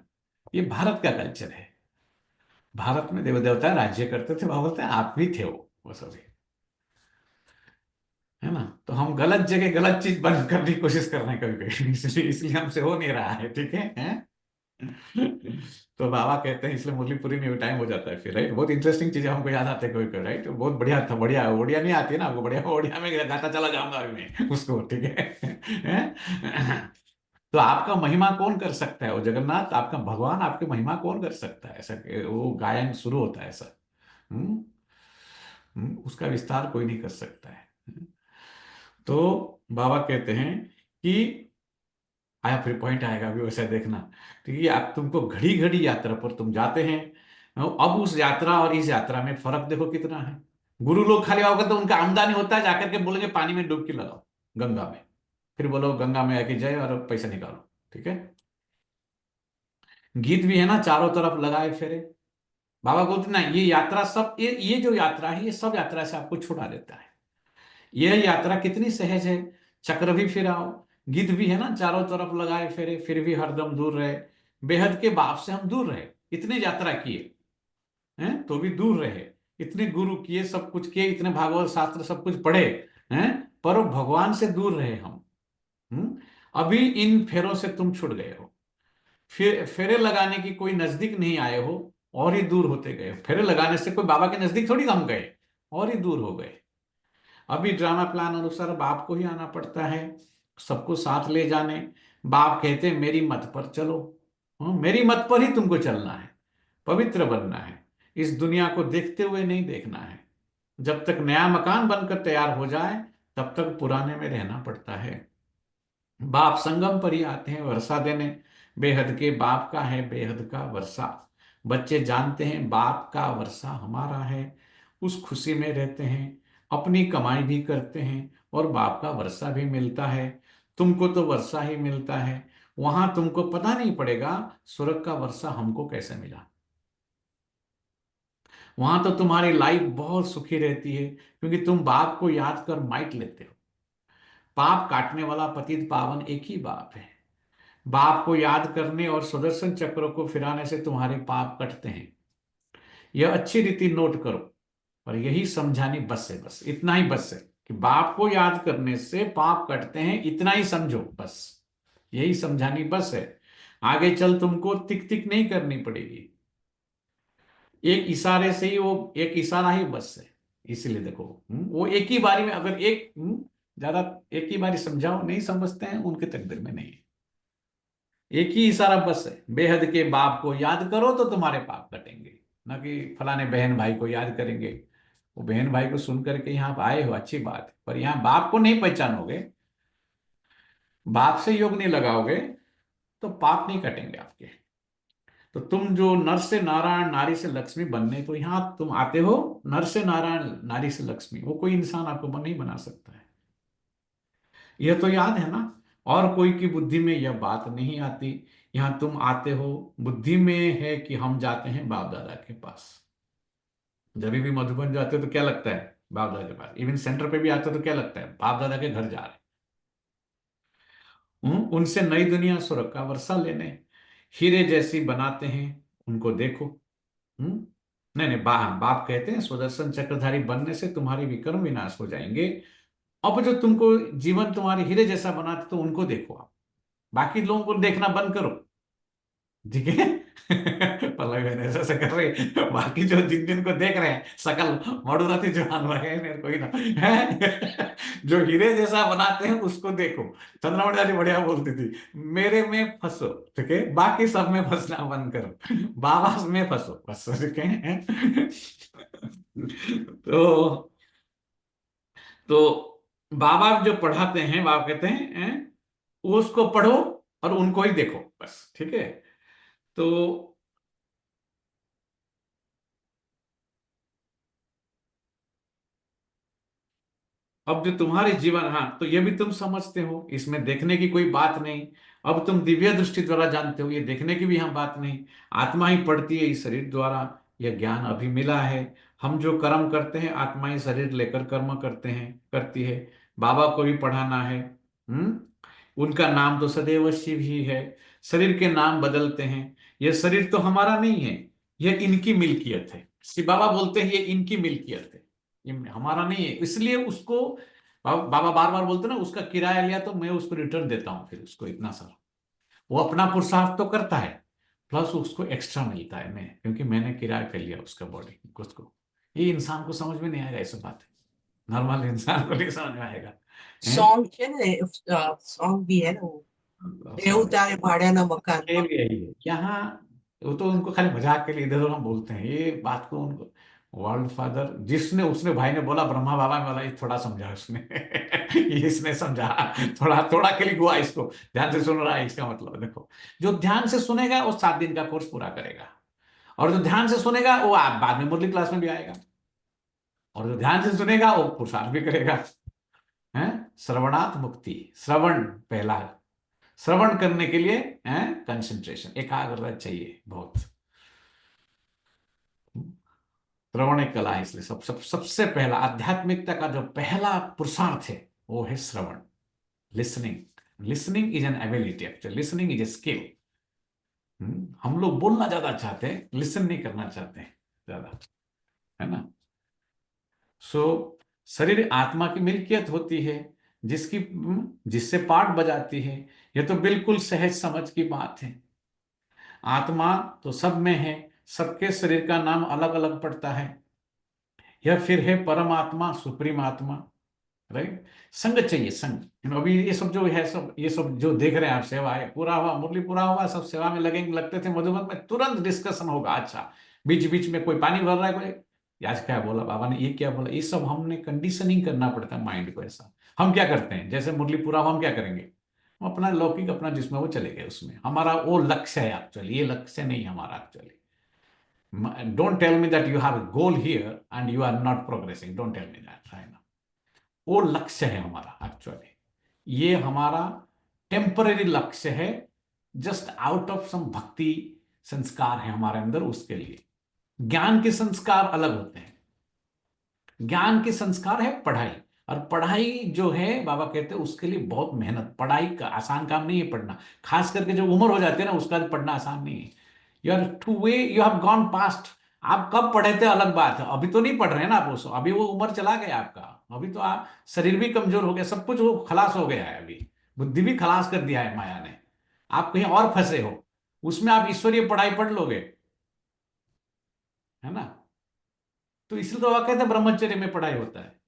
ये भारत का कल्चर है। भारत में देव देवता राज्य करते थे, वहां बोलते हैं आप भी थे वो सभी, है ना। तो हम गलत जगह गलत चीज बंद करने की कोशिश कर रहे हैं कभी कभी, इसलिए इसलिए हमसे हो नहीं रहा है, ठीक है? तो बाबा कहते हैं इसलिए मुरली पूरी नहीं, टाइम हो जाता है फिर, राइट। बहुत इंटरेस्टिंग चीजें हमको याद आते हैं कभी कभी, राइट। बहुत बढ़िया था, बढ़िया ओडिया नहीं आती ना आपको, बढ़िया ओडिया में गाता चला जाऊंगा अभी मैं उसको, ठीक है? हैं? तो आपका महिमा कौन कर सकता है? वो जगन्नाथ आपका भगवान, आपकी महिमा कौन कर सकता है? ऐसा वो गायन शुरू होता है ऐसा। हम्म उसका विस्तार कोई नहीं कर सकता है। तो बाबा कहते हैं कि आया, फिर पॉइंट आएगा अभी वैसा देखना। तो ये आप, तुमको घड़ी घड़ी यात्रा पर तुम जाते हैं। अब उस यात्रा और इस यात्रा में फर्क देखो कितना है। गुरु लोग खाली आओगे तो उनका आमदनी होता है, जाकर के बोलेंगे पानी में डुबकी लगाओ गंगा में, फिर बोलो गंगा मैया की जय और पैसा निकालो, ठीक है। गीत भी है ना, चारों तरफ लगाए फेरे। बाबा बोलते ना, ये यात्रा सब, ये जो यात्रा है, ये सब यात्रा से आपको छुड़ा देता है। यह यात्रा कितनी सहज है। चक्र भी फिराओ, गिद्ध भी है ना, चारों तरफ लगाए फेरे, फिर भी हरदम दूर रहे। बेहद के बाप से हम दूर रहे, इतने यात्रा किए हैं तो भी दूर रहे। इतने गुरु किए, सब कुछ किए, इतने भागवत शास्त्र सब कुछ पढ़े हैं, पर वो भगवान से दूर रहे हम। अभी इन फेरों से तुम छुट गए हो। फिर फेरे लगाने की कोई नजदीक नहीं आए हो, और ही दूर होते गए। फेरे लगाने से कोई बाबा के नजदीक थोड़ी हम गए, और ही दूर हो गए। अभी ड्रामा प्लान अनुसार बाप को ही आना पड़ता है, सबको साथ ले जाने। बाप कहते हैं मेरी मत पर चलो। मेरी मत पर ही तुमको चलना है, पवित्र बनना है, इस दुनिया को देखते हुए नहीं देखना है। जब तक नया मकान बनकर तैयार हो जाए तब तक पुराने में रहना पड़ता है। बाप संगम पर ही आते हैं वर्षा देने। बेहद के बाप का है बेहद का वर्षा। बच्चे जानते हैं बाप का वर्षा हमारा है, उस खुशी में रहते हैं, अपनी कमाई भी करते हैं और बाप का वर्षा भी मिलता है। तुमको तो वर्षा ही मिलता है, वहां तुमको पता नहीं पड़ेगा स्वर्ग का वर्षा हमको कैसे मिला। वहां तो तुम्हारी लाइफ बहुत सुखी रहती है, क्योंकि तुम बाप को याद कर माइट लेते हो। पाप काटने वाला पतित पावन एक ही बाप है। बाप को याद करने और सुदर्शन चक्र को फिराने से तुम्हारे पाप कटते हैं। यह अच्छी रीति नोट करो, और यही समझानी बस है, बस इतना ही बस है कि बाप को याद करने से पाप कटते हैं, इतना ही समझो बस। यही समझानी बस है। आगे चल तुमको तिक तिक नहीं करनी पड़ेगी, एक इशारे से ही, वो एक इशारा ही बस है। इसलिए देखो, वो एक ही बारी में, अगर एक ज्यादा एक ही बारी समझाओ, नहीं समझते हैं, उनके तकदीर में नहीं है। एक ही इशारा बस है, बेहद के बाप को याद करो तो तुम्हारे पाप कटेंगे। ना कि फलाने बहन भाई को याद करेंगे। वो बहन भाई को सुन करके यहाँ आए हो, अच्छी बात है, पर यहाँ बाप को नहीं पहचानोगे, बाप से योग नहीं लगाओगे, तो पाप नहीं कटेंगे आपके। तो तुम जो नर से नारायण नारी से लक्ष्मी बनने, तो यहाँ तुम आते हो नर से नारायण नारी से लक्ष्मी, वो कोई इंसान आपको नहीं बना सकता है। यह तो याद है ना। और कोई की बुद्धि में यह बात नहीं आती। यहाँ तुम आते हो, बुद्धि में है कि हम जाते हैं बाप दादा के पास। जब भी मधुबन जाते हो तो क्या लगता है? बाप दादा के पास। इवन सेंटर पे भी आते हो तो क्या लगता है? बाप दादा के घर जा रहे हैं। उनसे नई दुनिया सुरख का वर्षा लेने, हीरे जैसी बनाते हैं उनको देखो। नहीं नहीं, बाप कहते हैं सुदर्शन चक्रधारी बनने से तुम्हारी विक्रम विनाश हो जाएंगे। अब जो तुमको जीवन तुम्हारे हीरे जैसा बनाते तो उनको देखो आप, बाकी लोगों को देखना बंद करो। ठीक है। पल्लवी बहन ऐसा ऐसा कर रहे, बाकी जो जिन जिन को देख रहे हैं सकल मधुरथी जो रहे मेरे कोई ना है। जो हीरे जैसा बनाते हैं उसको देखो। चंद्रमणि दादी बढ़िया बोलती थी, मेरे में फंसो, ठीक है, बाकी सब में फंसना बंद करो, बाबा में फंसो बस, ठीक है। तो बाबा जो पढ़ाते हैं, बाबा कहते हैं, उसको पढ़ो और उनको ही देखो बस, ठीक है। तो अब जो तुम्हारे जीवन, हाँ, तो ये भी तुम समझते हो, इसमें देखने की कोई बात नहीं। अब तुम दिव्य दृष्टि द्वारा जानते हो, ये देखने की भी यहाँ बात नहीं। आत्मा ही पढ़ती है इस शरीर द्वारा, यह ज्ञान अभी मिला है। हम जो कर्म करते हैं आत्मा ही शरीर लेकर कर्म करते हैं, करती है। बाबा को भी पढ़ाना है। उनका नाम तो सदैव शिव ही है। शरीर के नाम बदलते हैं। यह शरीर तो हमारा नहीं है, यह इनकी मिल्कियत है। शिव बाबा बोलते हैं ये इनकी मिल्कियत है, ये हमारा नहीं है। इसलिए उसको बाबा बार बार बोलते ना, उसका किराया लिया तो मैं उसको रिटर्न देता हूं, फिर उसको इतना सारा। वो अपना पुरुषार्थ तो करता है, प्लस उसको एक्स्ट्रा मिलता है, मैं क्योंकि मैंने किराया कर लिया उसका बॉडी उसको। ये इंसान को समझ में नहीं आएगा, ऐसा बात है, नॉर्मल इंसान को नहीं समझ में आएगा। सॉन्ग છે ને सॉन्ग भी है ना वो, એવું તારે ભાડાના મકાન खेल यही है यहाँ। वो तो उनको खाली मजाक के लिए इधर उधर हम बोलते हैं ये बात को, उनको वर्ल्ड फादर जिसने, उसने भाई ने बोला ब्रह्मा बाबा में वाला, ये थोड़ा समझा उसने। ये इसने समझा, थोड़ा थोड़ा के लिए हुआ इसको, ध्यान से सुन रहा है, इसका मतलब देखो, जो ध्यान से सुनेगा वो 7 दिन का कोर्स पूरा करेगा, और जो ध्यान से सुनेगा वो बाद में मुरली क्लास में भी आएगा, और जो ध्यान से सुनेगा वो पुरुषार्थ भी करेगा। है श्रवणात् मुक्ति, श्रवण पहला, श्रवण करने के लिए कंसंट्रेशन, एकाग्रता चाहिए बहुत। श्रवण एक कला है, इसलिए सबसे पहला आध्यात्मिकता का जो पहला पुरुषार्थ है वो है श्रवण, listening. Listening is an ability, actually listening is a skill. हम लोग बोलना ज्यादा चाहते हैं, लिसन नहीं करना चाहते हैं ज्यादा, है ना। सो शरीर आत्मा की मिल्कियत होती है, जिसकी जिससे पाठ बजाती है। यह तो बिल्कुल सहज समझ की बात है। आत्मा तो सब में है, सबके शरीर का नाम अलग अलग पड़ता है। यह फिर है परमात्मा, सुप्रीम आत्मा, राइट। संग चाहिए, संग। अभी ये सब जो है, सब ये सब जो देख रहे हैं आप, सेवा है, पूरा हुआ, मुरली पूरा हुआ, सब सेवा में लगेंगे, लगते थे मधुबन में, तुरंत डिस्कशन होगा। अच्छा, बीच बीच में कोई पानी भर रहा है, कोई आज क्या बोला बाबा ने, ये क्या बोला, ये सब हमने कंडीशनिंग करना पड़ता है माइंड को। ऐसा हम क्या करते हैं, जैसे मुरली पूरा हुआ, हम क्या करेंगे, हम अपना लौकिक, अपना जिसमें वो चले गए, उसमें हमारा वो लक्ष्य है। एक्चुअली ये लक्ष्य नहीं हमारा actually. Don't tell me that you have a goal here and you are not progressing. Don't tell me that right now. वो लक्ष्य है हमारा एक्चुअली, ये हमारा टेम्पररी लक्ष्य है, जस्ट आउट ऑफ सम भक्ति संस्कार है हमारे अंदर, उसके लिए। ज्ञान के संस्कार अलग होते हैं। ज्ञान के संस्कार है पढ़ाई, और पढ़ाई जो है बाबा कहते हैं उसके लिए बहुत मेहनत, पढ़ाई का आसान काम नहीं है पढ़ना, खास करके जो उम्र हो जाती है ना, उसका पढ़ना आसान नहीं है। You are too way, you have gone past. आप कब पढ़े थे अलग बात है, अभी तो नहीं पढ़ रहे हैं ना आप उसको, अभी वो उम्र चला गया आपका, अभी तो आप शरीर भी कमजोर हो गया, सब कुछ वो खलास हो गया है, अभी बुद्धि भी खलास कर दिया है माया ने, आप कहीं और फंसे हो, उसमें आप ईश्वरीय पढ़ाई पढ़ लोगे, है ना। तो इसलिए तो वह कहते हैं ब्रह्मचर्य में पढ़ाई होता है।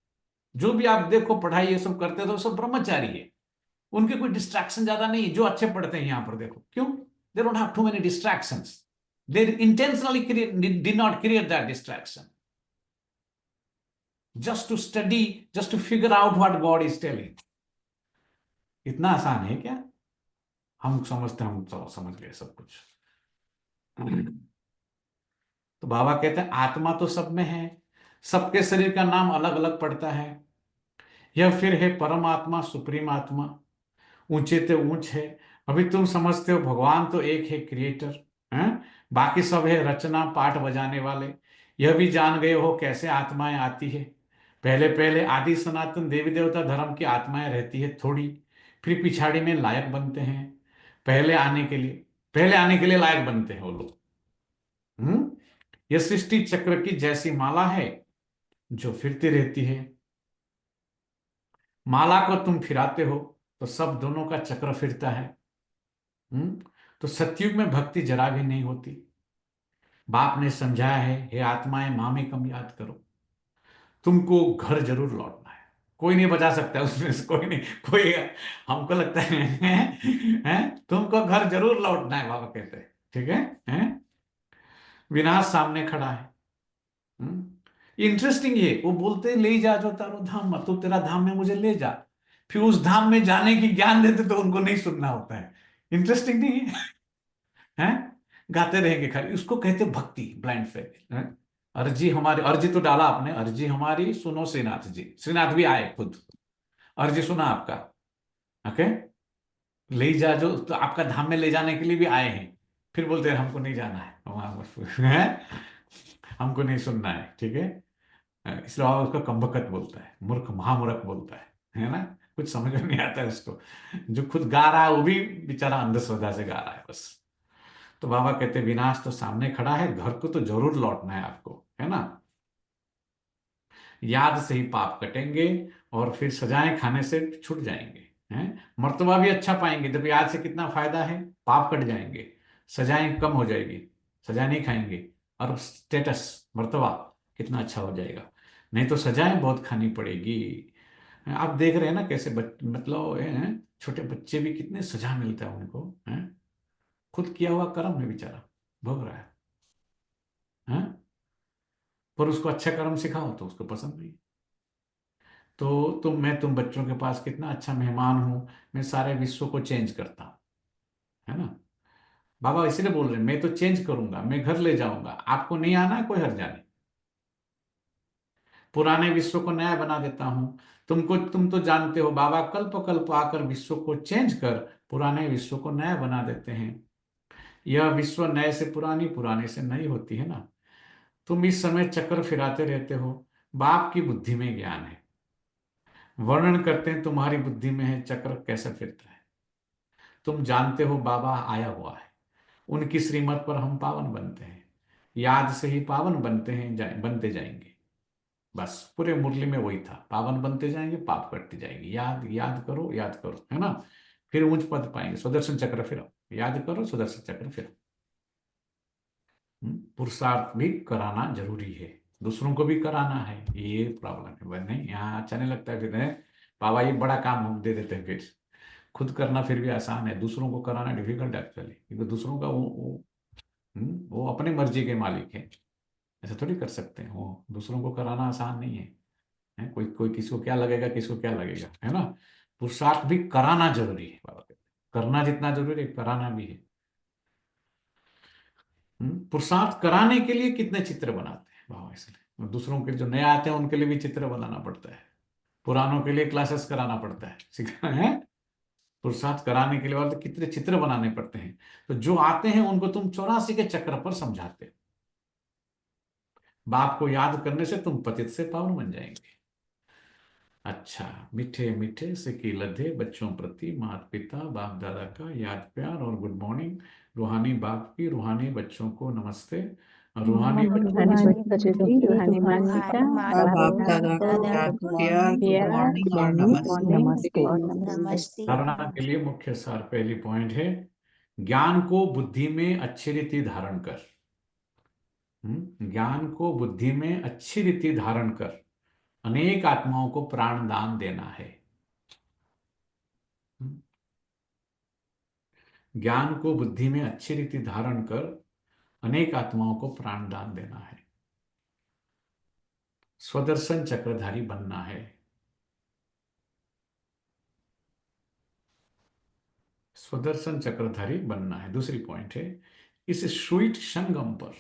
जो भी आप देखो पढ़ाई ये सब करते हो, सब ब्रह्मचारी है, उनके कोई डिस्ट्रैक्शन ज्यादा नहीं है। जो अच्छे पढ़ते हैं यहां पर देखो, क्यों, they don't have too many distractions, they intentionally did not create that distraction, just to study, just to figure out what God is telling. इतना आसान है क्या, हम समझते, हम समझ गए सब कुछ। तो बाबा कहते हैं आत्मा तो सब में है, सबके शरीर का नाम अलग अलग पड़ता है। यह फिर है परमात्मा, सुप्रीम आत्मा। ऊंचे ते ऊंच है। अभी तुम समझते हो भगवान तो एक है क्रिएटर, हैं, बाकी सब है रचना पाठ बजाने वाले। यह भी जान गए हो कैसे आत्माएं आती है। पहले पहले आदि सनातन देवी देवता धर्म की आत्माएं रहती है थोड़ी, फिर पिछाड़ी में लायक बनते हैं पहले आने के लिए लायक बनते हैं वो लोग। यह सृष्टि चक्र की जैसी माला है जो फिरती रहती है। माला को तुम फिराते हो तो सब दोनों का चक्र फिरता है। तो सतयुग में भक्ति जरा भी नहीं होती। बाप ने समझाया है, हे आत्माएं माँ में कम याद करो, तुमको घर जरूर लौटना है। कोई नहीं बचा सकता है उसमें से, कोई नहीं, कोई। हमको लगता है, तुमको घर जरूर लौटना है, बाबा कहते हैं, ठीक है? विनाश सामने खड़ा है। इंटरेस्टिंग ये वो बोलते हैं, ले जा जो तारो धाम मत, तो तेरा धाम में मुझे ले जा। फिर उस धाम में जाने की ज्ञान देते तो उनको नहीं सुनना होता है। इंटरेस्टिंग नहीं है? हैं? गाते रहेंगे खाली, उसको कहते भक्ति, ब्लाइंड फेथ। अर्जी हमारी, अर्जी तो डाला आपने, अर्जी हमारी सुनो श्रीनाथ जी। श्रीनाथ भी आए खुद, अर्जी सुना आपका। ओके, ले जा जो, तो आपका धाम में ले जाने के लिए भी आए हैं। फिर बोलते हैं हमको नहीं जाना है वहां, हमको नहीं सुनना है, ठीक है? इसलिए बाबा उसको कम्बकत बोलता है, मूर्ख, महामूर्ख बोलता है ना? कुछ समझ में नहीं आता है उसको। जो खुद गा रहा है वो भी बेचारा अंधश्रद्धा से गा रहा है बस। तो बाबा कहते विनाश तो सामने खड़ा है, घर को तो जरूर लौटना है आपको, है ना? याद से ही पाप कटेंगे और फिर सजाएं खाने से छूट जाएंगे, हैं? मर्तबा भी अच्छा पाएंगे। जब याद से कितना फायदा है, पाप कट जाएंगे, सजाएं कम हो जाएगी, सजा नहीं खाएंगे, और स्टेटस, मर्तबा कितना अच्छा हो जाएगा। नहीं तो सजाएं बहुत खानी पड़ेगी। आप देख रहे हैं ना कैसे मतलब छोटे बच्चे भी कितने सजा मिलता है उनको, हैं? खुद किया हुआ कर्म है, बेचारा भोग रहा है, हैं? पर उसको अच्छा कर्म सिखाओ तो उसको पसंद नहीं। तो तुम बच्चों के पास कितना अच्छा मेहमान हूं, मैं सारे विश्व को चेंज करता हूं, है ना? बाबा इसीलिए बोल रहे हैं, मैं तो चेंज करूंगा, मैं घर ले जाऊंगा, आपको नहीं आना है, कोई हर्जा नहीं। पुराने विश्व को नया बना देता हूं। तुम तो जानते हो बाबा कल्प कल्प आकर विश्व को चेंज कर पुराने विश्व को नया बना देते हैं। यह विश्व नए से पुरानी, पुराने से नई होती है ना? तुम इस समय चक्कर फिराते रहते हो। बाप की बुद्धि में ज्ञान है, वर्णन करते हैं तुम्हारी बुद्धि में है चक्र कैसे फिरता है। तुम जानते हो बाबा आया हुआ है, उनकी श्रीमत पर हम पावन बनते हैं। याद से ही पावन बनते हैं, बनते जाएंगे। बस पूरे मुरली में वही था, पावन बनते जाएंगे, पाप कटते जाएंगे। याद याद करो, याद करो, है ना? फिर ऊंच पद पाएंगे। सुदर्शन चक्र फिरो, याद करो, सुदर्शन चक्र फिरो। पुरुषार्थ भी कराना जरूरी है, दूसरों को भी कराना है। ये प्रॉब्लम है भाई, नहीं यहाँ अच्छा नहीं लगता है। फिर बाबा ये बड़ा काम हम दे देते हैं, फिर खुद करना फिर भी आसान है, दूसरों को कराना डिफिकल्ट एक्चुअली, क्योंकि दूसरों का वो अपने मर्जी के मालिक है, ऐसा थोड़ी कर सकते हैं। वो दूसरों को कराना आसान नहीं है, है? कोई कोई किसको क्या लगेगा, किसको क्या लगेगा, है ना? पुरुषार्थ भी कराना जरूरी है, बाबा कहते हैं करना जितना जरूरी है कराना भी है। पुरुषार्थ कराने के लिए कितने चित्र बनाते हैं बाबा, इसलिए दूसरों के जो नए आते हैं उनके लिए भी चित्र बनाना पड़ता है, पुरानों के लिए क्लासेस कराना पड़ता है, सिखाना है। पुरुषार्थ कराने के लिए वाले कितने चित्र बनाने पड़ते हैं। तो जो आते हैं उनको तुम 84 के चक्र पर समझाते हो। बाप को याद करने से तुम पतित से पावन बन जाएंगे। अच्छा, मीठे मीठे से की लधे बच्चों प्रति माता पिता बाप दादा का याद प्यार और गुड मॉर्निंग। रूहानी बाप की रूहानी बच्चों को नमस्ते, और रूहानी बच्चों रूहानी माता और बाप दादा को याद प्यार, गुड मॉर्निंग और नमस्ते। नमस्ते। धारणा के लिए मुख्य सार पहली पॉइंट है, ज्ञान को बुद्धि में अच्छी रीति धारण कर। ज्ञान को बुद्धि में अच्छी रीति धारण कर अनेक आत्माओं को प्राण दान देना है। ज्ञान को बुद्धि में अच्छी रीति धारण कर अनेक आत्माओं को प्राण दान देना है। स्वदर्शन चक्रधारी बनना है। स्वदर्शन चक्रधारी बनना है, दूसरी पॉइंट है। इस स्वीट संगम पर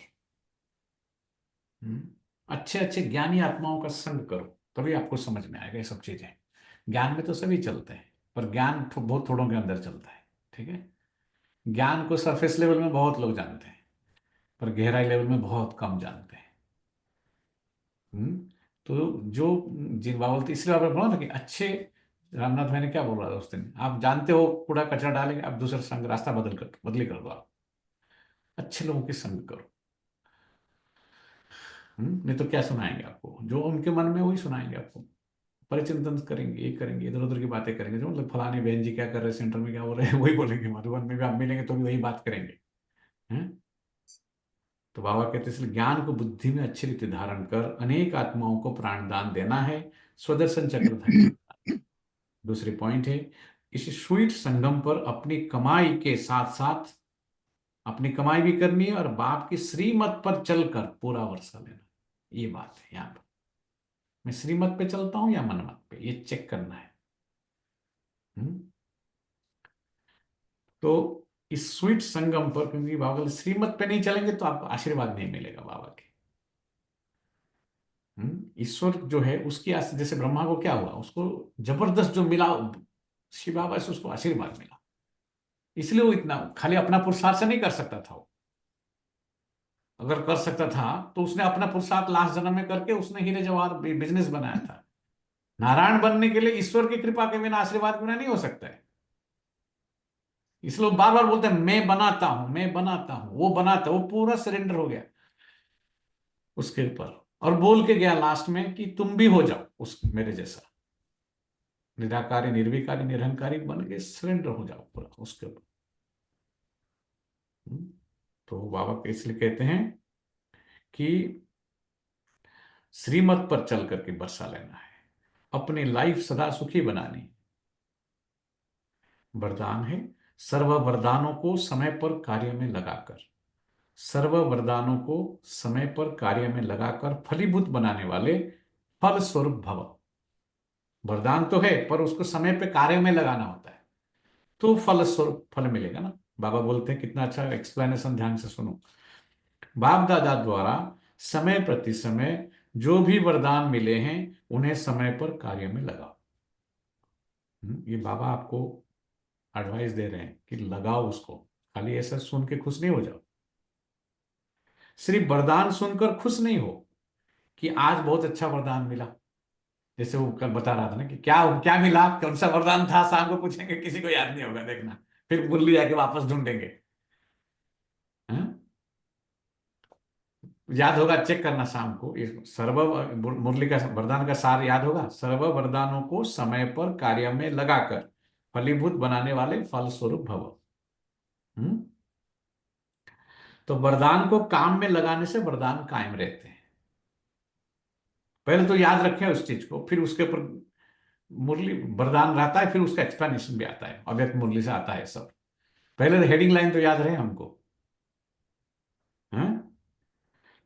अच्छे अच्छे ज्ञानी आत्माओं का संग करो, तभी आपको समझ में आएगा ये सब चीजें। ज्ञान में तो सभी चलते हैं, पर ज्ञान बहुत थोड़ों के अंदर चलता है। ठीक है, ज्ञान को सरफेस लेवल में बहुत लोग जानते हैं, पर गहराई लेवल में बहुत कम जानते हैं। तो जो जिन बाबत, इसलिए आपने बोला ना कि अच्छे, रामनाथ भाई ने क्या बोल रहा था उस दिन, आप जानते हो कूड़ा कचरा डालेंगे, आप दूसरा संग रास्ता बदली कर दो, आप अच्छे लोगों के संग करो। नहीं तो क्या सुनाएंगे आपको, जो उनके मन में वही सुनाएंगे आपको, परिचिंतन करेंगे, ये करेंगे, इधर उधर की बातें करेंगे, जो मतलब फलानी बहन जी क्या कर रहे हैं, सेंटर में क्या हो रहे हैं, वही बोलेंगे, मधुबन में भी आप मिलेंगे तो भी वही बात करेंगे। हैं? तो बाबा कहते हैं, इसलिए ज्ञान को बुद्धि में अच्छी रीति धारण कर अनेक आत्माओं को प्राणदान देना है, स्वदर्शन चक्रधारी। दूसरी पॉइंट है, इस स्वीट संगम पर अपनी कमाई के साथ साथ अपनी कमाई भी करनी है और बाप की श्रीमत पर चलकर पूरा वर्षा लेना। ये बात है, यहां पर मैं श्रीमत पे चलता हूं या मनमत पे, ये चेक करना है। तो इस स्वीट संगम पर, क्योंकि बाबा श्रीमत पे नहीं चलेंगे तो आपको आशीर्वाद नहीं मिलेगा बाबा के। ईश्वर जो है उसकी जैसे ब्रह्मा को क्या हुआ, उसको जबरदस्त जो मिला शिव बाबा से, उसको आशीर्वाद मिला, इसलिए वो इतना खाली अपना पुरुषार्थ से नहीं कर सकता था वो। अगर कर सकता था तो उसने अपना पुरुषार्थ लास्ट जन्म में करके उसने हीरे जवाहर बिजनेस बनाया था। नारायण बनने के लिए ईश्वर की कृपा के बिना, आशीर्वाद के बिना नहीं हो सकता है। इसलिए बार बार बोलते हैं मैं बनाता हूं, मैं बनाता हूं, वो बनाता, वो पूरा सरेंडर हो गया उसके ऊपर, और बोल के गया लास्ट में कि तुम भी हो जाओ उस मेरे जैसा, निराकारी निर्विकारी निरहंकारी बन के सरेंडर हो जाओ पूरा उसके ऊपर। तो बाबा इसलिए कहते हैं कि श्रीमत पर चल करके वर्षा लेना है, अपनी लाइफ सदा सुखी बनानी। वरदान है, सर्व वरदानों को समय पर कार्य में लगाकर, सर्व वरदानों को समय पर कार्य में लगाकर फलीभूत बनाने वाले फल स्वरूप भव। वरदान तो है पर उसको समय पे कार्य में लगाना होता है, तो फल स्वरूप फल मिलेगा ना। बाबा बोलते हैं, कितना अच्छा एक्सप्लेनेशन, ध्यान से सुनो। बाप दादा द्वारा समय प्रति समय जो भी वरदान मिले हैं उन्हें समय पर कार्य में लगाओ। ये बाबा आपको एडवाइस दे रहे हैं कि लगाओ उसको, खाली ऐसा सुन के खुश नहीं हो जाओ। सिर्फ वरदान सुनकर खुश नहीं हो कि आज बहुत अच्छा वरदान मिला, जैसे वो कल बता रहा था ना कि क्या क्या मिला, कौन सा वरदान था, शाम को पूछेंगे, किसी को याद नहीं होगा, देखना फिर मुरली जाके वापस ढूंढेंगे। याद होगा, चेक करना शाम को, सर्व मुरली का वरदान का सार याद होगा, सर्व वरदानों को समय पर कार्य में लगाकर फलीभूत बनाने वाले फल स्वरूप भव। तो वरदान को काम में लगाने से वरदान कायम रहते हैं। पहले तो याद रखें उस चीज को, फिर उसके ऊपर मुरली वरदान रहता है, फिर उसका एक्सप्लेनेशन भी आता है, अव्यक्त मुरली से आता है सब। पहले हेडिंग लाइन तो याद रहे हमको।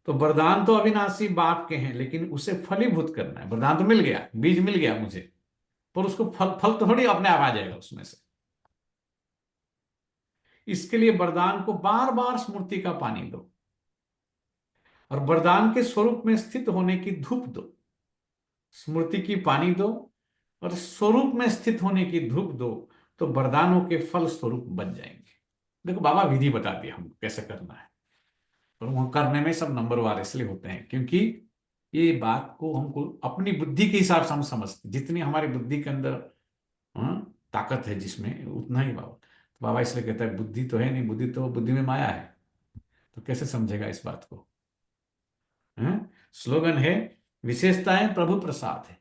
तो वरदान तो अविनाशी बाप के हैं, लेकिन उसे फलीभूत करना है। वरदान तो मिल गया, बीज मिल गया मुझे, पर उसको फल थोड़ी अपने आप आ जाएगा उसमें से। इसके लिए वरदान को बार बार स्मृति का पानी दो और वरदान के स्वरूप में स्थित होने की धूप दो। स्मृति की पानी दो और स्वरूप में स्थित होने की धूप दो, तो वरदानों के फल स्वरूप बन जाएंगे। देखो बाबा विधि बता दिया हमको कैसे करना है, और वहां करने में सब नंबरवार इसलिए होते हैं क्योंकि ये बात को हमको अपनी बुद्धि के हिसाब से हम समझते, जितनी हमारी बुद्धि के अंदर ताकत है जिसमें, उतना ही बाबा। तो बाबा इसलिए कहता है बुद्धि तो है नहीं, बुद्धि तो बुद्धि में माया है, तो कैसे समझेगा इस बात को। स्लोगन है, विशेषताएं प्रभु प्रसाद है।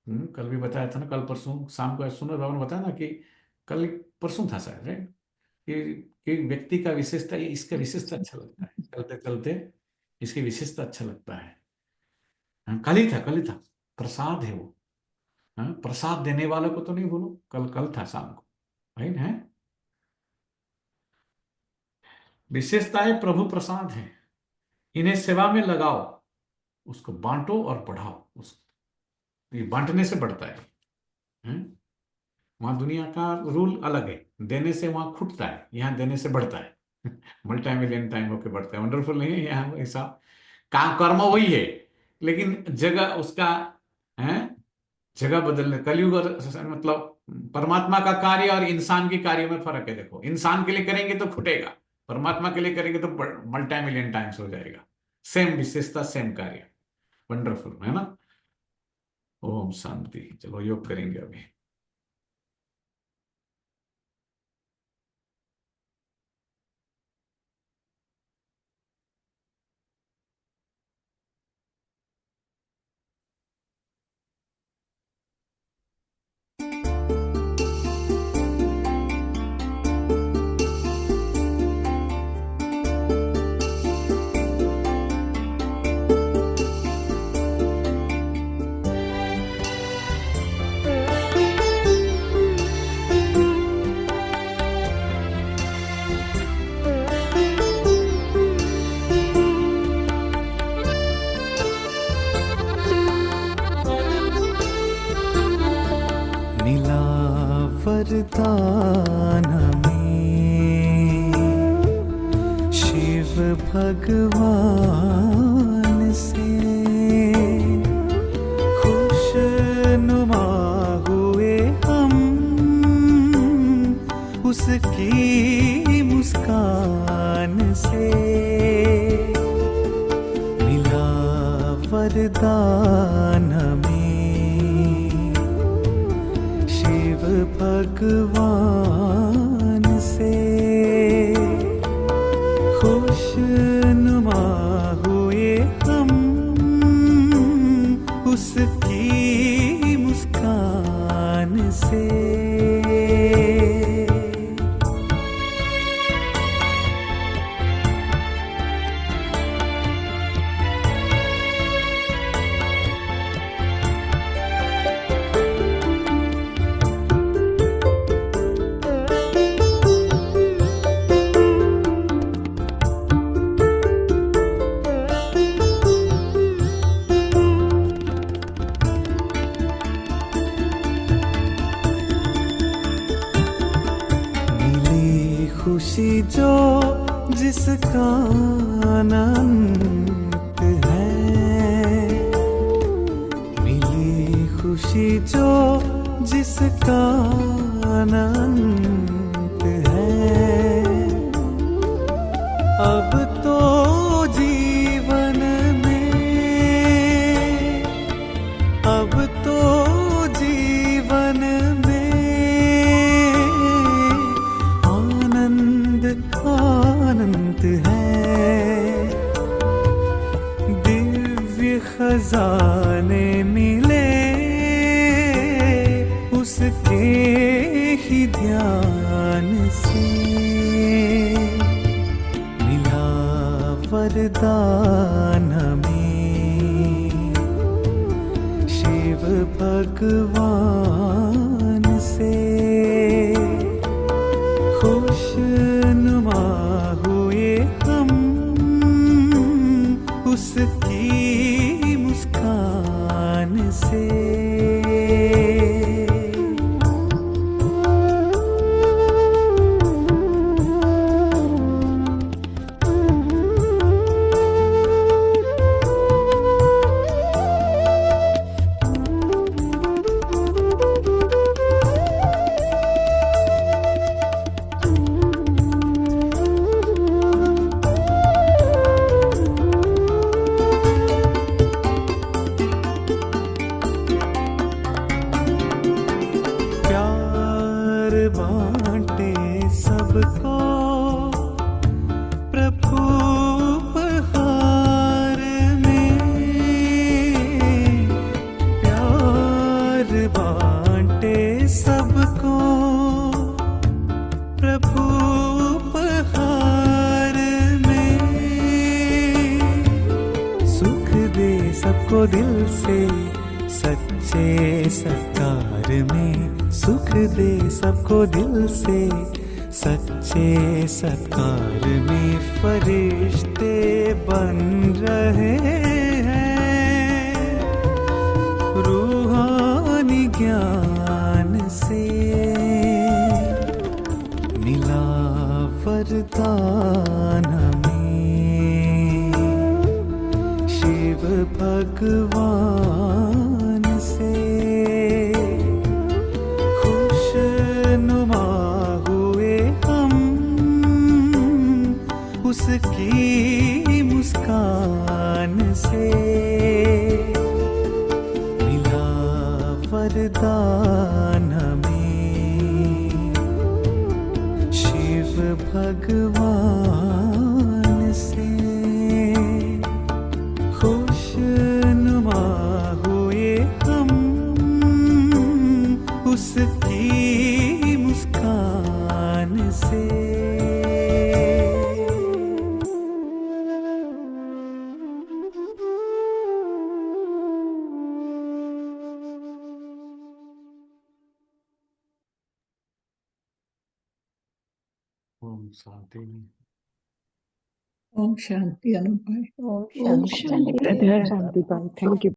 कल भी बताया था ना, कल परसों शाम को सुनो बाबा ने बताया ना कि कल परसों था शायद, राइट, कि व्यक्ति का विशेषता, ये इसका विशेषता अच्छा लगता है, चलते चलते इसकी विशेषता अच्छा लगता है। कल ही था, प्रसाद है वो। प्रसाद देने वालों को तो नहीं भूलो, कल था शाम को, राइट है। विशेषताएं प्रभु प्रसाद है, इन्हें सेवा में लगाओ, उसको बांटो और बढ़ाओ। ये बांटने से बढ़ता है। वहां दुनिया का रूल अलग है, देने से वहां खुटता है, यहाँ देने से बढ़ता है। मल्टी मिलियन टाइम होकर बढ़ता है। वंडरफुल नहीं है यहाँ हिसाब, काम कर्म वही है, लेकिन जगह उसका है जगह बदलने, कलयुग और मतलब परमात्मा का कार्य और इंसान के कार्य में फर्क है। देखो, इंसान के लिए करेंगे तो फुटेगा, परमात्मा के लिए करेंगे तो मल्टी मिलियन टाइम्स हो जाएगा। सेम विशेषता, सेम कार्य। वंडरफुल है ना। ओम शांति। चलो योग करेंगे अभी। मिला वरदान हमें शिव भगवान से, खुशनुमा हुए हम उसकी मुस्कान से। मिला वरदान हमें शिव भगवान से, खुशनुमा हुए हम उसकी मुस्कान से। खुशी जो जिसका अनंत है, मिली खुशी जो जिसका अनंत है। अब तो जीवन में, अब तो जीवन में आनंद है। दिव्य खजाने मिले उसके ही ध्यान से। मिला वरदान हमें शिव भगवान से, खुशनुमा हुए हम उसकी मुस्कान से। बांटे सबको प्रभु उपहार में, प्यार बांटे सबको प्रभु उपहार में। सुख दे सबको दिल से सच्चे सत्कार में, सुख दे सबको दिल से सच्चे सत्कार में। फरिश्ते बन रहे हैं रूहानी ज्ञान से। मिला वरदान हमें शिव भगवान से। उसकी मुस्कान से मिला वरदान हमें शिव भगवान से। खुशनुमा हुए हम उसकी मुस्कान से। ओम शांति। ओम शांति अनुभव। ओम शांति ब्रदर। शांति पाए। Thank you.